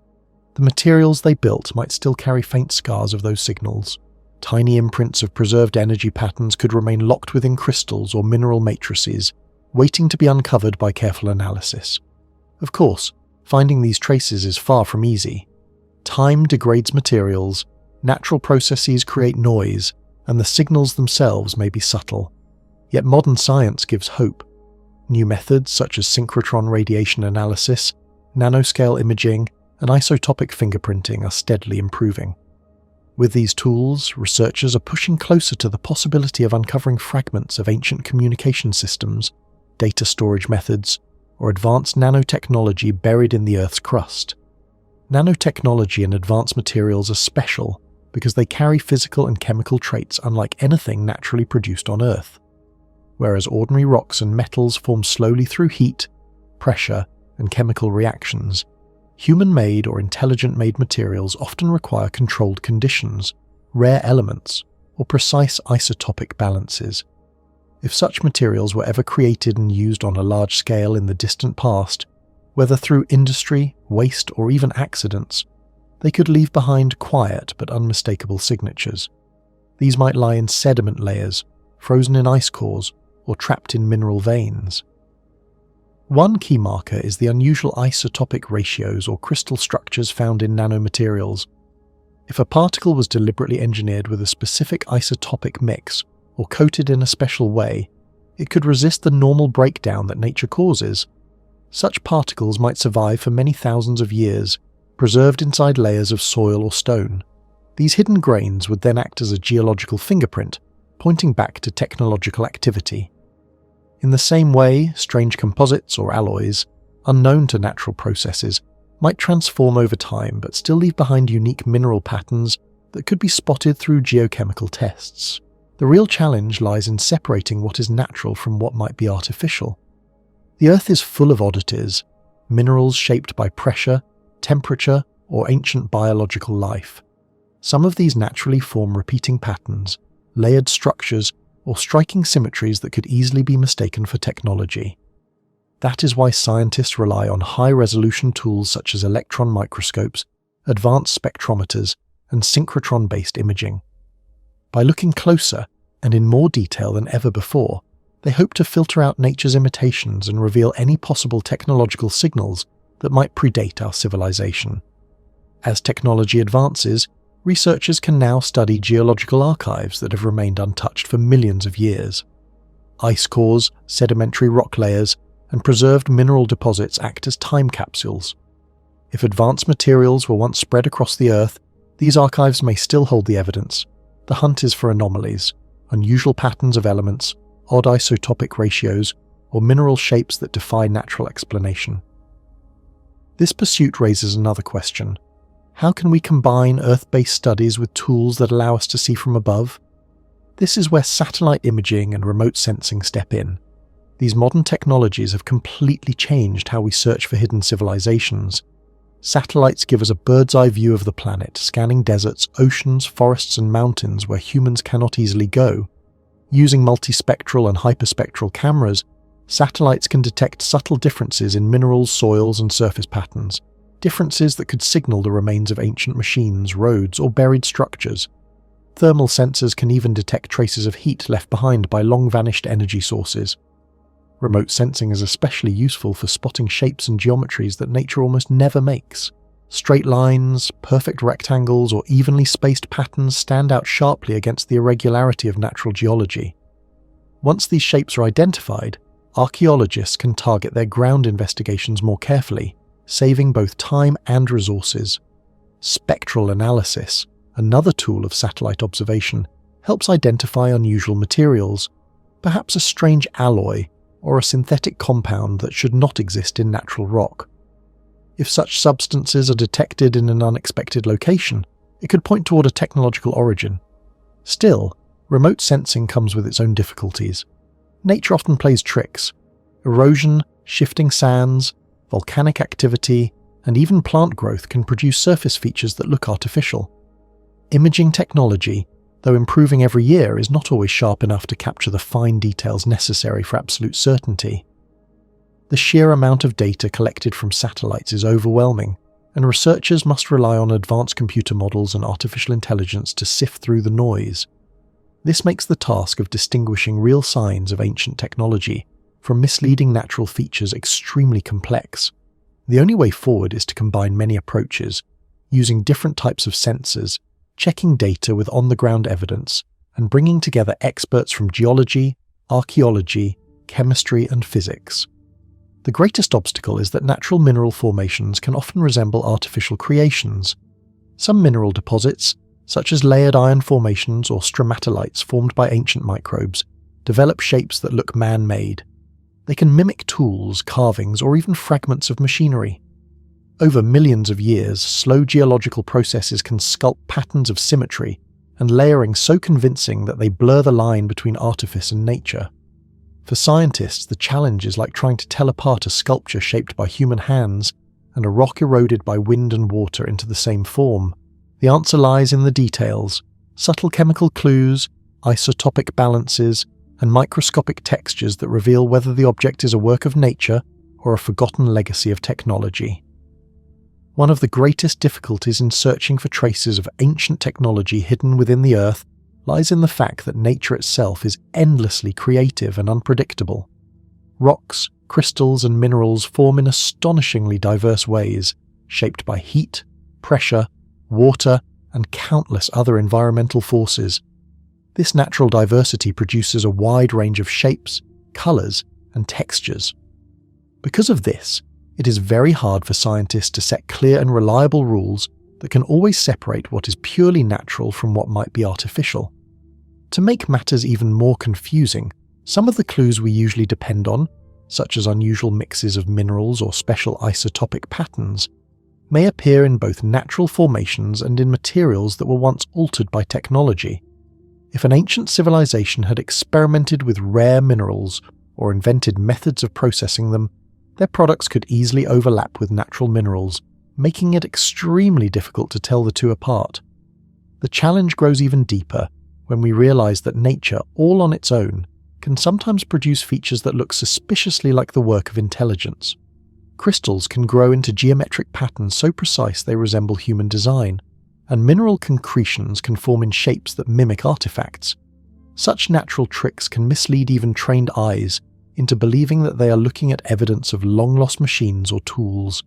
the materials they built might still carry faint scars of those signals. Tiny imprints of preserved energy patterns could remain locked within crystals or mineral matrices, waiting to be uncovered by careful analysis. Of course, finding these traces is far from easy. Time degrades materials, natural processes create noise, and the signals themselves may be subtle. Yet modern science gives hope. New methods such as synchrotron radiation analysis, nanoscale imaging, and isotopic fingerprinting are steadily improving. With these tools, researchers are pushing closer to the possibility of uncovering fragments of ancient communication systems, data storage methods, or advanced nanotechnology buried in the Earth's crust. Nanotechnology and advanced materials are special because they carry physical and chemical traits unlike anything naturally produced on Earth. Whereas ordinary rocks and metals form slowly through heat, pressure, and chemical reactions, human-made or intelligent-made materials often require controlled conditions, rare elements, or precise isotopic balances. If such materials were ever created and used on a large scale in the distant past, whether through industry, waste, or even accidents, they could leave behind quiet but unmistakable signatures. These might lie in sediment layers, frozen in ice cores, or trapped in mineral veins. One key marker is the unusual isotopic ratios or crystal structures found in nanomaterials. If a particle was deliberately engineered with a specific isotopic mix, or coated in a special way, it could resist the normal breakdown that nature causes. Such particles might survive for many thousands of years, preserved inside layers of soil or stone. These hidden grains would then act as a geological fingerprint, pointing back to technological activity. In the same way, strange composites or alloys, unknown to natural processes, might transform over time but still leave behind unique mineral patterns that could be spotted through geochemical tests. The real challenge lies in separating what is natural from what might be artificial. The Earth is full of oddities, minerals shaped by pressure, temperature, or ancient biological life. Some of these naturally form repeating patterns, layered structures, or striking symmetries that could easily be mistaken for technology. That is why scientists rely on high-resolution tools such as electron microscopes, advanced spectrometers, and synchrotron-based imaging. By looking closer, and in more detail than ever before, they hope to filter out nature's imitations and reveal any possible technological signals that might predate our civilization. As technology advances, researchers can now study geological archives that have remained untouched for millions of years. Ice cores, sedimentary rock layers, and preserved mineral deposits act as time capsules. If advanced materials were once spread across the Earth, these archives may still hold the evidence. The hunt is for anomalies, unusual patterns of elements, odd isotopic ratios, or mineral shapes that defy natural explanation. This pursuit raises another question. How can we combine Earth-based studies with tools that allow us to see from above? This is where satellite imaging and remote sensing step in. These modern technologies have completely changed how we search for hidden civilizations. Satellites give us a bird's-eye view of the planet, scanning deserts, oceans, forests, and mountains where humans cannot easily go. Using multispectral and hyperspectral cameras, satellites can detect subtle differences in minerals, soils, and surface patterns, differences that could signal the remains of ancient machines, roads, or buried structures. Thermal sensors can even detect traces of heat left behind by long-vanished energy sources. Remote sensing is especially useful for spotting shapes and geometries that nature almost never makes. Straight lines, perfect rectangles, or evenly spaced patterns stand out sharply against the irregularity of natural geology. Once these shapes are identified, archaeologists can target their ground investigations more carefully, saving both time and resources. Spectral analysis, another tool of satellite observation, helps identify unusual materials, perhaps a strange alloy or a synthetic compound that should not exist in natural rock. If such substances are detected in an unexpected location, it could point toward a technological origin. Still, remote sensing comes with its own difficulties. Nature often plays tricks. Erosion, shifting sands, volcanic activity, and even plant growth can produce surface features that look artificial. Imaging technology, though improving every year, is not always sharp enough to capture the fine details necessary for absolute certainty. The sheer amount of data collected from satellites is overwhelming, and researchers must rely on advanced computer models and artificial intelligence to sift through the noise. This makes the task of distinguishing real signs of ancient technology from misleading natural features extremely complex. The only way forward is to combine many approaches, using different types of sensors, checking data with on-the-ground evidence, and bringing together experts from geology, archaeology, chemistry, and physics. The greatest obstacle is that natural mineral formations can often resemble artificial creations. Some mineral deposits, such as layered iron formations or stromatolites formed by ancient microbes, develop shapes that look man-made. They can mimic tools, carvings, or even fragments of machinery. Over millions of years, slow geological processes can sculpt patterns of symmetry and layering so convincing that they blur the line between artifice and nature. For scientists, the challenge is like trying to tell apart a sculpture shaped by human hands and a rock eroded by wind and water into the same form. The answer lies in the details: subtle chemical clues, isotopic balances, and microscopic textures that reveal whether the object is a work of nature or a forgotten legacy of technology. One of the greatest difficulties in searching for traces of ancient technology hidden within the Earth lies in the fact that nature itself is endlessly creative and unpredictable. Rocks, crystals, and minerals form in astonishingly diverse ways, shaped by heat, pressure, water, and countless other environmental forces. This natural diversity produces a wide range of shapes, colours, and textures. Because of this, it is very hard for scientists to set clear and reliable rules that can always separate what is purely natural from what might be artificial. To make matters even more confusing, some of the clues we usually depend on, such as unusual mixes of minerals or special isotopic patterns, may appear in both natural formations and in materials that were once altered by technology. If an ancient civilization had experimented with rare minerals or invented methods of processing them, their products could easily overlap with natural minerals, making it extremely difficult to tell the two apart. The challenge grows even deeper when we realize that nature, all on its own, can sometimes produce features that look suspiciously like the work of intelligence. Crystals can grow into geometric patterns so precise they resemble human design, and mineral concretions can form in shapes that mimic artifacts. Such natural tricks can mislead even trained eyes into believing that they are looking at evidence of long-lost machines or tools.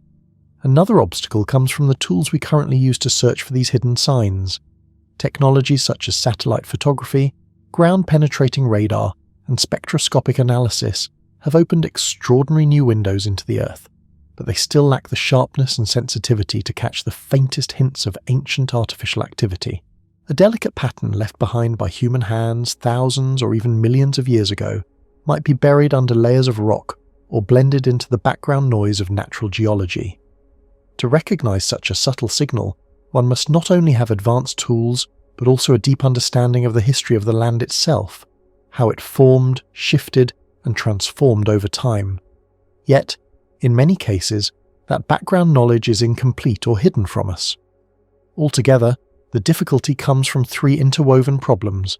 Another obstacle comes from the tools we currently use to search for these hidden signs. Technologies such as satellite photography, ground-penetrating radar, and spectroscopic analysis have opened extraordinary new windows into the Earth, but they still lack the sharpness and sensitivity to catch the faintest hints of ancient artificial activity. A delicate pattern left behind by human hands thousands or even millions of years ago might be buried under layers of rock or blended into the background noise of natural geology. To recognize such a subtle signal, one must not only have advanced tools, but also a deep understanding of the history of the land itself, how it formed, shifted, and transformed over time. Yet, in many cases, that background knowledge is incomplete or hidden from us. Altogether, the difficulty comes from three interwoven problems: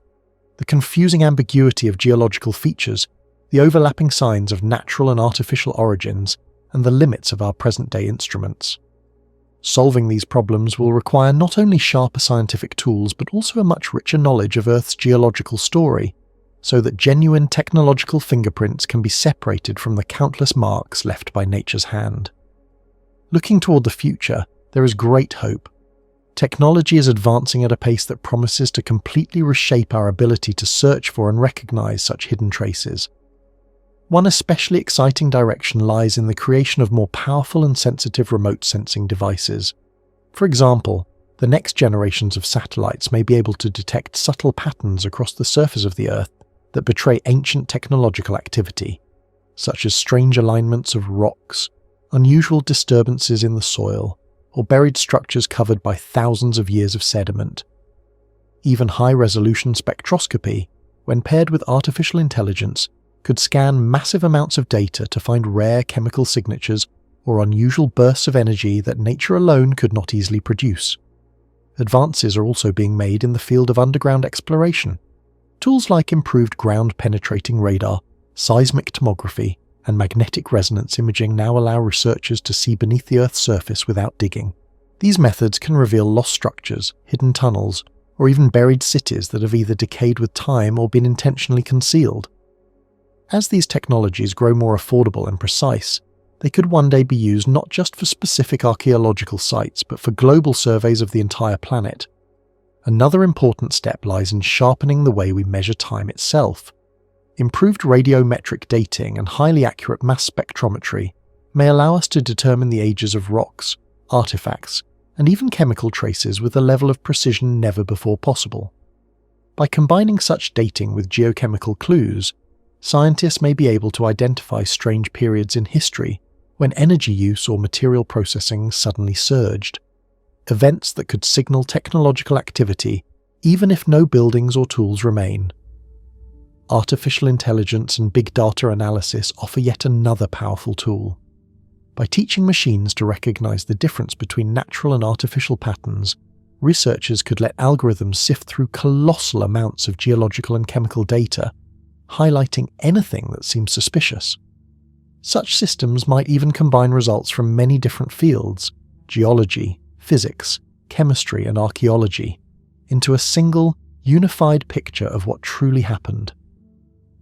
the confusing ambiguity of geological features, the overlapping signs of natural and artificial origins, and the limits of our present-day instruments. Solving these problems will require not only sharper scientific tools but also a much richer knowledge of Earth's geological story, so that genuine technological fingerprints can be separated from the countless marks left by nature's hand. Looking toward the future, there is great hope. Technology is advancing at a pace that promises to completely reshape our ability to search for and recognize such hidden traces. One especially exciting direction lies in the creation of more powerful and sensitive remote sensing devices. For example, the next generations of satellites may be able to detect subtle patterns across the surface of the Earth that betray ancient technological activity, such as strange alignments of rocks, unusual disturbances in the soil, or buried structures covered by thousands of years of sediment. Even high-resolution spectroscopy, when paired with artificial intelligence, could scan massive amounts of data to find rare chemical signatures or unusual bursts of energy that nature alone could not easily produce. Advances are also being made in the field of underground exploration. Tools like improved ground-penetrating radar, seismic tomography, and magnetic resonance imaging now allow researchers to see beneath the Earth's surface without digging. These methods can reveal lost structures, hidden tunnels, or even buried cities that have either decayed with time or been intentionally concealed. As these technologies grow more affordable and precise, they could one day be used not just for specific archaeological sites, but for global surveys of the entire planet. Another important step lies in sharpening the way we measure time itself. Improved radiometric dating and highly accurate mass spectrometry may allow us to determine the ages of rocks, artifacts, and even chemical traces with a level of precision never before possible. By combining such dating with geochemical clues, scientists may be able to identify strange periods in history when energy use or material processing suddenly surged, events that could signal technological activity even if no buildings or tools remain. Artificial intelligence and big data analysis offer yet another powerful tool. By teaching machines to recognize the difference between natural and artificial patterns, researchers could let algorithms sift through colossal amounts of geological and chemical data, highlighting anything that seems suspicious. Such systems might even combine results from many different fields, geology, physics, chemistry, and archaeology, into a single, unified picture of what truly happened.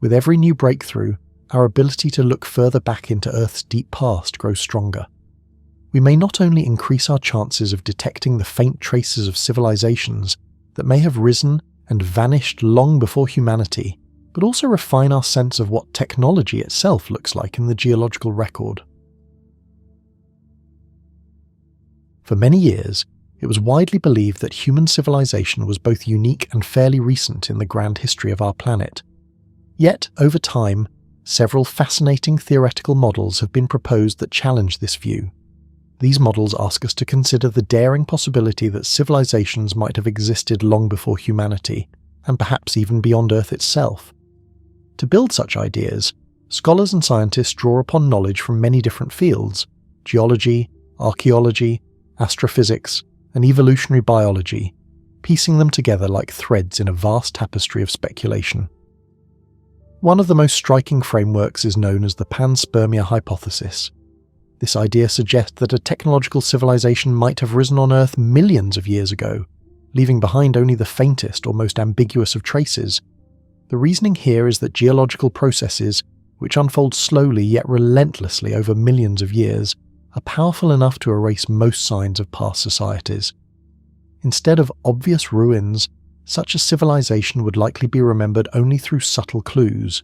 With every new breakthrough, our ability to look further back into Earth's deep past grows stronger. We may not only increase our chances of detecting the faint traces of civilizations that may have risen and vanished long before humanity, but also refine our sense of what technology itself looks like in the geological record. For many years, it was widely believed that human civilization was both unique and fairly recent in the grand history of our planet. Yet, over time, several fascinating theoretical models have been proposed that challenge this view. These models ask us to consider the daring possibility that civilizations might have existed long before humanity, and perhaps even beyond Earth itself. To build such ideas, scholars and scientists draw upon knowledge from many different fields: geology, archaeology, astrophysics, and evolutionary biology, piecing them together like threads in a vast tapestry of speculation. One of the most striking frameworks is known as the Panspermia hypothesis. This idea suggests that a technological civilization might have risen on Earth millions of years ago, leaving behind only the faintest or most ambiguous of traces. The reasoning here is that geological processes, which unfold slowly yet relentlessly over millions of years, are powerful enough to erase most signs of past societies. Instead of obvious ruins, such a civilization would likely be remembered only through subtle clues.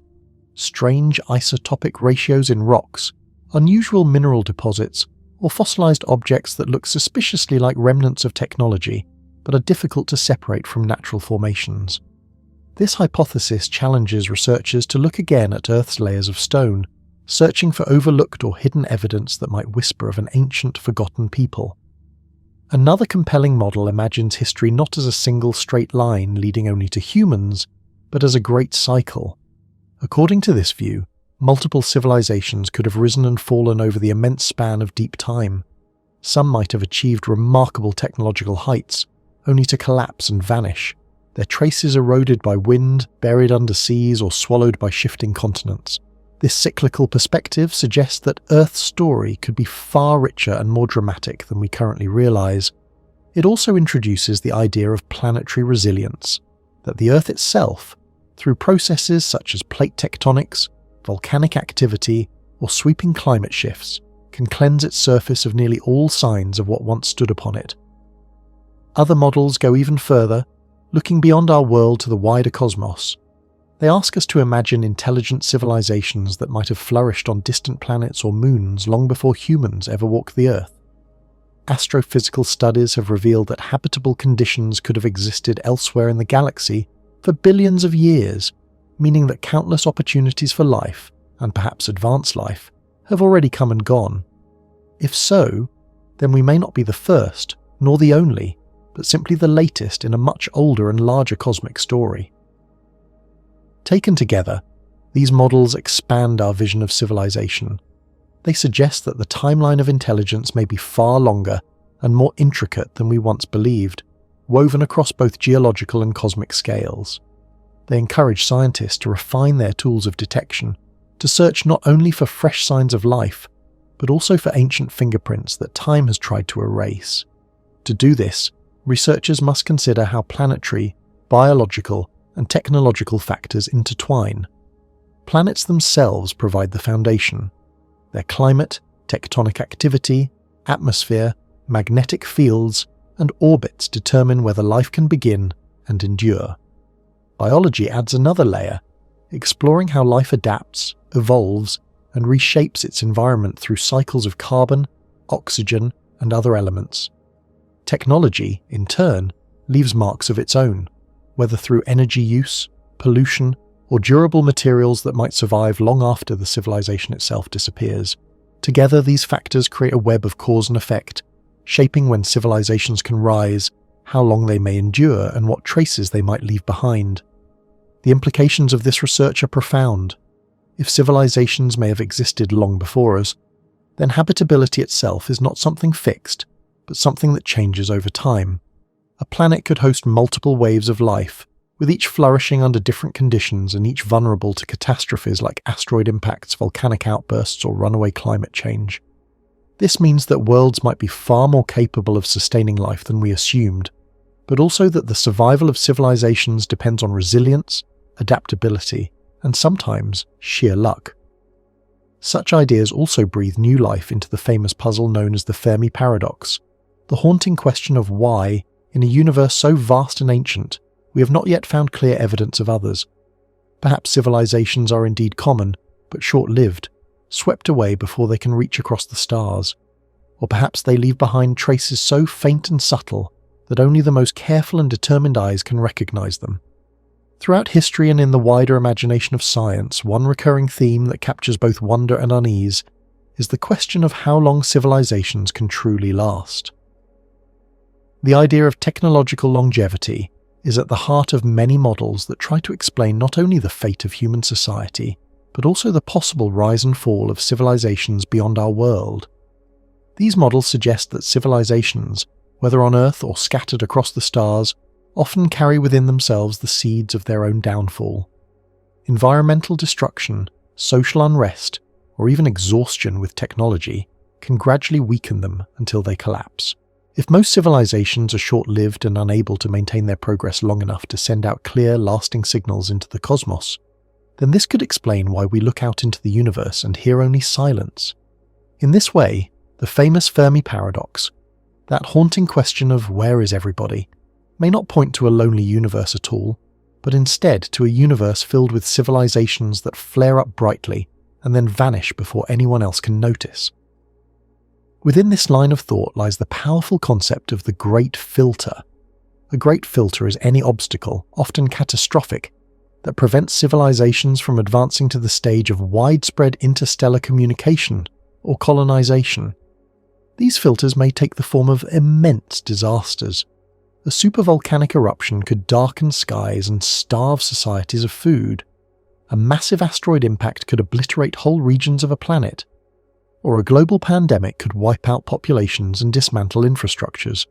Strange isotopic ratios in rocks, unusual mineral deposits, or fossilized objects that look suspiciously like remnants of technology, but are difficult to separate from natural formations. This hypothesis challenges researchers to look again at Earth's layers of stone, searching for overlooked or hidden evidence that might whisper of an ancient, forgotten people. Another compelling model imagines history not as a single straight line leading only to humans, but as a great cycle. According to this view, multiple civilizations could have risen and fallen over the immense span of deep time. Some might have achieved remarkable technological heights, only to collapse and vanish, their traces eroded by wind, buried under seas, or swallowed by shifting continents. This cyclical perspective suggests that Earth's story could be far richer and more dramatic than we currently realize. It also introduces the idea of planetary resilience, that the Earth itself, through processes such as plate tectonics, volcanic activity, or sweeping climate shifts, can cleanse its surface of nearly all signs of what once stood upon it. Other models go even further, looking beyond our world to the wider cosmos. They ask us to imagine intelligent civilizations that might have flourished on distant planets or moons long before humans ever walked the Earth. Astrophysical studies have revealed that habitable conditions could have existed elsewhere in the galaxy for billions of years, meaning that countless opportunities for life, and perhaps advanced life, have already come and gone. If so, then we may not be the first, nor the only, but simply the latest in a much older and larger cosmic story. Taken together, these models expand our vision of civilization. They suggest that the timeline of intelligence may be far longer and more intricate than we once believed, woven across both geological and cosmic scales. They encourage scientists to refine their tools of detection, to search not only for fresh signs of life, but also for ancient fingerprints that time has tried to erase. To do this, researchers must consider how planetary, biological, and technological factors intertwine. Planets themselves provide the foundation. Their climate, tectonic activity, atmosphere, magnetic fields, and orbits determine whether life can begin and endure. Biology adds another layer, exploring how life adapts, evolves, and reshapes its environment through cycles of carbon, oxygen, and other elements. Technology, in turn, leaves marks of its own, whether through energy use, pollution, or durable materials that might survive long after the civilization itself disappears. Together, these factors create a web of cause and effect, shaping when civilizations can rise, how long they may endure, and what traces they might leave behind. The implications of this research are profound. If civilizations may have existed long before us, then habitability itself is not something fixed, but something that changes over time. A planet could host multiple waves of life, with each flourishing under different conditions and each vulnerable to catastrophes like asteroid impacts, volcanic outbursts, or runaway climate change. This means that worlds might be far more capable of sustaining life than we assumed, but also that the survival of civilizations depends on resilience, adaptability, and sometimes sheer luck. Such ideas also breathe new life into the famous puzzle known as the Fermi paradox, the haunting question of why, in a universe so vast and ancient, we have not yet found clear evidence of others. Perhaps civilizations are indeed common, but short-lived, swept away before they can reach across the stars. Or perhaps they leave behind traces so faint and subtle that only the most careful and determined eyes can recognize them. Throughout history and in the wider imagination of science, one recurring theme that captures both wonder and unease is the question of how long civilizations can truly last. The idea of technological longevity is at the heart of many models that try to explain not only the fate of human society, but also the possible rise and fall of civilizations beyond our world. These models suggest that civilizations, whether on Earth or scattered across the stars, often carry within themselves the seeds of their own downfall. Environmental destruction, social unrest, or even exhaustion with technology can gradually weaken them until they collapse. If most civilizations are short-lived and unable to maintain their progress long enough to send out clear, lasting signals into the cosmos, then this could explain why we look out into the universe and hear only silence. In this way, The famous Fermi paradox, that haunting question of where is everybody, may not point to a lonely universe at all, but instead to a universe filled with civilizations that flare up brightly and then vanish before anyone else can notice. Within this line of thought lies the powerful concept of the Great Filter. A great filter is any obstacle, often catastrophic, that prevents civilizations from advancing to the stage of widespread interstellar communication or colonization. These filters may take the form of immense disasters. A supervolcanic eruption could darken skies and starve societies of food. A massive asteroid impact could obliterate whole regions of a planet. Or a global pandemic could wipe out populations and dismantle infrastructures.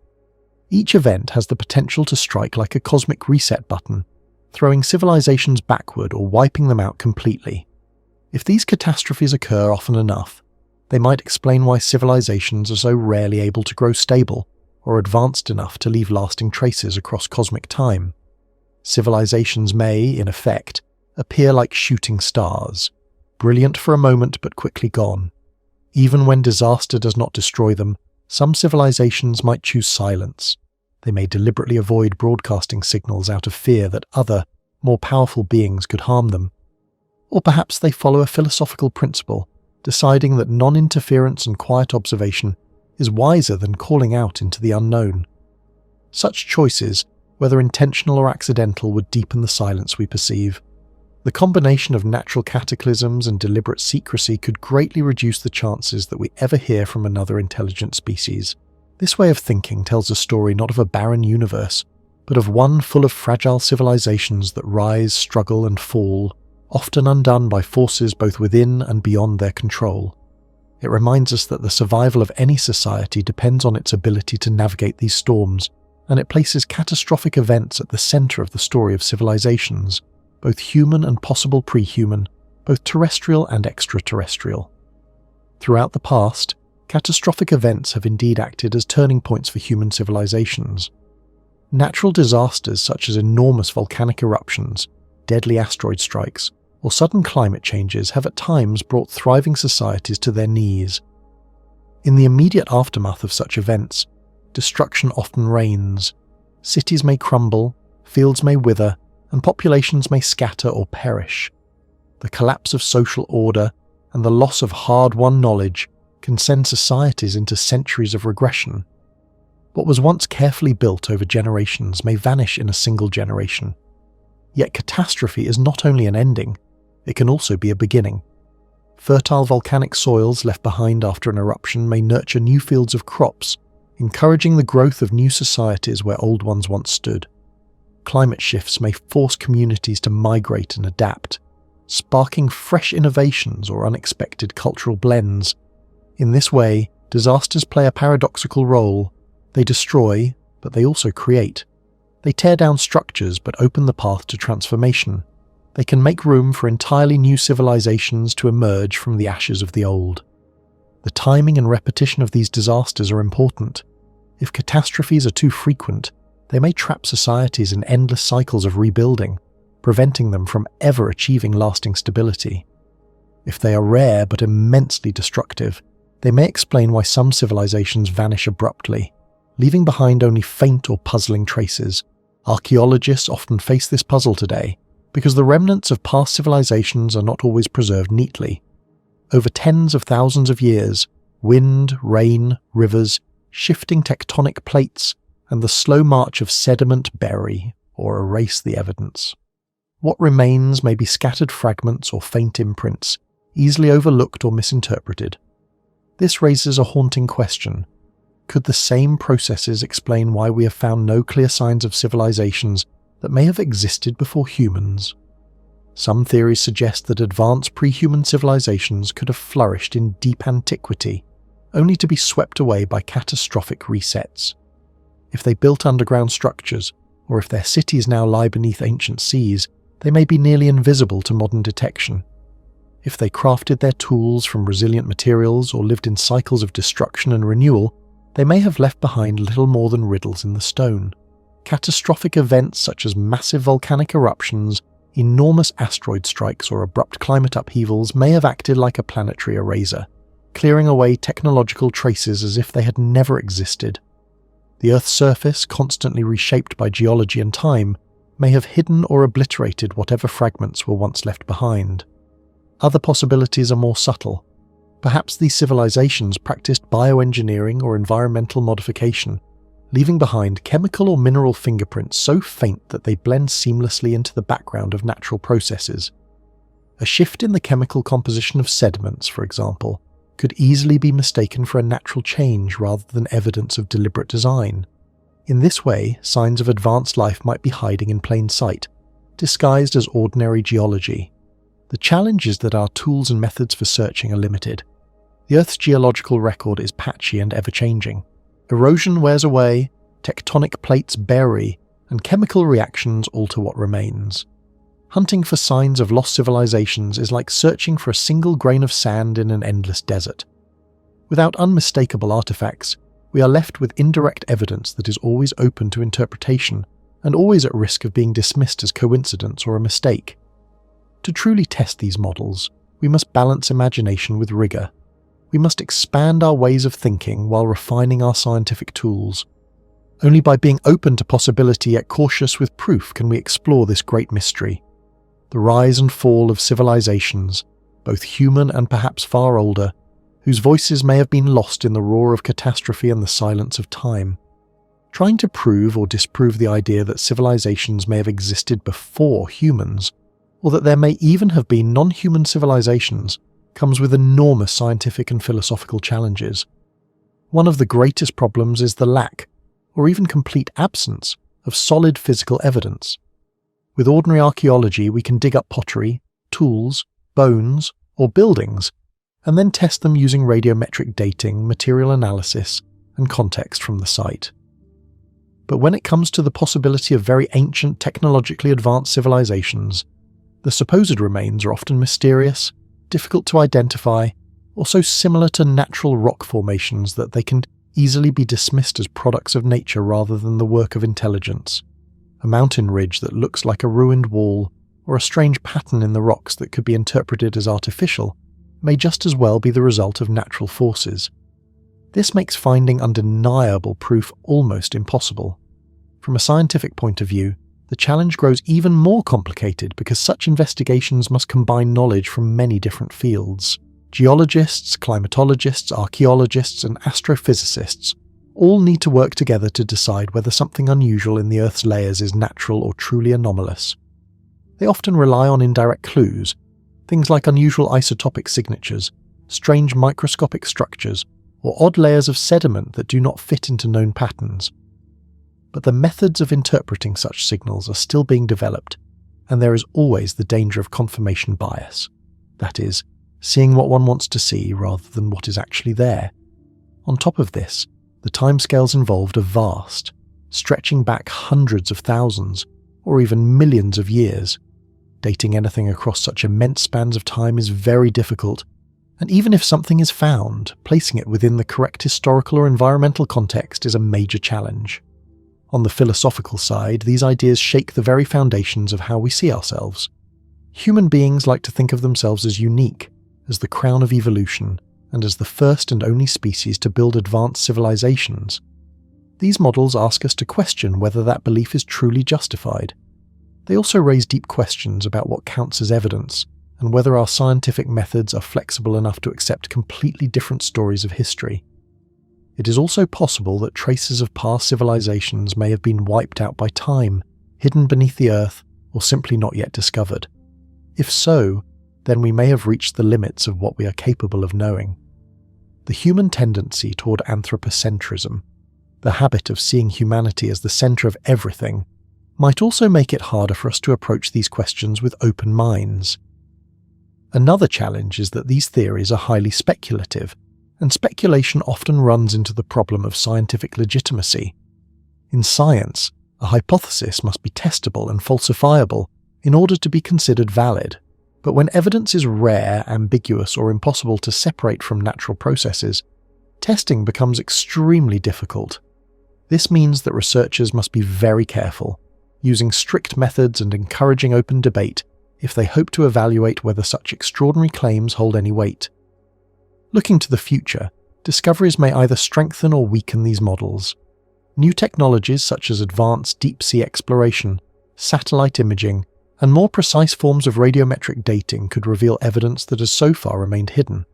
Each event has the potential to strike like a cosmic reset button, throwing civilizations backward or wiping them out completely. If these catastrophes occur often enough, they might explain why civilizations are so rarely able to grow stable or advanced enough to leave lasting traces across cosmic time. Civilizations may, in effect, appear like shooting stars, brilliant for a moment but quickly gone. Even when disaster does not destroy them, some civilizations might choose silence. They may deliberately avoid broadcasting signals out of fear that other, more powerful beings could harm them. Or perhaps they follow a philosophical principle, deciding that non-interference and quiet observation is wiser than calling out into the unknown. Such choices, whether intentional or accidental, would deepen the silence we perceive. The combination of natural cataclysms and deliberate secrecy could greatly reduce the chances that we ever hear from another intelligent species. This way of thinking tells a story not of a barren universe, but of one full of fragile civilizations that rise, struggle, and fall, often undone by forces both within and beyond their control. It reminds us that the survival of any society depends on its ability to navigate these storms, and it places catastrophic events at the center of the story of civilizations, both human and possible pre-human, both terrestrial and extraterrestrial. Throughout the past, catastrophic events have indeed acted as turning points for human civilizations. Natural disasters such as enormous volcanic eruptions, deadly asteroid strikes, or sudden climate changes have at times brought thriving societies to their knees. In the immediate aftermath of such events, destruction often reigns. Cities may crumble, fields may wither, and populations may scatter or perish. The collapse of social order and the loss of hard-won knowledge can send societies into centuries of regression. What was once carefully built over generations may vanish in a single generation. Yet catastrophe is not only an ending, it can also be a beginning. Fertile volcanic soils left behind after an eruption may nurture new fields of crops, encouraging the growth of new societies where old ones once stood. Climate shifts may force communities to migrate and adapt, sparking fresh innovations or unexpected cultural blends. In this way, disasters play a paradoxical role. They destroy, but they also create. They tear down structures but open the path to transformation. They can make room for entirely new civilizations to emerge from the ashes of the old. The timing and repetition of these disasters are important. If catastrophes are too frequent, they may trap societies in endless cycles of rebuilding, preventing them from ever achieving lasting stability. If they are rare but immensely destructive, they may explain why some civilizations vanish abruptly, leaving behind only faint or puzzling traces. Archaeologists often face this puzzle today, because the remnants of past civilizations are not always preserved neatly. Over tens of thousands of years, wind, rain, rivers, shifting tectonic plates, and the slow march of sediment bury or erase the evidence. What remains may be scattered fragments or faint imprints, easily overlooked or misinterpreted. This raises a haunting question. Could the same processes explain why we have found no clear signs of civilizations that may have existed before humans? Some theories suggest that advanced pre-human civilizations could have flourished in deep antiquity, only to be swept away by catastrophic resets. If they built underground structures, or if their cities now lie beneath ancient seas, they may be nearly invisible to modern detection. If they crafted their tools from resilient materials or lived in cycles of destruction and renewal, they may have left behind little more than riddles in the stone. Catastrophic events such as massive volcanic eruptions, enormous asteroid strikes, or abrupt climate upheavals may have acted like a planetary eraser. clearing away technological traces as if they had never existed. The Earth's surface, constantly reshaped by geology and time, may have hidden or obliterated whatever fragments were once left behind. Other possibilities are more subtle. Perhaps these civilizations practiced bioengineering or environmental modification, leaving behind chemical or mineral fingerprints so faint that they blend seamlessly into the background of natural processes. A shift in the chemical composition of sediments, for example, could easily be mistaken for a natural change rather than evidence of deliberate design. In this way, signs of advanced life might be hiding in plain sight, disguised as ordinary geology. The challenge is that our tools and methods for searching are limited. The Earth's geological record is patchy and ever-changing. Erosion wears away, tectonic plates bury, and chemical reactions alter what remains. Hunting for signs of lost civilizations is like searching for a single grain of sand in an endless desert. Without unmistakable artifacts, we are left with indirect evidence that is always open to interpretation and always at risk of being dismissed as coincidence or a mistake. To truly test these models, we must balance imagination with rigor. We must expand our ways of thinking while refining our scientific tools. Only by being open to possibility yet cautious with proof can we explore this great mystery. The rise and fall of civilizations, both human and perhaps far older, whose voices may have been lost in the roar of catastrophe and the silence of time. Trying to prove or disprove the idea that civilizations may have existed before humans, or that there may even have been non-human civilizations, comes with enormous scientific and philosophical challenges. One of the greatest problems is the lack, or even complete absence, of solid physical evidence. With ordinary archaeology, we can dig up pottery, tools, bones, or buildings, and then test them using radiometric dating, material analysis, and context from the site. But when it comes to the possibility of very ancient, technologically advanced civilizations, the supposed remains are often mysterious, difficult to identify, or so similar to natural rock formations that they can easily be dismissed as products of nature rather than the work of intelligence. A mountain ridge that looks like a ruined wall, or a strange pattern in the rocks that could be interpreted as artificial, may just as well be the result of natural forces. This makes finding undeniable proof almost impossible. From a scientific point of view, the challenge grows even more complicated because such investigations must combine knowledge from many different fields. Geologists, climatologists, archaeologists, and astrophysicists all need to work together to decide whether something unusual in the Earth's layers is natural or truly anomalous. They often rely on indirect clues, things like unusual isotopic signatures, strange microscopic structures, or odd layers of sediment that do not fit into known patterns. But the methods of interpreting such signals are still being developed, and there is always the danger of confirmation bias. That is, seeing what one wants to see rather than what is actually there. On top of this, the timescales involved are vast, stretching back hundreds of thousands, or even millions of years. Dating anything across such immense spans of time is very difficult, and even if something is found, placing it within the correct historical or environmental context is a major challenge. On the philosophical side, these ideas shake the very foundations of how we see ourselves. Human beings like to think of themselves as unique, as the crown of evolution, and as the first and only species to build advanced civilizations. These models ask us to question whether that belief is truly justified. They also raise deep questions about what counts as evidence, and whether our scientific methods are flexible enough to accept completely different stories of history. It is also possible that traces of past civilizations may have been wiped out by time, hidden beneath the earth, or simply not yet discovered. If so, then we may have reached the limits of what we are capable of knowing. The human tendency toward anthropocentrism, the habit of seeing humanity as the center of everything, might also make it harder for us to approach these questions with open minds. Another challenge is that these theories are highly speculative, and speculation often runs into the problem of scientific legitimacy. In science, a hypothesis must be testable and falsifiable in order to be considered valid. But when evidence is rare, ambiguous, or impossible to separate from natural processes, testing becomes extremely difficult. This means that researchers must be very careful, using strict methods and encouraging open debate if they hope to evaluate whether such extraordinary claims hold any weight. Looking to the future, discoveries may either strengthen or weaken these models. New technologies such as advanced deep-sea exploration, satellite imaging, and more precise forms of radiometric dating could reveal evidence that has so far remained hidden.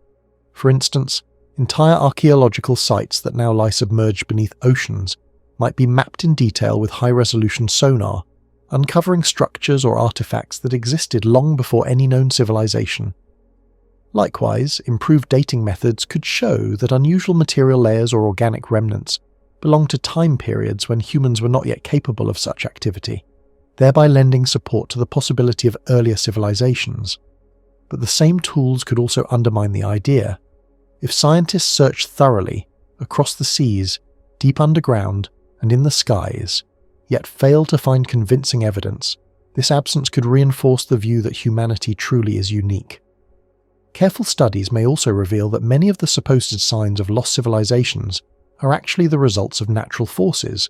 For instance, entire archaeological sites that now lie submerged beneath oceans might be mapped in detail with high-resolution sonar, uncovering structures or artifacts that existed long before any known civilization. Likewise, improved dating methods could show that unusual material layers or organic remnants belong to time periods when humans were not yet capable of such activity, thereby lending support to the possibility of earlier civilizations. But the same tools could also undermine the idea. If scientists search thoroughly, across the seas, deep underground, and in the skies, yet fail to find convincing evidence, this absence could reinforce the view that humanity truly is unique. Careful studies may also reveal that many of the supposed signs of lost civilizations are actually the results of natural forces,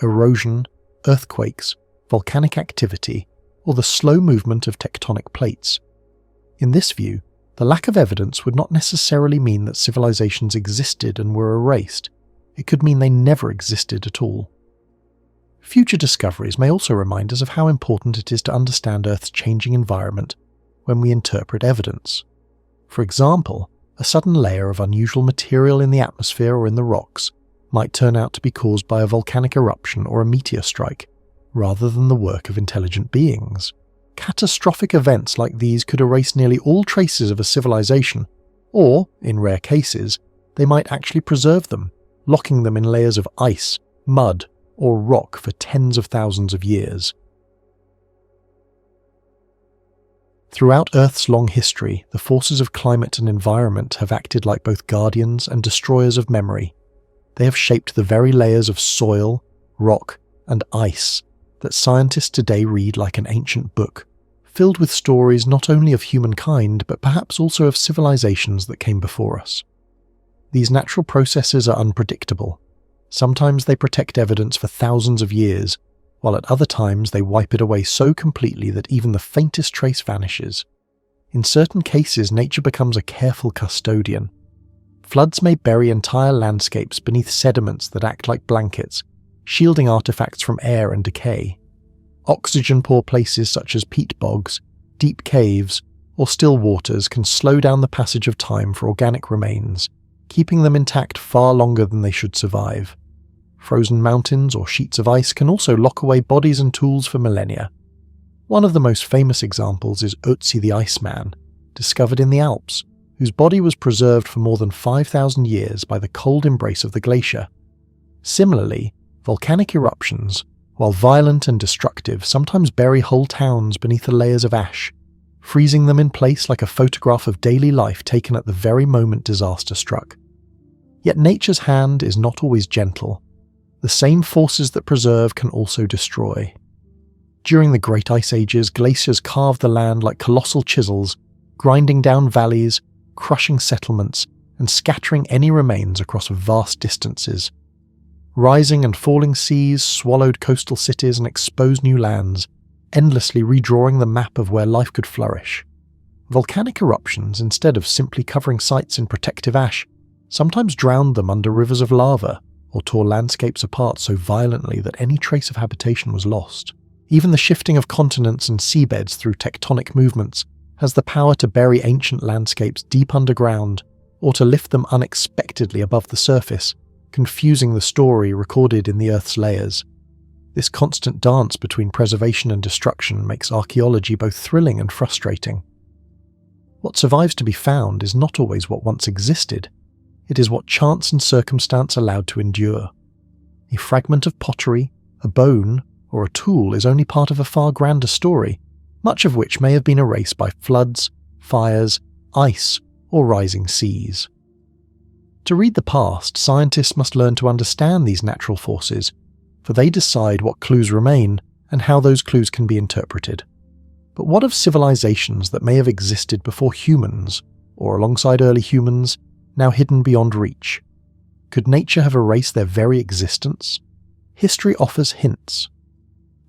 erosion, earthquakes, volcanic activity, or the slow movement of tectonic plates. In this view, the lack of evidence would not necessarily mean that civilizations existed and were erased. It could mean they never existed at all. Future discoveries may also remind us of how important it is to understand Earth's changing environment when we interpret evidence. For example, a sudden layer of unusual material in the atmosphere or in the rocks might turn out to be caused by a volcanic eruption or a meteor strike, rather than the work of intelligent beings. Catastrophic events like these could erase nearly all traces of a civilization, or, in rare cases, they might actually preserve them, locking them in layers of ice, mud, or rock for tens of thousands of years. Throughout Earth's long history, the forces of climate and environment have acted like both guardians and destroyers of memory. They have shaped the very layers of soil, rock, and ice that scientists today read like an ancient book, filled with stories not only of humankind but perhaps also of civilizations that came before us. These natural processes are unpredictable. Sometimes they protect evidence for thousands of years, while at other times they wipe it away so completely that even the faintest trace vanishes. In certain cases, nature becomes a careful custodian. Floods may bury entire landscapes beneath sediments that act like blankets, shielding artifacts from air and decay. Oxygen-poor places such as peat bogs, deep caves, or still waters can slow down the passage of time for organic remains, keeping them intact far longer than they should survive. Frozen mountains or sheets of ice can also lock away bodies and tools for millennia. One of the most famous examples is Ötzi the Iceman, discovered in the Alps, whose body was preserved for more than 5,000 years by the cold embrace of the glacier. Similarly, volcanic eruptions, while violent and destructive, sometimes bury whole towns beneath the layers of ash, freezing them in place like a photograph of daily life taken at the very moment disaster struck. Yet nature's hand is not always gentle. The same forces that preserve can also destroy. During the Great Ice Ages, glaciers carved the land like colossal chisels, grinding down valleys, crushing settlements, and scattering any remains across vast distances. Rising and falling seas swallowed coastal cities and exposed new lands, endlessly redrawing the map of where life could flourish. Volcanic eruptions, instead of simply covering sites in protective ash, sometimes drowned them under rivers of lava, or tore landscapes apart so violently that any trace of habitation was lost. Even the shifting of continents and seabeds through tectonic movements has the power to bury ancient landscapes deep underground, or to lift them unexpectedly above the surface, confusing the story recorded in the Earth's layers. This constant dance between preservation and destruction makes archaeology both thrilling and frustrating. What survives to be found is not always what once existed. It is what chance and circumstance allowed to endure. A fragment of pottery, a bone, or a tool is only part of a far grander story, much of which may have been erased by floods, fires, ice, or rising seas. To read the past, scientists must learn to understand these natural forces, for they decide what clues remain and how those clues can be interpreted. But what of civilizations that may have existed before humans, or alongside early humans, now hidden beyond reach? Could nature have erased their very existence? History offers hints.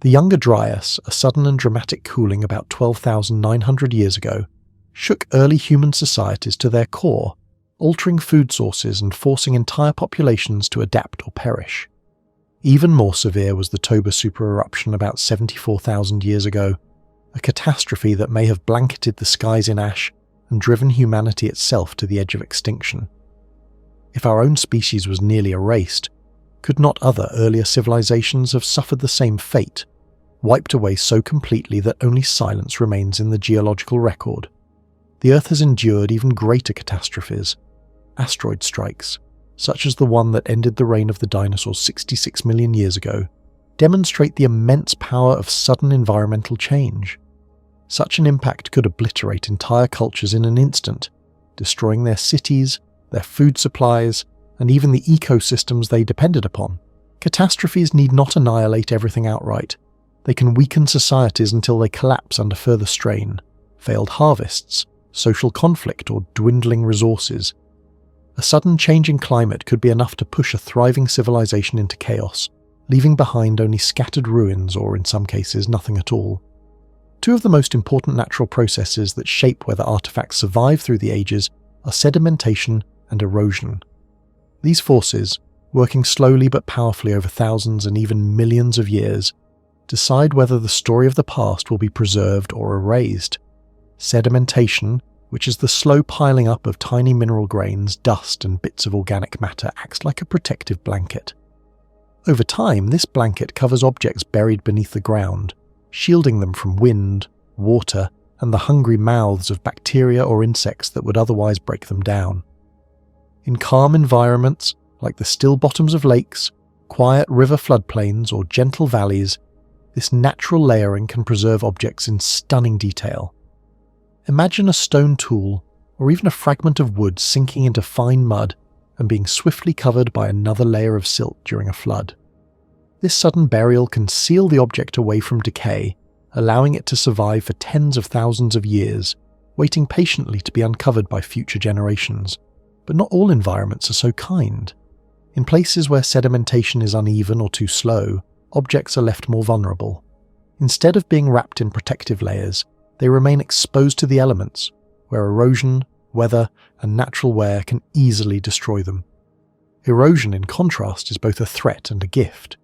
The Younger Dryas, a sudden and dramatic cooling about 12,900 years ago, shook early human societies to their core, altering food sources and forcing entire populations to adapt or perish. Even more severe was the Toba supereruption about 74,000 years ago, a catastrophe that may have blanketed the skies in ash and driven humanity itself to the edge of extinction. If our own species was nearly erased, could not other earlier civilizations have suffered the same fate, wiped away so completely that only silence remains in the geological record? The Earth has endured even greater catastrophes. Asteroid strikes, such as the one that ended the reign of the dinosaurs 66 million years ago, demonstrate the immense power of sudden environmental change. Such an impact could obliterate entire cultures in an instant, destroying their cities, their food supplies, and even the ecosystems they depended upon. Catastrophes need not annihilate everything outright. They can weaken societies until they collapse under further strain, failed harvests, social conflict, or dwindling resources. A sudden change in climate could be enough to push a thriving civilization into chaos, leaving behind only scattered ruins or, in some cases, nothing at all. Two of the most important natural processes that shape whether artifacts survive through the ages are sedimentation and erosion. These forces, working slowly but powerfully over thousands and even millions of years, decide whether the story of the past will be preserved or erased. Sedimentation, which is the slow piling up of tiny mineral grains, dust, and bits of organic matter, acts like a protective blanket. Over time, this blanket covers objects buried beneath the ground, shielding them from wind, water, and the hungry mouths of bacteria or insects that would otherwise break them down. In calm environments, like the still bottoms of lakes, quiet river floodplains, or gentle valleys, this natural layering can preserve objects in stunning detail. Imagine a stone tool, or even a fragment of wood sinking into fine mud and being swiftly covered by another layer of silt during a flood. This sudden burial can seal the object away from decay, allowing it to survive for tens of thousands of years, waiting patiently to be uncovered by future generations. But not all environments are so kind. In places where sedimentation is uneven or too slow, objects are left more vulnerable. Instead of being wrapped in protective layers, they remain exposed to the elements, where erosion, weather, and natural wear can easily destroy them. Erosion, in contrast, is both a threat and a gift.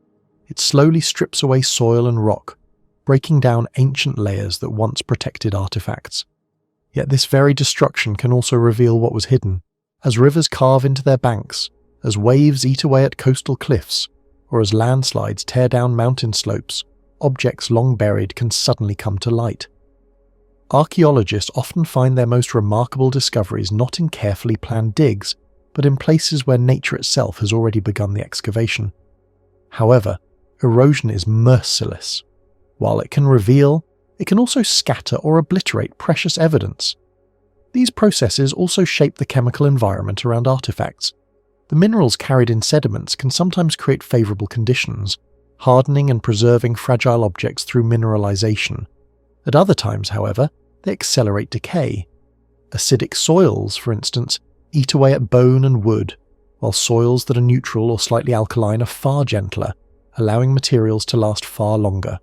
It slowly strips away soil and rock, breaking down ancient layers that once protected artifacts. Yet this very destruction can also reveal what was hidden, as rivers carve into their banks, as waves eat away at coastal cliffs, or as landslides tear down mountain slopes. Objects long buried can suddenly come to light. Archaeologists often find their most remarkable discoveries not in carefully planned digs, but in places where nature itself has already begun the excavation. However, erosion is merciless. While it can reveal, it can also scatter or obliterate precious evidence. These processes also shape the chemical environment around artifacts. The minerals carried in sediments can sometimes create favourable conditions, hardening and preserving fragile objects through mineralization. At other times, however, they accelerate decay. Acidic soils, for instance, eat away at bone and wood, while soils that are neutral or slightly alkaline are far gentler, allowing materials to last far longer.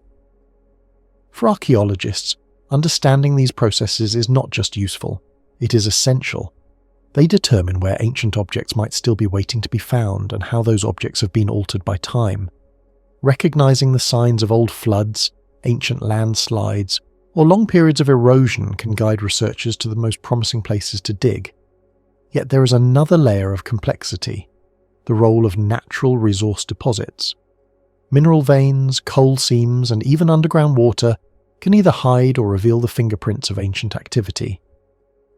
For archaeologists, understanding these processes is not just useful, it is essential. They determine where ancient objects might still be waiting to be found and how those objects have been altered by time. Recognizing the signs of old floods, ancient landslides, or long periods of erosion can guide researchers to the most promising places to dig. Yet there is another layer of complexity, the role of natural resource deposits. Mineral veins, coal seams, and even underground water can either hide or reveal the fingerprints of ancient activity.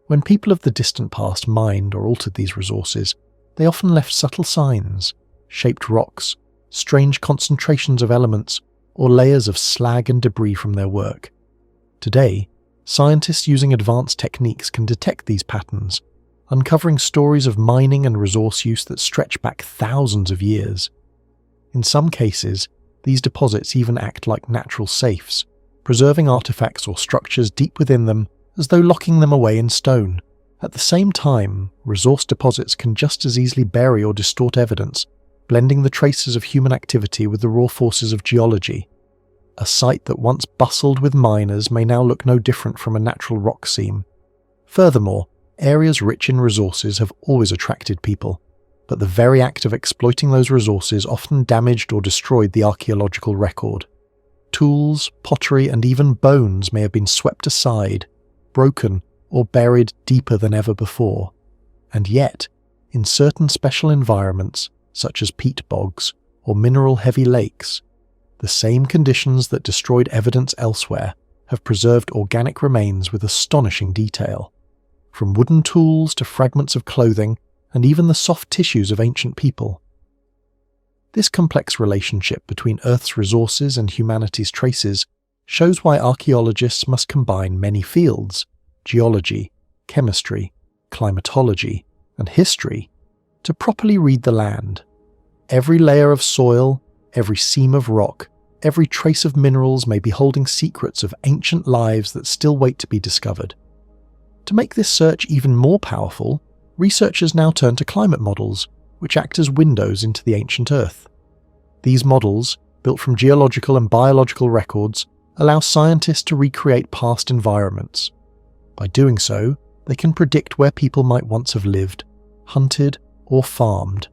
When people of the distant past mined or altered these resources, they often left subtle signs, shaped rocks, strange concentrations of elements, or layers of slag and debris from their work. Today, scientists using advanced techniques can detect these patterns, uncovering stories of mining and resource use that stretch back thousands of years. In some cases, these deposits even act like natural safes, preserving artifacts or structures deep within them as though locking them away in stone. At the same time, resource deposits can just as easily bury or distort evidence, blending the traces of human activity with the raw forces of geology. A site that once bustled with miners may now look no different from a natural rock seam. Furthermore, areas rich in resources have always attracted people, but the very act of exploiting those resources often damaged or destroyed the archaeological record. Tools, pottery, and even bones may have been swept aside, broken, or buried deeper than ever before. And yet, in certain special environments, such as peat bogs or mineral-heavy lakes, the same conditions that destroyed evidence elsewhere have preserved organic remains with astonishing detail. From wooden tools to fragments of clothing, and even the soft tissues of ancient people. This complex relationship between Earth's resources and humanity's traces shows why archaeologists must combine many fields – geology, chemistry, climatology, and history – to properly read the land. Every layer of soil, every seam of rock, every trace of minerals may be holding secrets of ancient lives that still wait to be discovered. To make this search even more powerful, researchers now turn to climate models, which act as windows into the ancient Earth. These models, built from geological and biological records, allow scientists to recreate past environments. By doing so, they can predict where people might once have lived, hunted, or farmed,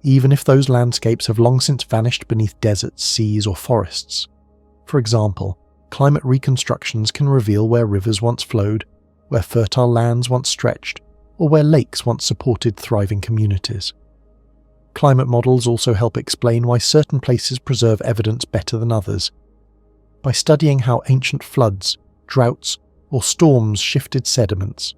even if those landscapes have long since vanished beneath deserts, seas, or forests. For example, climate reconstructions can reveal where rivers once flowed, where fertile lands once stretched, or where lakes once supported thriving communities. Climate models also help explain why certain places preserve evidence better than others. By studying how ancient floods, droughts, or storms shifted sediments,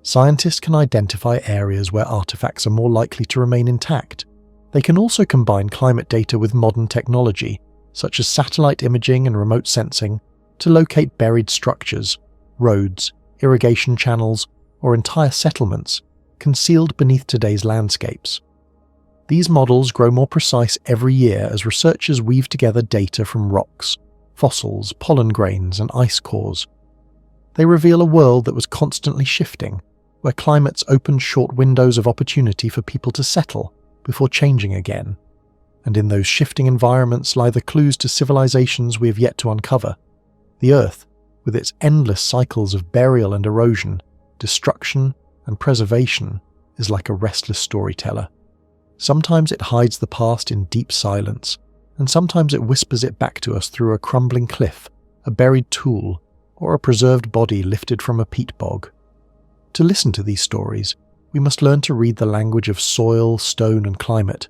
scientists can identify areas where artifacts are more likely to remain intact. They can also combine climate data with modern technology, such as satellite imaging and remote sensing, to locate buried structures, roads, irrigation channels, or entire settlements concealed beneath today's landscapes. These models grow more precise every year as researchers weave together data from rocks, fossils, pollen grains, and ice cores. They reveal a world that was constantly shifting, where climates opened short windows of opportunity for people to settle before changing again. And in those shifting environments lie the clues to civilizations we have yet to uncover. The Earth, with its endless cycles of burial and erosion, destruction and preservation, is like a restless storyteller. Sometimes it hides the past in deep silence, and sometimes it whispers it back to us through a crumbling cliff, a buried tool, or a preserved body lifted from a peat bog. To listen to these stories, we must learn to read the language of soil, stone, and climate,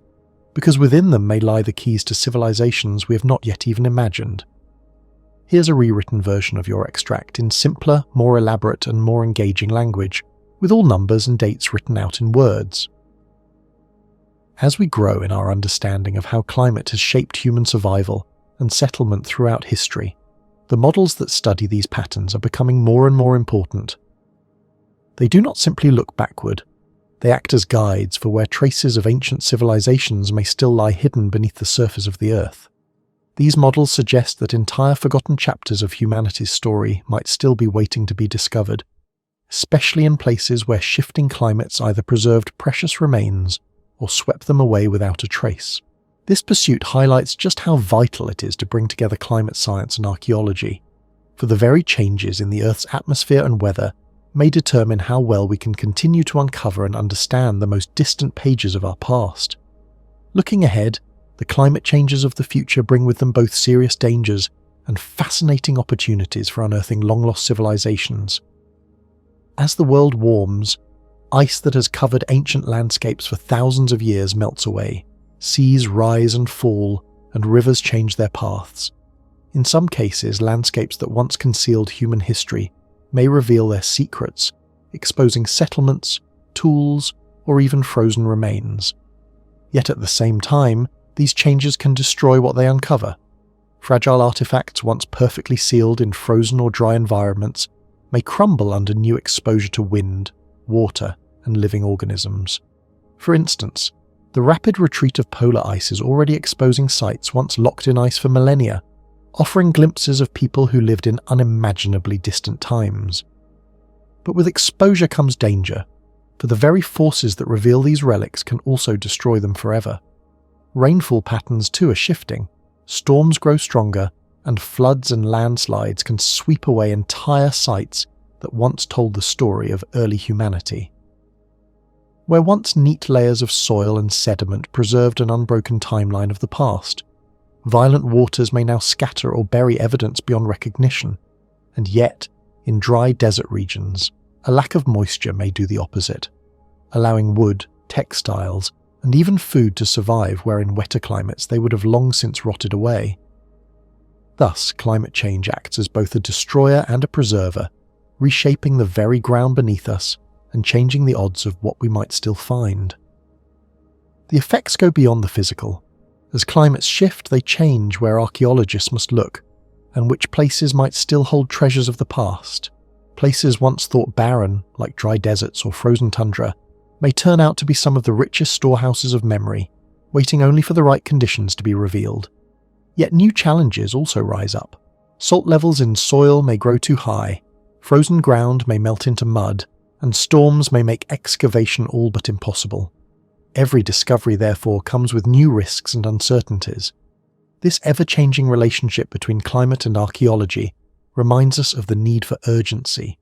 because within them may lie the keys to civilizations we have not yet even imagined. Here's a rewritten version of your extract in simpler, more elaborate, and more engaging language, with all numbers and dates written out in words. As we grow in our understanding of how climate has shaped human survival and settlement throughout history, the models that study these patterns are becoming more and more important. They do not simply look backward, they act as guides for where traces of ancient civilizations may still lie hidden beneath the surface of the Earth. These models suggest that entire forgotten chapters of humanity's story might still be waiting to be discovered, especially in places where shifting climates either preserved precious remains or swept them away without a trace. This pursuit highlights just how vital it is to bring together climate science and archaeology, for the very changes in the Earth's atmosphere and weather may determine how well we can continue to uncover and understand the most distant pages of our past. Looking ahead, the climate changes of the future bring with them both serious dangers and fascinating opportunities for unearthing long-lost civilizations. As the world warms, ice that has covered ancient landscapes for thousands of years melts away, seas rise and fall, and rivers change their paths. In some cases, landscapes that once concealed human history may reveal their secrets, exposing settlements, tools, or even frozen remains. Yet at the same time, these changes can destroy what they uncover. Fragile artifacts once perfectly sealed in frozen or dry environments may crumble under new exposure to wind, water, and living organisms. For instance, the rapid retreat of polar ice is already exposing sites once locked in ice for millennia, offering glimpses of people who lived in unimaginably distant times. But with exposure comes danger, for the very forces that reveal these relics can also destroy them forever. Rainfall patterns too are shifting, storms grow stronger, and floods and landslides can sweep away entire sites that once told the story of early humanity. Where once neat layers of soil and sediment preserved an unbroken timeline of the past, violent waters may now scatter or bury evidence beyond recognition, and yet, in dry desert regions, a lack of moisture may do the opposite, allowing wood, textiles, and even food to survive where in wetter climates they would have long since rotted away. Thus, climate change acts as both a destroyer and a preserver, reshaping the very ground beneath us and changing the odds of what we might still find. The effects go beyond the physical. As climates shift, they change where archaeologists must look, and which places might still hold treasures of the past. Places once thought barren, like dry deserts or frozen tundra, may turn out to be some of the richest storehouses of memory, waiting only for the right conditions to be revealed. Yet new challenges also rise up. Salt levels in soil may grow too high, frozen ground may melt into mud, and storms may make excavation all but impossible. Every discovery, therefore, comes with new risks and uncertainties. This ever-changing relationship between climate and archaeology reminds us of the need for urgency.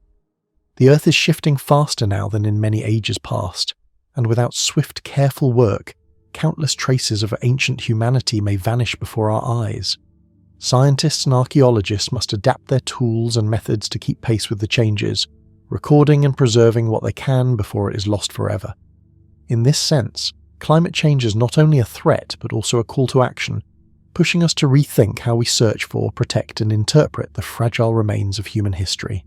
The Earth is shifting faster now than in many ages past, and without swift, careful work, countless traces of ancient humanity may vanish before our eyes. Scientists and archaeologists must adapt their tools and methods to keep pace with the changes, recording and preserving what they can before it is lost forever. In this sense, climate change is not only a threat but also a call to action, pushing us to rethink how we search for, protect, and interpret the fragile remains of human history.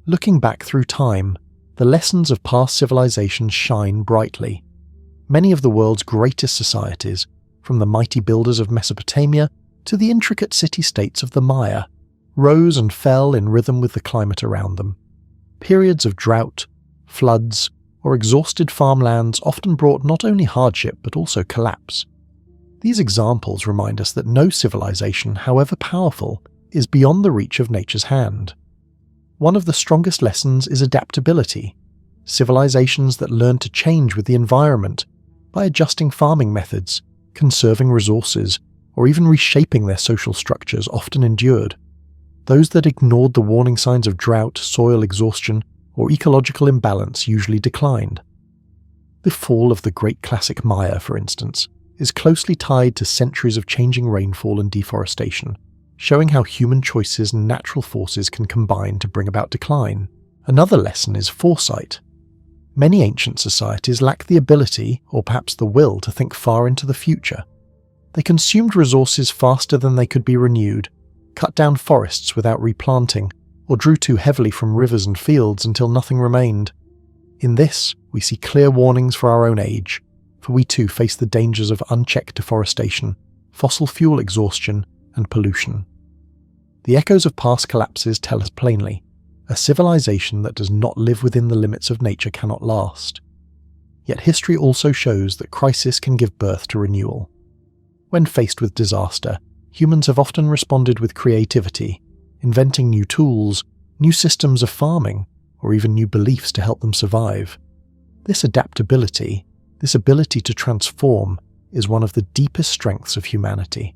Looking back through time, the lessons of past civilizations shine brightly. Many of the world's greatest societies, from the mighty builders of Mesopotamia to the intricate city-states of the Maya, rose and fell in rhythm with the climate around them. Periods of drought, floods, or exhausted farmlands often brought not only hardship but also collapse. These examples remind us that no civilization, however powerful, is beyond the reach of nature's hand. One of the strongest lessons is adaptability. Civilizations that learn to change with the environment by adjusting farming methods, conserving resources, or even reshaping their social structures often endured. Those that ignored the warning signs of drought, soil exhaustion, or ecological imbalance usually declined. The fall of the great classic Maya, for instance, is closely tied to centuries of changing rainfall and deforestation, showing how human choices and natural forces can combine to bring about decline. Another lesson is foresight. Many ancient societies lack the ability, or perhaps the will, to think far into the future. They consumed resources faster than they could be renewed, cut down forests without replanting, or drew too heavily from rivers and fields until nothing remained. In this, we see clear warnings for our own age, for we too face the dangers of unchecked deforestation, fossil fuel exhaustion, and pollution. The echoes of past collapses tell us plainly, a civilization that does not live within the limits of nature cannot last. Yet history also shows that crisis can give birth to renewal. When faced with disaster, humans have often responded with creativity, inventing new tools, new systems of farming, or even new beliefs to help them survive. This adaptability, this ability to transform, is one of the deepest strengths of humanity.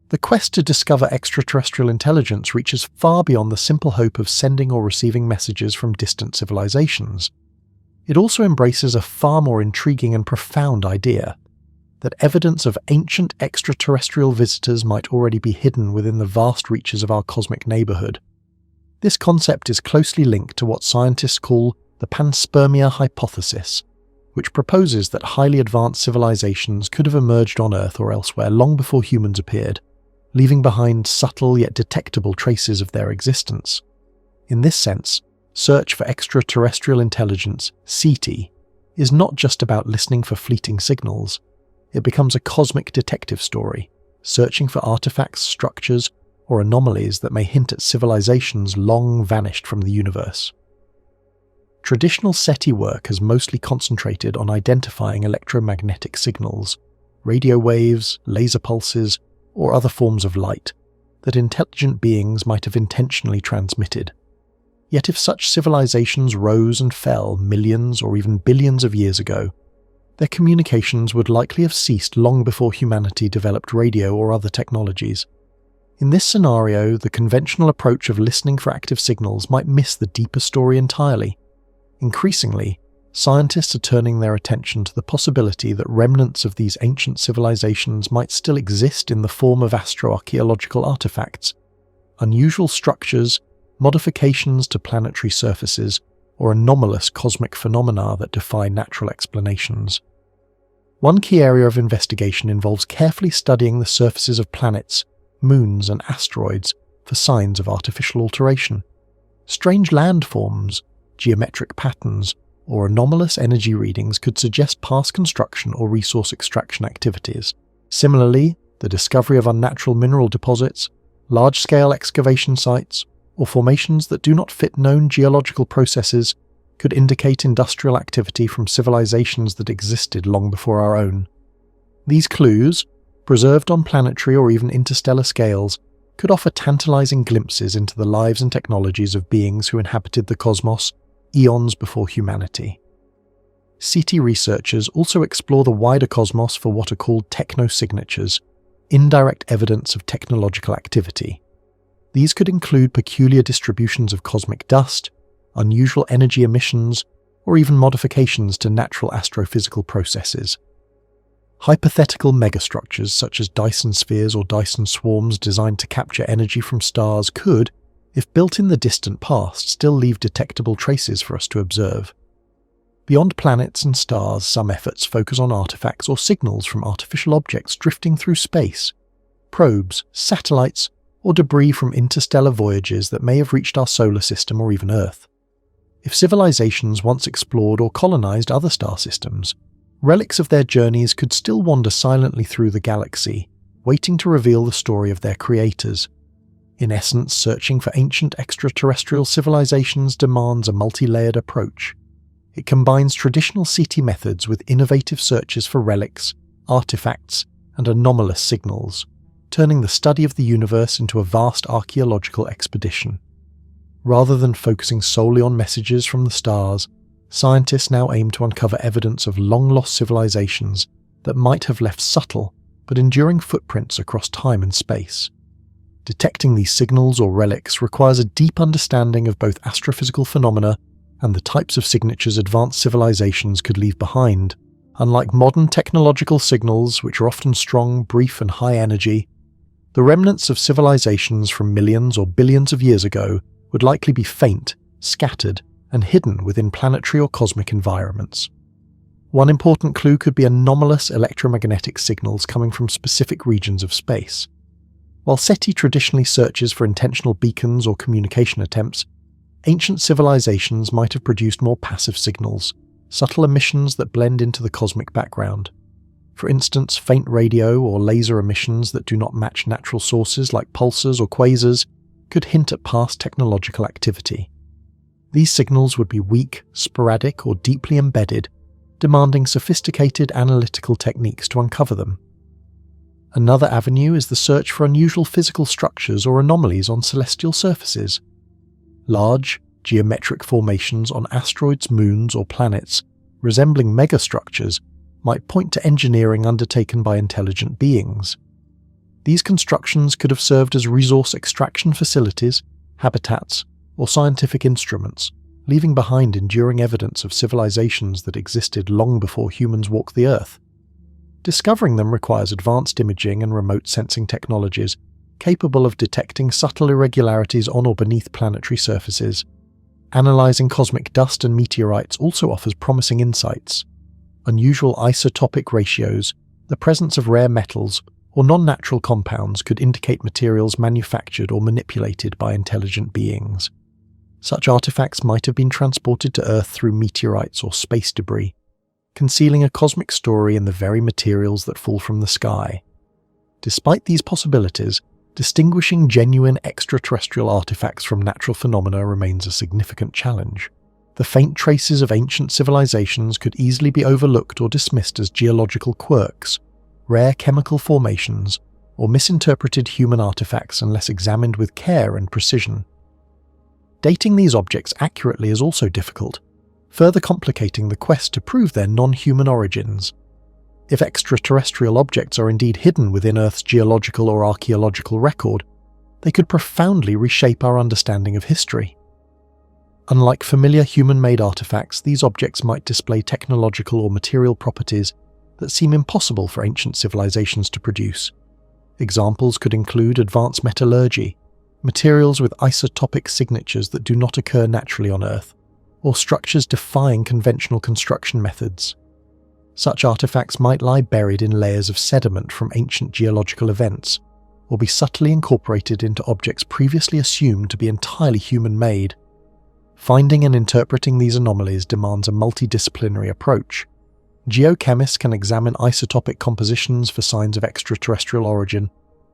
The quest to discover extraterrestrial intelligence reaches far beyond the simple hope of sending or receiving messages from distant civilizations. It also embraces a far more intriguing and profound idea, that evidence of ancient extraterrestrial visitors might already be hidden within the vast reaches of our cosmic neighborhood. This concept is closely linked to what scientists call the Panspermia hypothesis, which proposes that highly advanced civilizations could have emerged on Earth or elsewhere long before humans appeared, leaving behind subtle yet detectable traces of their existence. In this sense, search for extraterrestrial intelligence, SETI, is not just about listening for fleeting signals. It becomes a cosmic detective story, searching for artifacts, structures, or anomalies that may hint at civilizations long vanished from the universe. Traditional SETI work has mostly concentrated on identifying electromagnetic signals, radio waves, laser pulses, or other forms of light that intelligent beings might have intentionally transmitted. Yet if such civilizations rose and fell millions or even billions of years ago, their communications would likely have ceased long before humanity developed radio or other technologies. In this scenario, the conventional approach of listening for active signals might miss the deeper story entirely. Increasingly, scientists are turning their attention to the possibility that remnants of these ancient civilizations might still exist in the form of astroarchaeological artifacts, unusual structures, modifications to planetary surfaces, or anomalous cosmic phenomena that defy natural explanations. One key area of investigation involves carefully studying the surfaces of planets, moons, and asteroids for signs of artificial alteration. Strange landforms, geometric patterns, or anomalous energy readings could suggest past construction or resource extraction activities. Similarly, the discovery of unnatural mineral deposits, large-scale excavation sites, or formations that do not fit known geological processes could indicate industrial activity from civilizations that existed long before our own. These clues, preserved on planetary or even interstellar scales, could offer tantalizing glimpses into the lives and technologies of beings who inhabited the cosmos eons before humanity. SETI researchers also explore the wider cosmos for what are called technosignatures, indirect evidence of technological activity. These could include peculiar distributions of cosmic dust, unusual energy emissions, or even modifications to natural astrophysical processes. Hypothetical megastructures such as Dyson spheres or Dyson swarms designed to capture energy from stars could, if built in the distant past, still leave detectable traces for us to observe. Beyond planets and stars, some efforts focus on artifacts or signals from artificial objects drifting through space, probes, satellites, or debris from interstellar voyages that may have reached our solar system or even Earth. If civilizations once explored or colonized other star systems, relics of their journeys could still wander silently through the galaxy, waiting to reveal the story of their creators. In essence, searching for ancient extraterrestrial civilizations demands a multi-layered approach. It combines traditional SETI methods with innovative searches for relics, artifacts, and anomalous signals, turning the study of the universe into a vast archaeological expedition. Rather than focusing solely on messages from the stars, scientists now aim to uncover evidence of long-lost civilizations that might have left subtle but enduring footprints across time and space. Detecting these signals or relics requires a deep understanding of both astrophysical phenomena and the types of signatures advanced civilizations could leave behind. Unlike modern technological signals, which are often strong, brief, and high energy, the remnants of civilizations from millions or billions of years ago would likely be faint, scattered, and hidden within planetary or cosmic environments. One important clue could be anomalous electromagnetic signals coming from specific regions of space. While SETI traditionally searches for intentional beacons or communication attempts, ancient civilizations might have produced more passive signals, subtle emissions that blend into the cosmic background. For instance, faint radio or laser emissions that do not match natural sources like pulsars or quasars could hint at past technological activity. These signals would be weak, sporadic, or deeply embedded, demanding sophisticated analytical techniques to uncover them. Another avenue is the search for unusual physical structures or anomalies on celestial surfaces. Large, geometric formations on asteroids, moons, or planets, resembling megastructures, might point to engineering undertaken by intelligent beings. These constructions could have served as resource extraction facilities, habitats, or scientific instruments, leaving behind enduring evidence of civilizations that existed long before humans walked the Earth. Discovering them requires advanced imaging and remote sensing technologies capable of detecting subtle irregularities on or beneath planetary surfaces. Analyzing cosmic dust and meteorites also offers promising insights. Unusual isotopic ratios, the presence of rare metals, or non-natural compounds could indicate materials manufactured or manipulated by intelligent beings. Such artifacts might have been transported to Earth through meteorites or space debris, concealing a cosmic story in the very materials that fall from the sky. Despite these possibilities, distinguishing genuine extraterrestrial artifacts from natural phenomena remains a significant challenge. The faint traces of ancient civilizations could easily be overlooked or dismissed as geological quirks, rare chemical formations, or misinterpreted human artifacts unless examined with care and precision. Dating these objects accurately is also difficult, further complicating the quest to prove their non-human origins. If extraterrestrial objects are indeed hidden within Earth's geological or archaeological record, they could profoundly reshape our understanding of history. Unlike familiar human-made artifacts, these objects might display technological or material properties that seem impossible for ancient civilizations to produce. Examples could include advanced metallurgy, materials with isotopic signatures that do not occur naturally on Earth, or structures defying conventional construction methods. Such artifacts might lie buried in layers of sediment from ancient geological events, or be subtly incorporated into objects previously assumed to be entirely human-made. Finding and interpreting these anomalies demands a multidisciplinary approach. Geochemists can examine isotopic compositions for signs of extraterrestrial origin.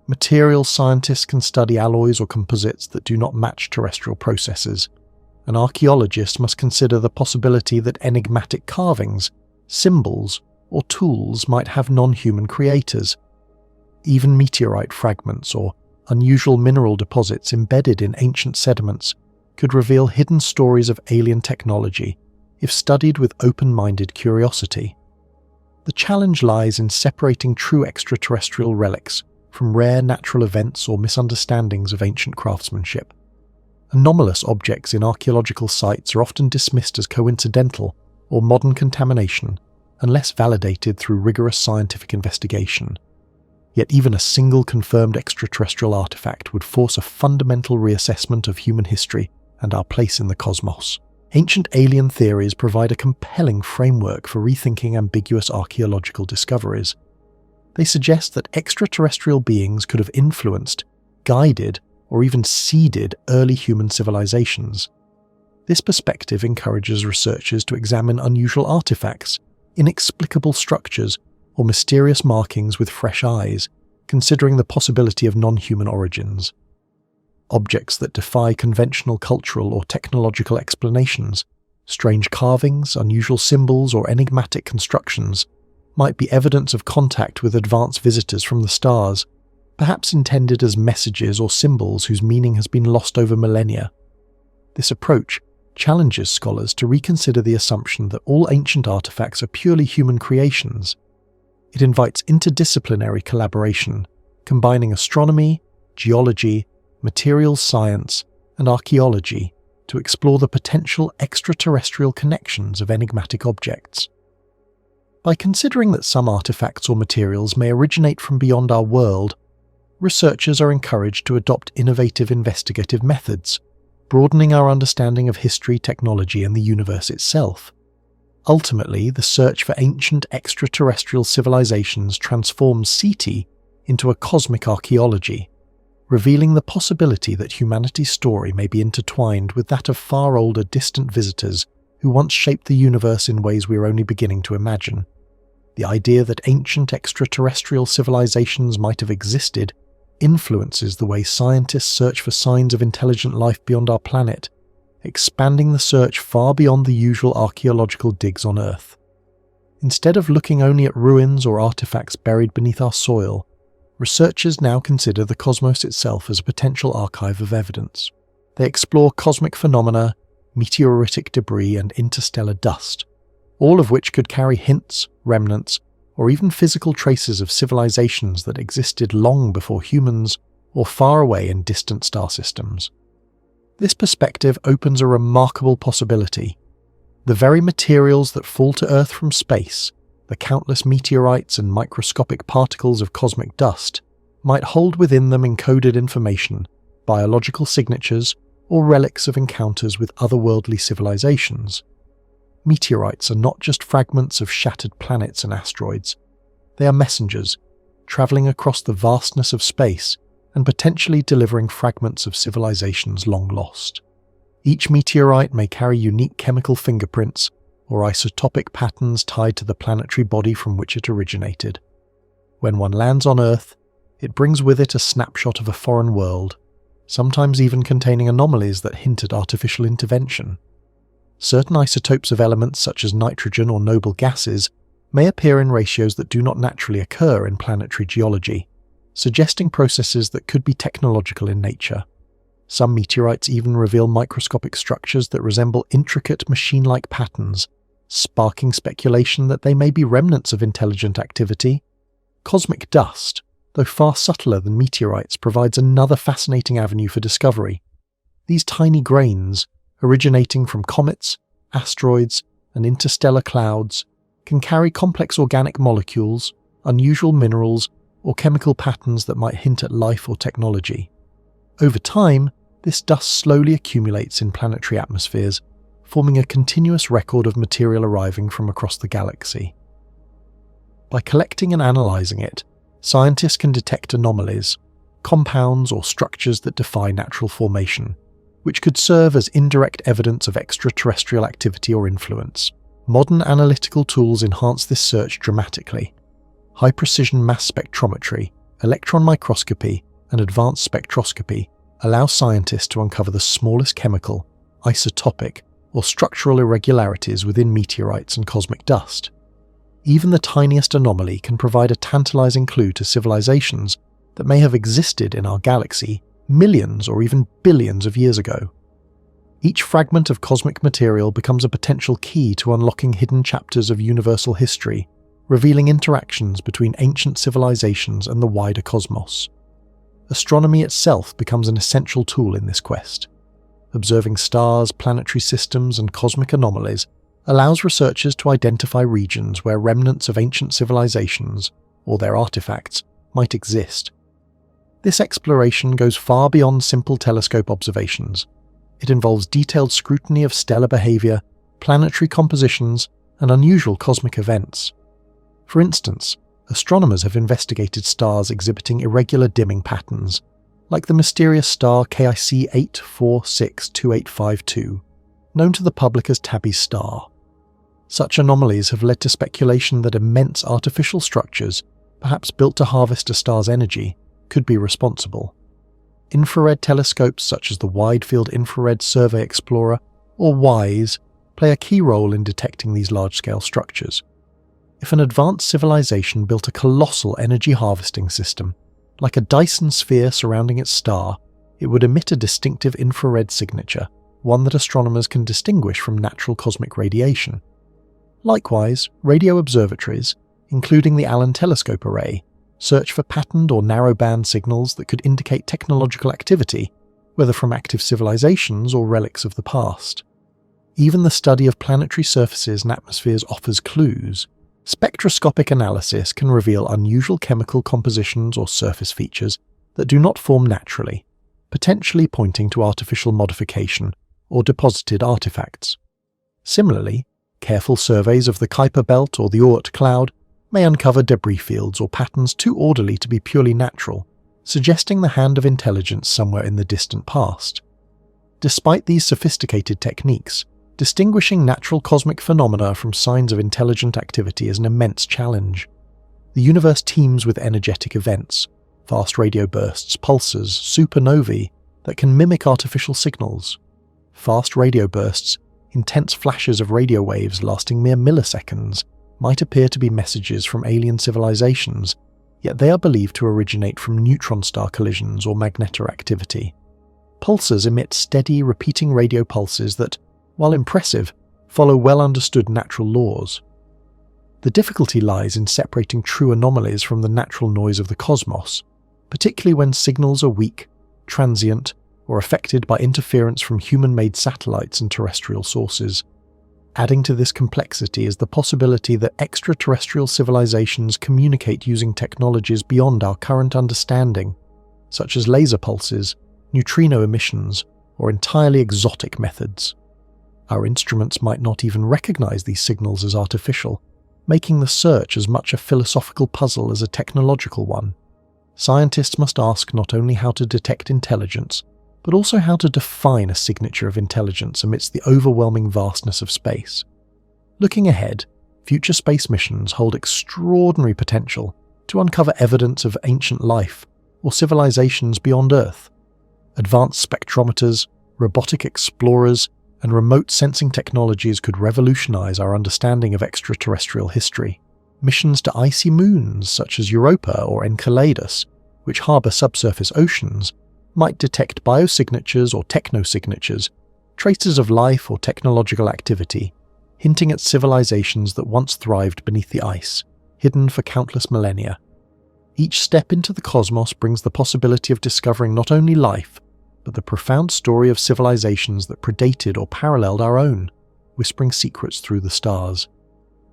Materials scientists can study alloys or composites that do not match terrestrial processes. An archaeologist must consider the possibility that enigmatic carvings, symbols, or tools might have non-human creators. Even meteorite fragments or unusual mineral deposits embedded in ancient sediments could reveal hidden stories of alien technology if studied with open-minded curiosity. The challenge lies in separating true extraterrestrial relics from rare natural events or misunderstandings of ancient craftsmanship. Anomalous objects in archaeological sites are often dismissed as coincidental or modern contamination unless validated through rigorous scientific investigation. Yet even a single confirmed extraterrestrial artifact would force a fundamental reassessment of human history and our place in the cosmos. Ancient alien theories provide a compelling framework for rethinking ambiguous archaeological discoveries. They suggest that extraterrestrial beings could have influenced, guided, or even seeded early human civilizations. This perspective encourages researchers to examine unusual artifacts, inexplicable structures, or mysterious markings with fresh eyes, considering the possibility of non-human origins. Objects that defy conventional cultural or technological explanations, strange carvings, unusual symbols, or enigmatic constructions, might be evidence of contact with advanced visitors from the stars, perhaps intended as messages or symbols whose meaning has been lost over millennia. This approach challenges scholars to reconsider the assumption that all ancient artifacts are purely human creations. It invites interdisciplinary collaboration, combining astronomy, geology, materials science, and archaeology to explore the potential extraterrestrial connections of enigmatic objects. By considering that some artifacts or materials may originate from beyond our world, researchers are encouraged to adopt innovative investigative methods, broadening our understanding of history, technology, and the universe itself. Ultimately, the search for ancient extraterrestrial civilizations transforms SETI into a cosmic archaeology, revealing the possibility that humanity's story may be intertwined with that of far older distant visitors who once shaped the universe in ways we are only beginning to imagine. The idea that ancient extraterrestrial civilizations might have existed influences the way scientists search for signs of intelligent life beyond our planet, expanding the search far beyond the usual archaeological digs on Earth. Instead of looking only at ruins or artifacts buried beneath our soil, researchers now consider the cosmos itself as a potential archive of evidence. They explore cosmic phenomena, meteoritic debris, and interstellar dust, all of which could carry hints, remnants, or even physical traces of civilizations that existed long before humans or far away in distant star systems. This perspective opens a remarkable possibility. The very materials that fall to Earth from space, the countless meteorites and microscopic particles of cosmic dust, might hold within them encoded information, biological signatures, or relics of encounters with otherworldly civilizations. Meteorites are not just fragments of shattered planets and asteroids. They are messengers, traveling across the vastness of space and potentially delivering fragments of civilizations long lost. Each meteorite may carry unique chemical fingerprints or isotopic patterns tied to the planetary body from which it originated. When one lands on Earth, it brings with it a snapshot of a foreign world, sometimes even containing anomalies that hint at artificial intervention. Certain isotopes of elements such as nitrogen or noble gases may appear in ratios that do not naturally occur in planetary geology, suggesting processes that could be technological in nature. Some meteorites even reveal microscopic structures that resemble intricate machine-like patterns, sparking speculation that they may be remnants of intelligent activity. Cosmic dust, though far subtler than meteorites, provides another fascinating avenue for discovery. These tiny grains, originating from comets, asteroids, and interstellar clouds, can carry complex organic molecules, unusual minerals, or chemical patterns that might hint at life or technology. Over time, this dust slowly accumulates in planetary atmospheres, forming a continuous record of material arriving from across the galaxy. By collecting and analysing it, scientists can detect anomalies, compounds or structures that defy natural formation, which could serve as indirect evidence of extraterrestrial activity or influence. Modern analytical tools enhance this search dramatically. High-precision mass spectrometry, electron microscopy, and advanced spectroscopy allow scientists to uncover the smallest chemical, isotopic, or structural irregularities within meteorites and cosmic dust. Even the tiniest anomaly can provide a tantalizing clue to civilizations that may have existed in our galaxy millions or even billions of years ago. Each fragment of cosmic material becomes a potential key to unlocking hidden chapters of universal history, revealing interactions between ancient civilizations and the wider cosmos. Astronomy itself becomes an essential tool in this quest. Observing stars, planetary systems, and cosmic anomalies allows researchers to identify regions where remnants of ancient civilizations, or their artifacts, might exist. This exploration goes far beyond simple telescope observations. It involves detailed scrutiny of stellar behavior, planetary compositions, and unusual cosmic events. For instance, astronomers have investigated stars exhibiting irregular dimming patterns, like the mysterious star KIC 8462852, known to the public as Tabby's star. Such anomalies have led to speculation that immense artificial structures, perhaps built to harvest a star's energy, could be responsible. Infrared telescopes such as the Wide Field Infrared Survey Explorer, or WISE, play a key role in detecting these large-scale structures. If an advanced civilization built a colossal energy harvesting system, like a Dyson sphere surrounding its star, it would emit a distinctive infrared signature, one that astronomers can distinguish from natural cosmic radiation. Likewise, radio observatories, including the Allen Telescope Array, search for patterned or narrow-band signals that could indicate technological activity, whether from active civilizations or relics of the past. Even the study of planetary surfaces and atmospheres offers clues. Spectroscopic analysis can reveal unusual chemical compositions or surface features that do not form naturally, potentially pointing to artificial modification or deposited artifacts. Similarly, careful surveys of the Kuiper Belt or the Oort cloud may uncover debris fields or patterns too orderly to be purely natural, suggesting the hand of intelligence somewhere in the distant past. Despite these sophisticated techniques, distinguishing natural cosmic phenomena from signs of intelligent activity is an immense challenge. The universe teems with energetic events, fast radio bursts, pulsars, supernovae that can mimic artificial signals. Fast radio bursts, intense flashes of radio waves lasting mere milliseconds, might appear to be messages from alien civilizations, yet they are believed to originate from neutron star collisions or magnetoactivity. Pulsars emit steady, repeating radio pulses that, while impressive, follow well-understood natural laws. The difficulty lies in separating true anomalies from the natural noise of the cosmos, particularly when signals are weak, transient, or affected by interference from human-made satellites and terrestrial sources. Adding to this complexity is the possibility that extraterrestrial civilizations communicate using technologies beyond our current understanding, such as laser pulses, neutrino emissions, or entirely exotic methods. Our instruments might not even recognize these signals as artificial, making the search as much a philosophical puzzle as a technological one. Scientists must ask not only how to detect intelligence, but also how to define a signature of intelligence amidst the overwhelming vastness of space. Looking ahead, future space missions hold extraordinary potential to uncover evidence of ancient life or civilizations beyond Earth. Advanced spectrometers, robotic explorers, and remote sensing technologies could revolutionize our understanding of extraterrestrial history. Missions to icy moons such as Europa or Enceladus, which harbor subsurface oceans, might detect biosignatures or technosignatures, traces of life or technological activity, hinting at civilizations that once thrived beneath the ice, hidden for countless millennia. Each step into the cosmos brings the possibility of discovering not only life, but the profound story of civilizations that predated or paralleled our own, whispering secrets through the stars.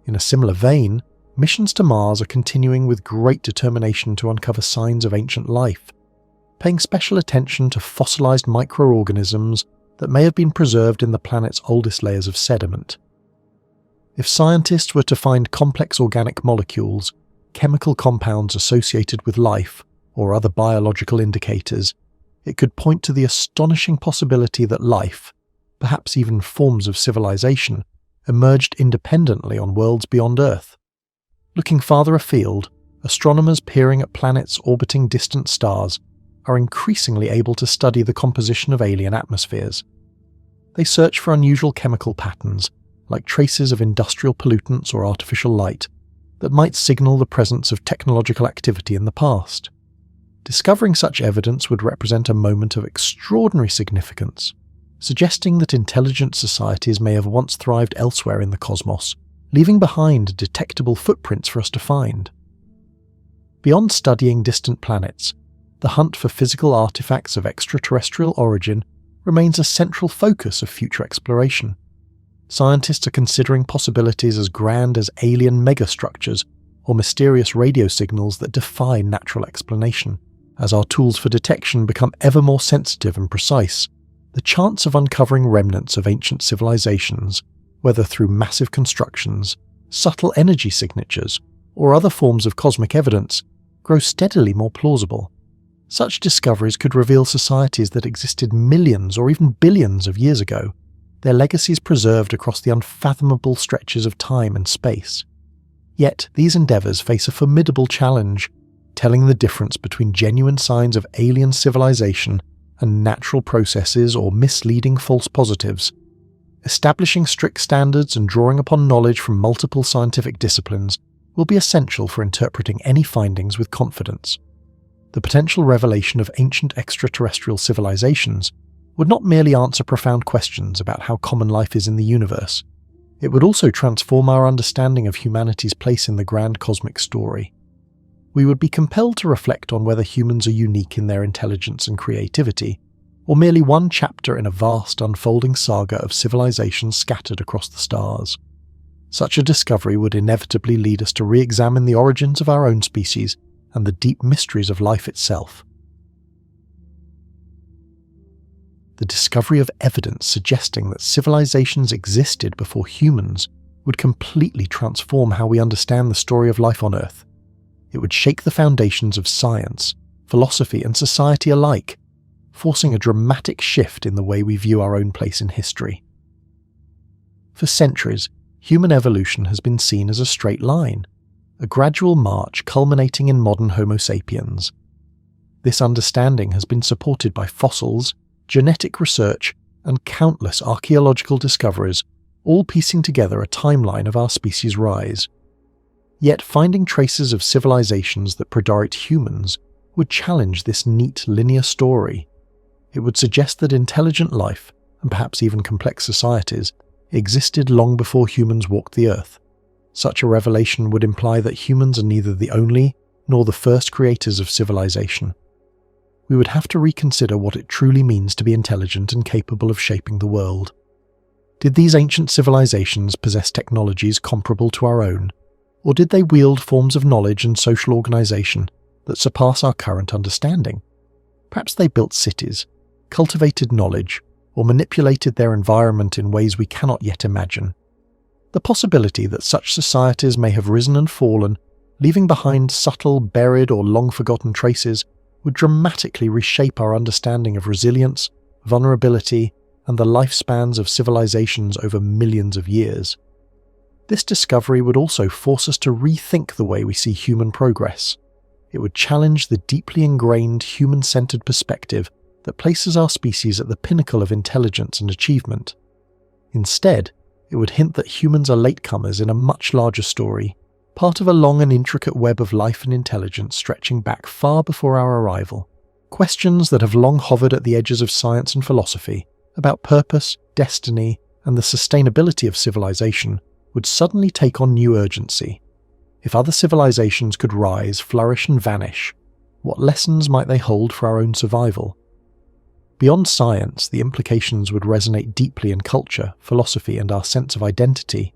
In a similar vein, missions to Mars are continuing with great determination to uncover signs of ancient life, paying special attention to fossilized microorganisms that may have been preserved in the planet's oldest layers of sediment. If scientists were to find complex organic molecules, chemical compounds associated with life, or other biological indicators, it could point to the astonishing possibility that life, perhaps even forms of civilization, emerged independently on worlds beyond Earth. Looking farther afield, astronomers peering at planets orbiting distant stars are increasingly able to study the composition of alien atmospheres. They search for unusual chemical patterns, like traces of industrial pollutants or artificial light, that might signal the presence of technological activity in the past. Discovering such evidence would represent a moment of extraordinary significance, suggesting that intelligent societies may have once thrived elsewhere in the cosmos, leaving behind detectable footprints for us to find. Beyond studying distant planets, the hunt for physical artifacts of extraterrestrial origin remains a central focus of future exploration. Scientists are considering possibilities as grand as alien megastructures or mysterious radio signals that defy natural explanation. As our tools for detection become ever more sensitive and precise, the chance of uncovering remnants of ancient civilizations, whether through massive constructions, subtle energy signatures, or other forms of cosmic evidence, grows steadily more plausible. Such discoveries could reveal societies that existed millions or even billions of years ago, their legacies preserved across the unfathomable stretches of time and space. Yet these endeavours face a formidable challenge, telling the difference between genuine signs of alien civilization and natural processes or misleading false positives. Establishing strict standards and drawing upon knowledge from multiple scientific disciplines will be essential for interpreting any findings with confidence. The potential revelation of ancient extraterrestrial civilizations would not merely answer profound questions about how common life is in the universe, it would also transform our understanding of humanity's place in the grand cosmic story. We would be compelled to reflect on whether humans are unique in their intelligence and creativity, or merely one chapter in a vast unfolding saga of civilizations scattered across the stars. Such a discovery would inevitably lead us to re-examine the origins of our own species and the deep mysteries of life itself. The discovery of evidence suggesting that civilizations existed before humans would completely transform how we understand the story of life on Earth. It would shake the foundations of science, philosophy, and society alike, forcing a dramatic shift in the way we view our own place in history. For centuries, human evolution has been seen as a straight line, a gradual march culminating in modern Homo sapiens. This understanding has been supported by fossils, genetic research, and countless archaeological discoveries, all piecing together a timeline of our species' rise. Yet finding traces of civilizations that predate humans would challenge this neat linear story. It would suggest that intelligent life, and perhaps even complex societies, existed long before humans walked the Earth. Such a revelation would imply that humans are neither the only nor the first creators of civilization. We would have to reconsider what it truly means to be intelligent and capable of shaping the world. Did these ancient civilizations possess technologies comparable to our own, or did they wield forms of knowledge and social organization that surpass our current understanding? Perhaps they built cities, cultivated knowledge, or manipulated their environment in ways we cannot yet imagine. The possibility that such societies may have risen and fallen, leaving behind subtle, buried, or long-forgotten traces, would dramatically reshape our understanding of resilience, vulnerability, and the lifespans of civilizations over millions of years. This discovery would also force us to rethink the way we see human progress. It would challenge the deeply ingrained human-centered perspective that places our species at the pinnacle of intelligence and achievement. Instead, it would hint that humans are latecomers in a much larger story, part of a long and intricate web of life and intelligence stretching back far before our arrival. Questions that have long hovered at the edges of science and philosophy, about purpose, destiny, and the sustainability of civilization, would suddenly take on new urgency. If other civilizations could rise, flourish, and vanish, what lessons might they hold for our own survival? Beyond science, the implications would resonate deeply in culture, philosophy, and our sense of identity.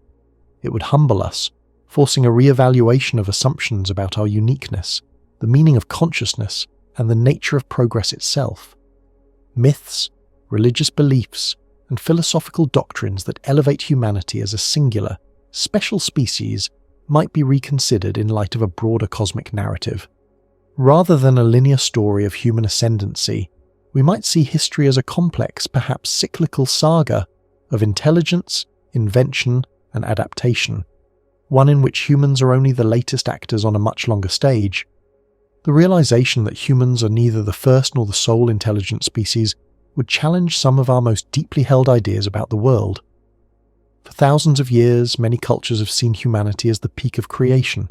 It would humble us, forcing a re-evaluation of assumptions about our uniqueness, the meaning of consciousness, and the nature of progress itself. Myths, religious beliefs, and philosophical doctrines that elevate humanity as a singular, special species might be reconsidered in light of a broader cosmic narrative. Rather than a linear story of human ascendancy, we might see history as a complex, perhaps cyclical saga of intelligence, invention, and adaptation, one in which humans are only the latest actors on a much longer stage. The realization that humans are neither the first nor the sole intelligent species would challenge some of our most deeply held ideas about the world. For thousands of years, many cultures have seen humanity as the peak of creation,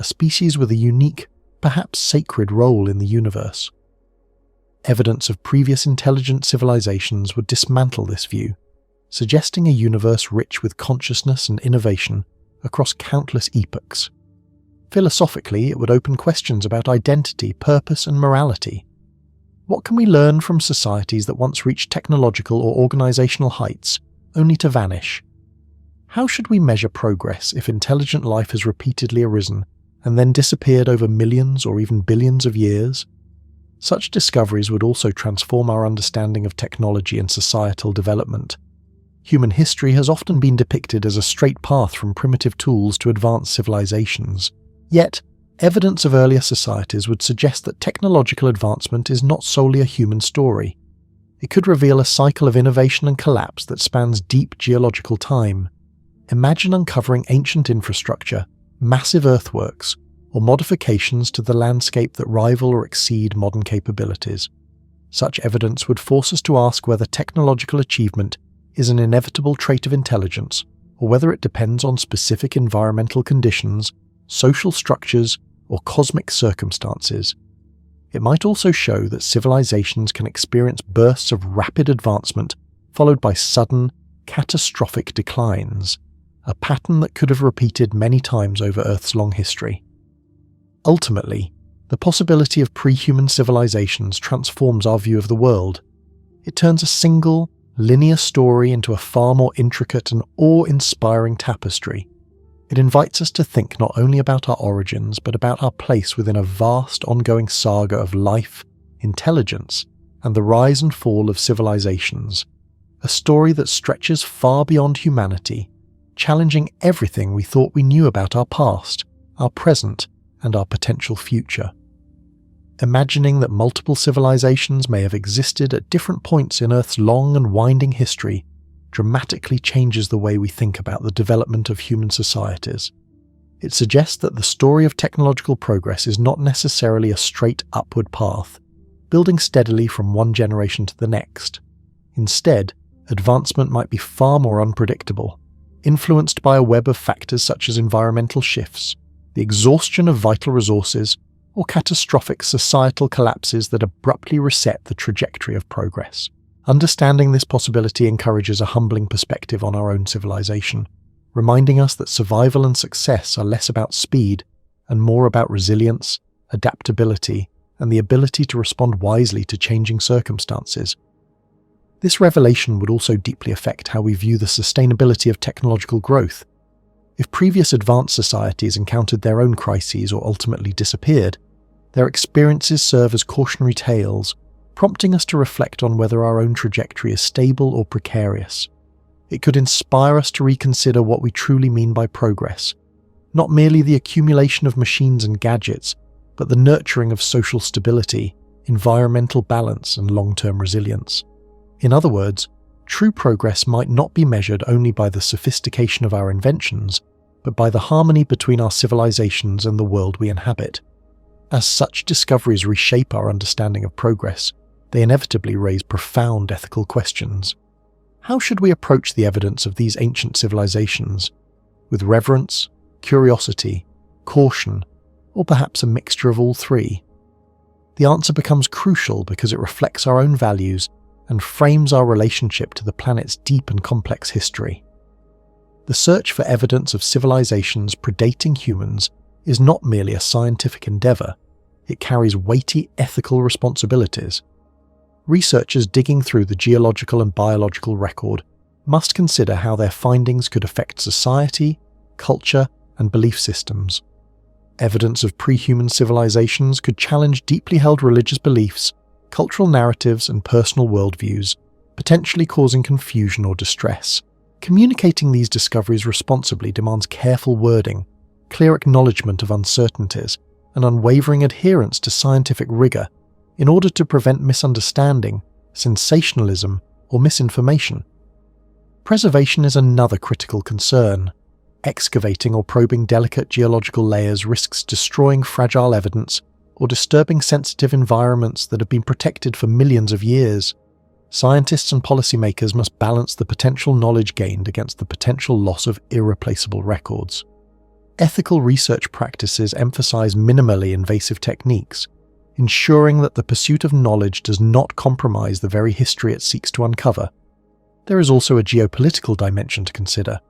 a species with a unique, perhaps sacred role in the universe. Evidence of previous intelligent civilizations would dismantle this view, suggesting a universe rich with consciousness and innovation across countless epochs. Philosophically, it would open questions about identity, purpose, and morality. What can we learn from societies that once reached technological or organizational heights, only to vanish? How should we measure progress if intelligent life has repeatedly arisen and then disappeared over millions or even billions of years? Such discoveries would also transform our understanding of technology and societal development. Human history has often been depicted as a straight path from primitive tools to advanced civilizations. Yet, evidence of earlier societies would suggest that technological advancement is not solely a human story. It could reveal a cycle of innovation and collapse that spans deep geological time. Imagine uncovering ancient infrastructure, massive earthworks, or modifications to the landscape that rival or exceed modern capabilities. Such evidence would force us to ask whether technological achievement is an inevitable trait of intelligence, or whether it depends on specific environmental conditions, social structures, or cosmic circumstances. It might also show that civilizations can experience bursts of rapid advancement followed by sudden, catastrophic declines, a pattern that could have repeated many times over Earth's long history. Ultimately, the possibility of pre-human civilizations transforms our view of the world. It turns a single, linear story into a far more intricate and awe-inspiring tapestry. It invites us to think not only about our origins, but about our place within a vast ongoing saga of life, intelligence, and the rise and fall of civilizations, a story that stretches far beyond humanity, challenging everything we thought we knew about our past, our present, and our potential future. Imagining that multiple civilizations may have existed at different points in Earth's long and winding history dramatically changes the way we think about the development of human societies. It suggests that the story of technological progress is not necessarily a straight upward path, building steadily from one generation to the next. Instead, advancement might be far more unpredictable, influenced by a web of factors such as environmental shifts, the exhaustion of vital resources, or catastrophic societal collapses that abruptly reset the trajectory of progress. Understanding this possibility encourages a humbling perspective on our own civilization, reminding us that survival and success are less about speed and more about resilience, adaptability, and the ability to respond wisely to changing circumstances. This revelation would also deeply affect how we view the sustainability of technological growth. If previous advanced societies encountered their own crises or ultimately disappeared, their experiences serve as cautionary tales, prompting us to reflect on whether our own trajectory is stable or precarious. It could inspire us to reconsider what we truly mean by progress, not merely the accumulation of machines and gadgets, but the nurturing of social stability, environmental balance, and long-term resilience. In other words, true progress might not be measured only by the sophistication of our inventions, but by the harmony between our civilizations and the world we inhabit. As such discoveries reshape our understanding of progress, they inevitably raise profound ethical questions. How should we approach the evidence of these ancient civilizations? With reverence, curiosity, caution, or perhaps a mixture of all three? The answer becomes crucial because it reflects our own values and frames our relationship to the planet's deep and complex history. The search for evidence of civilizations predating humans is not merely a scientific endeavour, it carries weighty ethical responsibilities. Researchers digging through the geological and biological record must consider how their findings could affect society, culture, and belief systems. Evidence of pre-human civilizations could challenge deeply held religious beliefs, cultural narratives, and personal worldviews, potentially causing confusion or distress. Communicating these discoveries responsibly demands careful wording, clear acknowledgement of uncertainties, and unwavering adherence to scientific rigour in order to prevent misunderstanding, sensationalism, or misinformation. Preservation is another critical concern. Excavating or probing delicate geological layers risks destroying fragile evidence or disturbing sensitive environments that have been protected for millions of years. Scientists and policymakers must balance the potential knowledge gained against the potential loss of irreplaceable records. Ethical research practices emphasize minimally invasive techniques, ensuring that the pursuit of knowledge does not compromise the very history it seeks to uncover. There is also a geopolitical dimension to consider.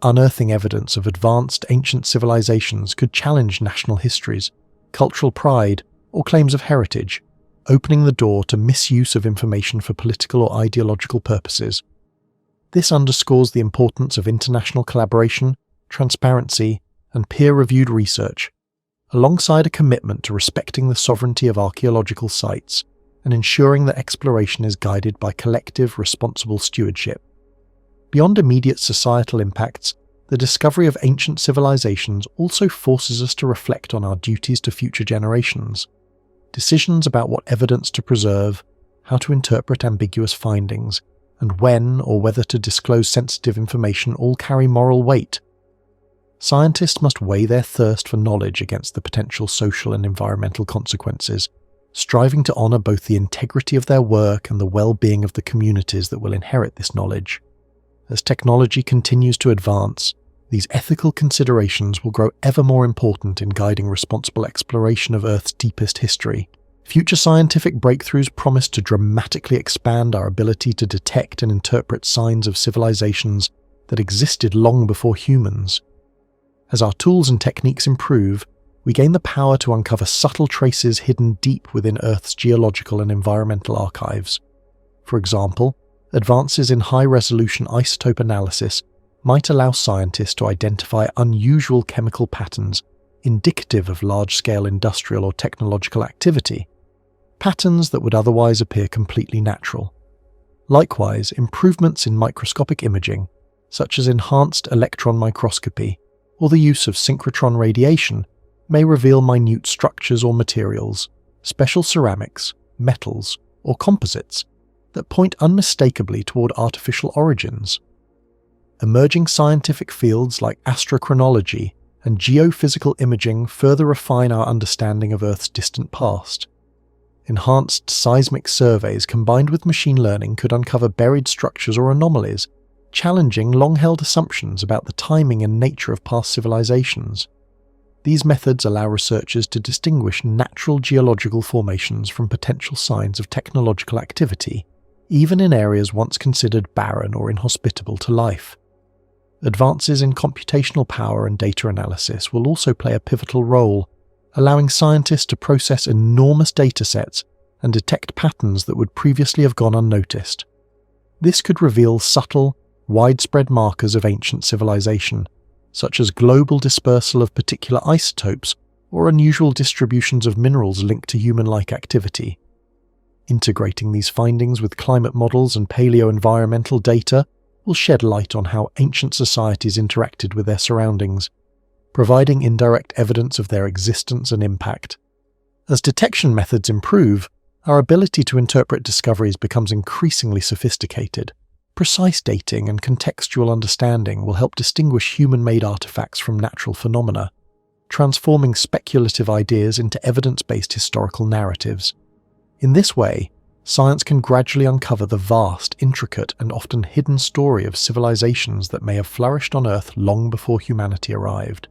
Unearthing evidence of advanced ancient civilizations could challenge national histories, cultural pride, or claims of heritage, opening the door to misuse of information for political or ideological purposes. This underscores the importance of international collaboration, transparency, and peer-reviewed research, alongside a commitment to respecting the sovereignty of archaeological sites and ensuring that exploration is guided by collective, responsible stewardship. Beyond immediate societal impacts, the discovery of ancient civilizations also forces us to reflect on our duties to future generations. Decisions about what evidence to preserve, how to interpret ambiguous findings, and when or whether to disclose sensitive information all carry moral weight. Scientists must weigh their thirst for knowledge against the potential social and environmental consequences, striving to honour both the integrity of their work and the well-being of the communities that will inherit this knowledge. As technology continues to advance, these ethical considerations will grow ever more important in guiding responsible exploration of Earth's deepest history. Future scientific breakthroughs promise to dramatically expand our ability to detect and interpret signs of civilizations that existed long before humans. As our tools and techniques improve, we gain the power to uncover subtle traces hidden deep within Earth's geological and environmental archives. For example, advances in high-resolution isotope analysis might allow scientists to identify unusual chemical patterns indicative of large-scale industrial or technological activity, patterns that would otherwise appear completely natural. Likewise, improvements in microscopic imaging, such as enhanced electron microscopy or the use of synchrotron radiation, may reveal minute structures or materials, special ceramics, metals, or composites that point unmistakably toward artificial origins. Emerging scientific fields like astrochronology and geophysical imaging further refine our understanding of Earth's distant past. Enhanced seismic surveys combined with machine learning could uncover buried structures or anomalies, challenging long-held assumptions about the timing and nature of past civilizations. These methods allow researchers to distinguish natural geological formations from potential signs of technological activity, even in areas once considered barren or inhospitable to life. Advances in computational power and data analysis will also play a pivotal role, allowing scientists to process enormous datasets and detect patterns that would previously have gone unnoticed. This could reveal subtle, widespread markers of ancient civilization, such as global dispersal of particular isotopes or unusual distributions of minerals linked to human-like activity. Integrating these findings with climate models and paleo-environmental data will shed light on how ancient societies interacted with their surroundings, providing indirect evidence of their existence and impact. As detection methods improve, our ability to interpret discoveries becomes increasingly sophisticated. Precise dating and contextual understanding will help distinguish human-made artifacts from natural phenomena, transforming speculative ideas into evidence-based historical narratives. In this way, science can gradually uncover the vast, intricate, and often hidden story of civilizations that may have flourished on Earth long before humanity arrived.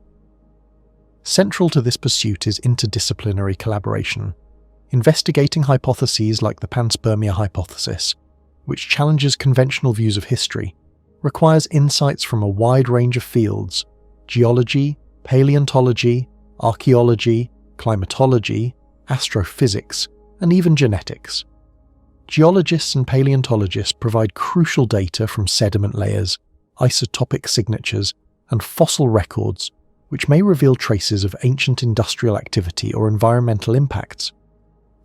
Central to this pursuit is interdisciplinary collaboration, investigating hypotheses like the Panspermia hypothesis, which challenges conventional views of history, requires insights from a wide range of fields: geology, paleontology, archaeology, climatology, astrophysics, and even genetics. Geologists and paleontologists provide crucial data from sediment layers, isotopic signatures, and fossil records, which may reveal traces of ancient industrial activity or environmental impacts.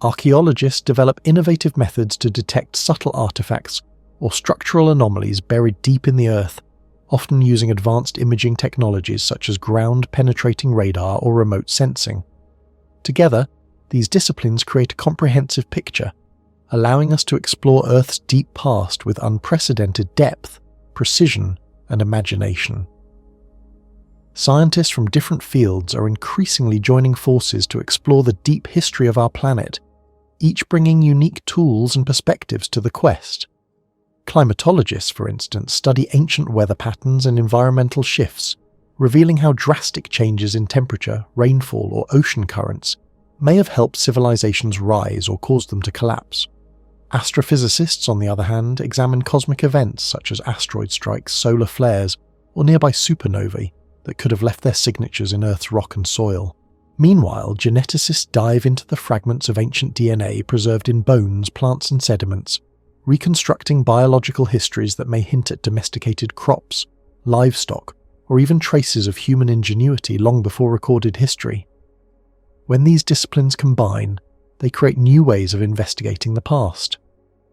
Archaeologists develop innovative methods to detect subtle artifacts or structural anomalies buried deep in the earth, often using advanced imaging technologies such as ground-penetrating radar or remote sensing. Together, these disciplines create a comprehensive picture, allowing us to explore Earth's deep past with unprecedented depth, precision, and imagination. Scientists from different fields are increasingly joining forces to explore the deep history of our planet, each bringing unique tools and perspectives to the quest. Climatologists, for instance, study ancient weather patterns and environmental shifts, revealing how drastic changes in temperature, rainfall, or ocean currents may have helped civilizations rise or caused them to collapse. Astrophysicists, on the other hand, examine cosmic events such as asteroid strikes, solar flares, or nearby supernovae that could have left their signatures in Earth's rock and soil. Meanwhile, geneticists dive into the fragments of ancient DNA preserved in bones, plants, and sediments, reconstructing biological histories that may hint at domesticated crops, livestock, or even traces of human ingenuity long before recorded history. When these disciplines combine, they create new ways of investigating the past.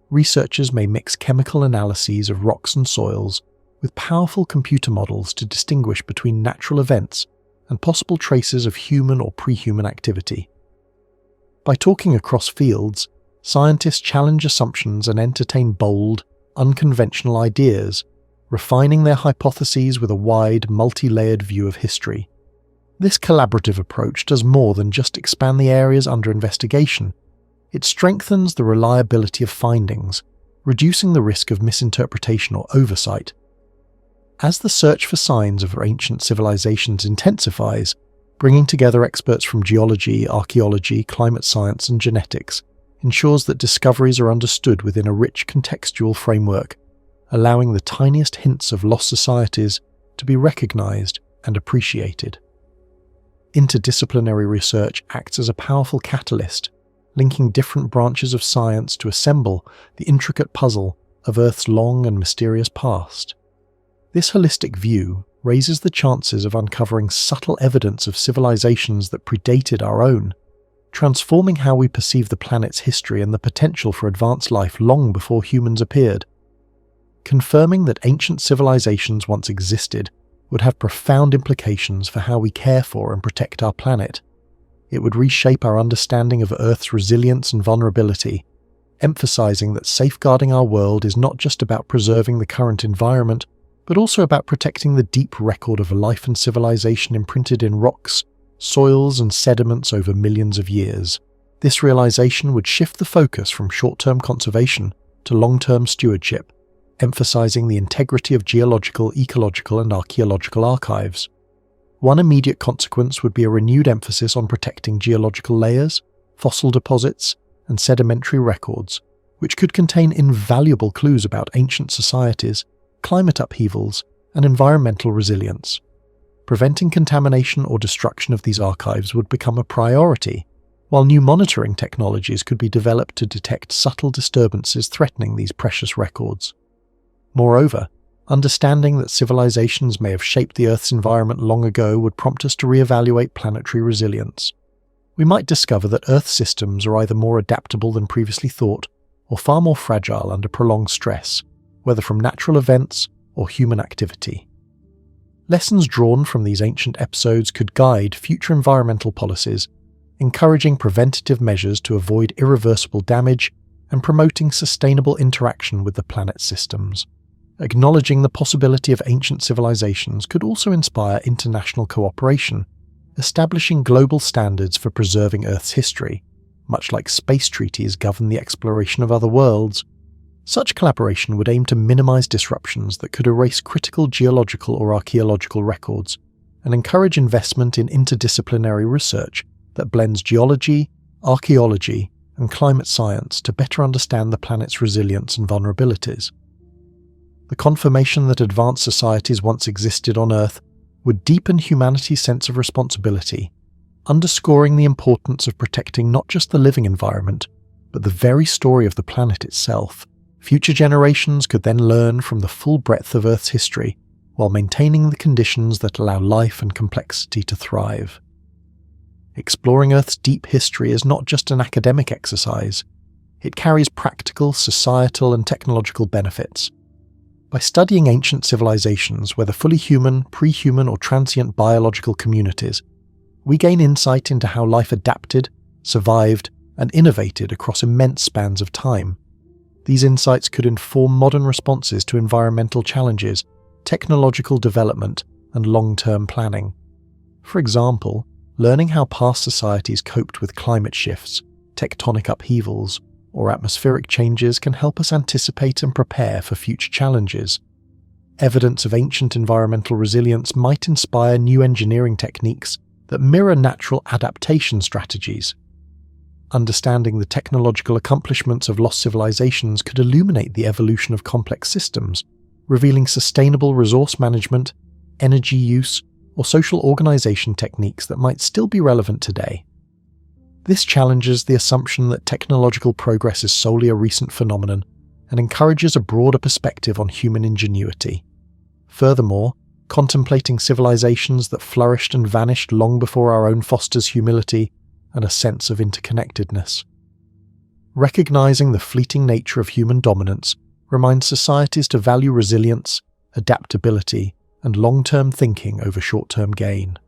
Researchers may mix chemical analyses of rocks and soils with powerful computer models to distinguish between natural events and possible traces of human or pre-human activity. By talking across fields, scientists challenge assumptions and entertain bold, unconventional ideas, refining their hypotheses with a wide, multi-layered view of history. This collaborative approach does more than just expand the areas under investigation. It strengthens the reliability of findings, reducing the risk of misinterpretation or oversight. As the search for signs of ancient civilizations intensifies, bringing together experts from geology, archaeology, climate science, and genetics ensures that discoveries are understood within a rich contextual framework, allowing the tiniest hints of lost societies to be recognized and appreciated. Interdisciplinary research acts as a powerful catalyst, linking different branches of science to assemble the intricate puzzle of Earth's long and mysterious past. This holistic view raises the chances of uncovering subtle evidence of civilizations that predated our own, transforming how we perceive the planet's history and the potential for advanced life long before humans appeared. Confirming that ancient civilizations once existed would have profound implications for how we care for and protect our planet. It would reshape our understanding of Earth's resilience and vulnerability, emphasizing that safeguarding our world is not just about preserving the current environment, but also about protecting the deep record of life and civilization imprinted in rocks, soils, and sediments over millions of years. This realization would shift the focus from short-term conservation to long-term stewardship, emphasizing the integrity of geological, ecological, and archaeological archives. One immediate consequence would be a renewed emphasis on protecting geological layers, fossil deposits, and sedimentary records, which could contain invaluable clues about ancient societies, climate upheavals, and environmental resilience. Preventing contamination or destruction of these archives would become a priority, while new monitoring technologies could be developed to detect subtle disturbances threatening these precious records. Moreover, understanding that civilizations may have shaped the Earth's environment long ago would prompt us to reevaluate planetary resilience. We might discover that Earth systems are either more adaptable than previously thought, or far more fragile under prolonged stress, whether from natural events or human activity. Lessons drawn from these ancient episodes could guide future environmental policies, encouraging preventative measures to avoid irreversible damage and promoting sustainable interaction with the planet's systems. Acknowledging the possibility of ancient civilizations could also inspire international cooperation, establishing global standards for preserving Earth's history, much like space treaties govern the exploration of other worlds. Such collaboration would aim to minimize disruptions that could erase critical geological or archaeological records, and encourage investment in interdisciplinary research that blends geology, archaeology, and climate science to better understand the planet's resilience and vulnerabilities. the confirmation that advanced societies once existed on Earth would deepen humanity's sense of responsibility, underscoring the importance of protecting not just the living environment, but the very story of the planet itself. Future generations could then learn from the full breadth of Earth's history while maintaining the conditions that allow life and complexity to thrive. Exploring Earth's deep history is not just an academic exercise. It carries practical, societal, and technological benefits. By studying ancient civilizations, whether fully human, pre-human, or transient biological communities, we gain insight into how life adapted, survived, and innovated across immense spans of time. These insights could inform modern responses to environmental challenges, technological development, and long-term planning. For example, learning how past societies coped with climate shifts, tectonic upheavals, or atmospheric changes can help us anticipate and prepare for future challenges. Evidence of ancient environmental resilience might inspire new engineering techniques that mirror natural adaptation strategies. Understanding the technological accomplishments of lost civilizations could illuminate the evolution of complex systems, revealing sustainable resource management, energy use, or social organization techniques that might still be relevant today. This challenges the assumption that technological progress is solely a recent phenomenon and encourages a broader perspective on human ingenuity. Furthermore, contemplating civilizations that flourished and vanished long before our own fosters humility and a sense of interconnectedness. Recognizing the fleeting nature of human dominance reminds societies to value resilience, adaptability, and long-term thinking over short-term gain.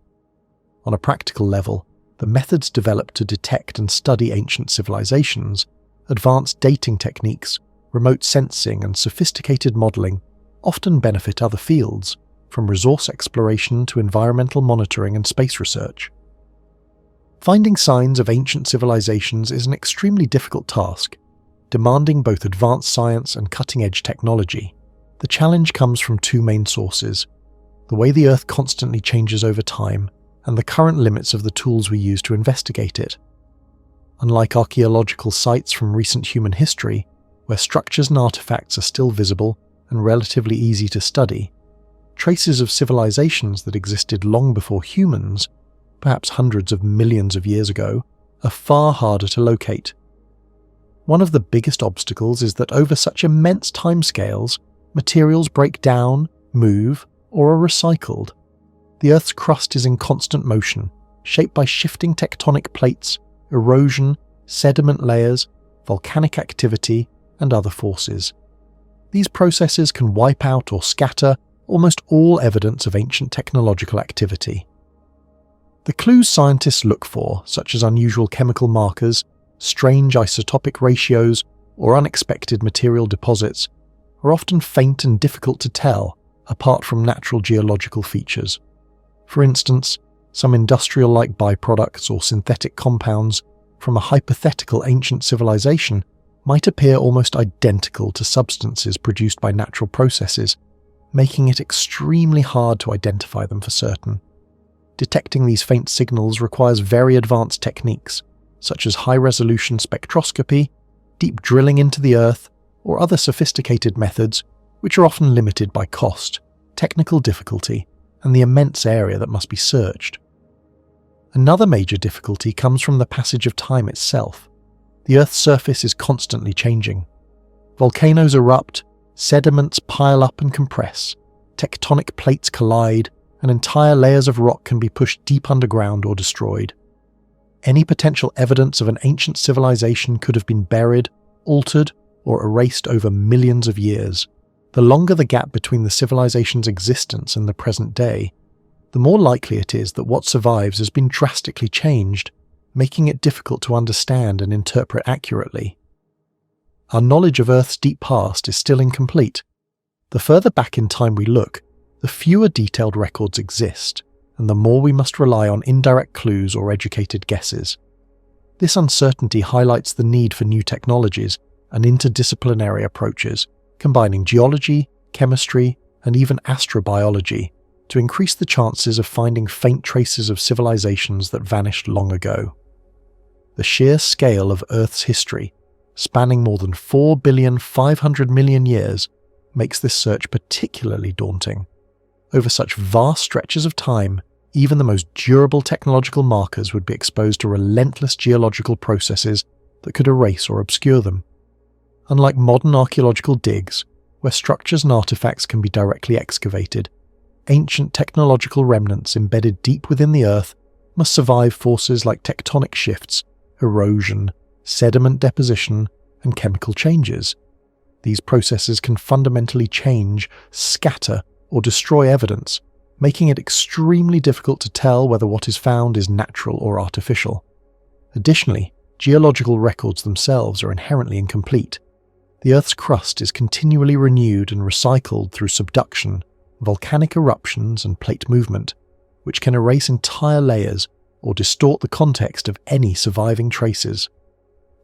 On a practical level, the methods developed to detect and study ancient civilizations, advanced dating techniques, remote sensing, and sophisticated modeling often benefit other fields, from resource exploration to environmental monitoring and space research. Finding signs of ancient civilizations is an extremely difficult task, demanding both advanced science and cutting-edge technology. The challenge comes from two main sources: the way the Earth constantly changes over time, and the current limits of the tools we use to investigate it. Unlike archaeological sites from recent human history, where structures and artifacts are still visible and relatively easy to study, traces of civilizations that existed long before humans, perhaps hundreds of millions of years ago, are far harder to locate. One of the biggest obstacles is that over such immense timescales, materials break down, move, or are recycled. The Earth's crust is in constant motion, shaped by shifting tectonic plates, erosion, sediment layers, volcanic activity, and other forces. These processes can wipe out or scatter almost all evidence of ancient technological activity. The clues scientists look for, such as unusual chemical markers, strange isotopic ratios, or unexpected material deposits, are often faint and difficult to tell apart from natural geological features. For instance, some industrial-like byproducts or synthetic compounds from a hypothetical ancient civilization might appear almost identical to substances produced by natural processes, making it extremely hard to identify them for certain. Detecting these faint signals requires very advanced techniques, such as high-resolution spectroscopy, deep drilling into the Earth, or other sophisticated methods, which are often limited by cost, technical difficulty, and the immense area that must be searched. Another major difficulty comes from the passage of time itself. The Earth's surface is constantly changing. Volcanoes erupt, sediments pile up and compress, tectonic plates collide, and entire layers of rock can be pushed deep underground or destroyed. Any potential evidence of an ancient civilization could have been buried, altered, or erased over millions of years. The longer the gap between the civilization's existence and the present day, the more likely it is that what survives has been drastically changed, making it difficult to understand and interpret accurately. Our knowledge of Earth's deep past is still incomplete. The further back in time we look, the fewer detailed records exist, and the more we must rely on indirect clues or educated guesses. This uncertainty highlights the need for new technologies and interdisciplinary approaches, combining geology, chemistry, and even astrobiology to increase the chances of finding faint traces of civilizations that vanished long ago. The sheer scale of Earth's history, spanning more than 4,500,000,000 years, makes this search particularly daunting. Over such vast stretches of time, even the most durable technological markers would be exposed to relentless geological processes that could erase or obscure them. Unlike modern archaeological digs, where structures and artifacts can be directly excavated, ancient technological remnants embedded deep within the Earth must survive forces like tectonic shifts, erosion, sediment deposition, and chemical changes. These processes can fundamentally change, scatter, or destroy evidence, making it extremely difficult to tell whether what is found is natural or artificial. Additionally, geological records themselves are inherently incomplete. The Earth's crust is continually renewed and recycled through subduction, volcanic eruptions, and plate movement, which can erase entire layers or distort the context of any surviving traces.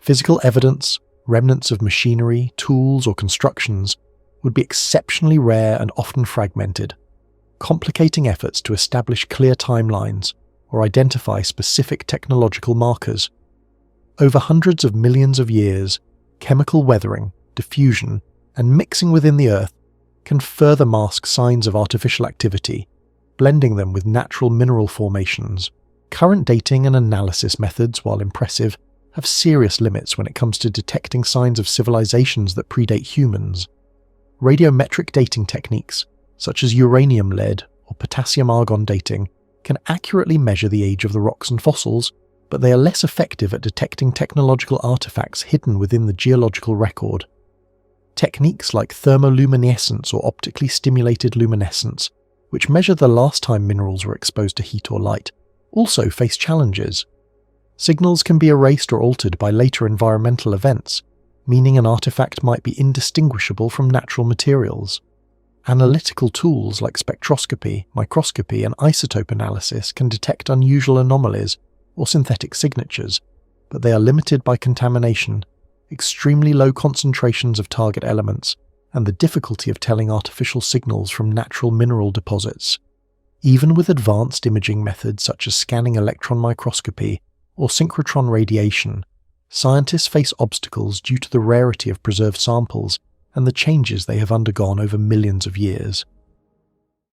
Physical evidence, remnants of machinery, tools, or constructions would be exceptionally rare and often fragmented, complicating efforts to establish clear timelines or identify specific technological markers. Over hundreds of millions of years, chemical weathering, diffusion, and mixing within the Earth can further mask signs of artificial activity, blending them with natural mineral formations. Current dating and analysis methods, while impressive, have serious limits when it comes to detecting signs of civilizations that predate humans. Radiometric dating techniques, such as uranium-lead or potassium-argon dating, can accurately measure the age of the rocks and fossils, but they are less effective at detecting technological artifacts hidden within the geological record. Techniques like thermoluminescence or optically stimulated luminescence, which measure the last time minerals were exposed to heat or light, also face challenges. Signals can be erased or altered by later environmental events, meaning an artifact might be indistinguishable from natural materials. Analytical tools like spectroscopy, microscopy, and isotope analysis can detect unusual anomalies or synthetic signatures, but they are limited by contamination, extremely low concentrations of target elements, and the difficulty of telling artificial signals from natural mineral deposits. Even with advanced imaging methods such as scanning electron microscopy or synchrotron radiation, scientists face obstacles due to the rarity of preserved samples and the changes they have undergone over millions of years.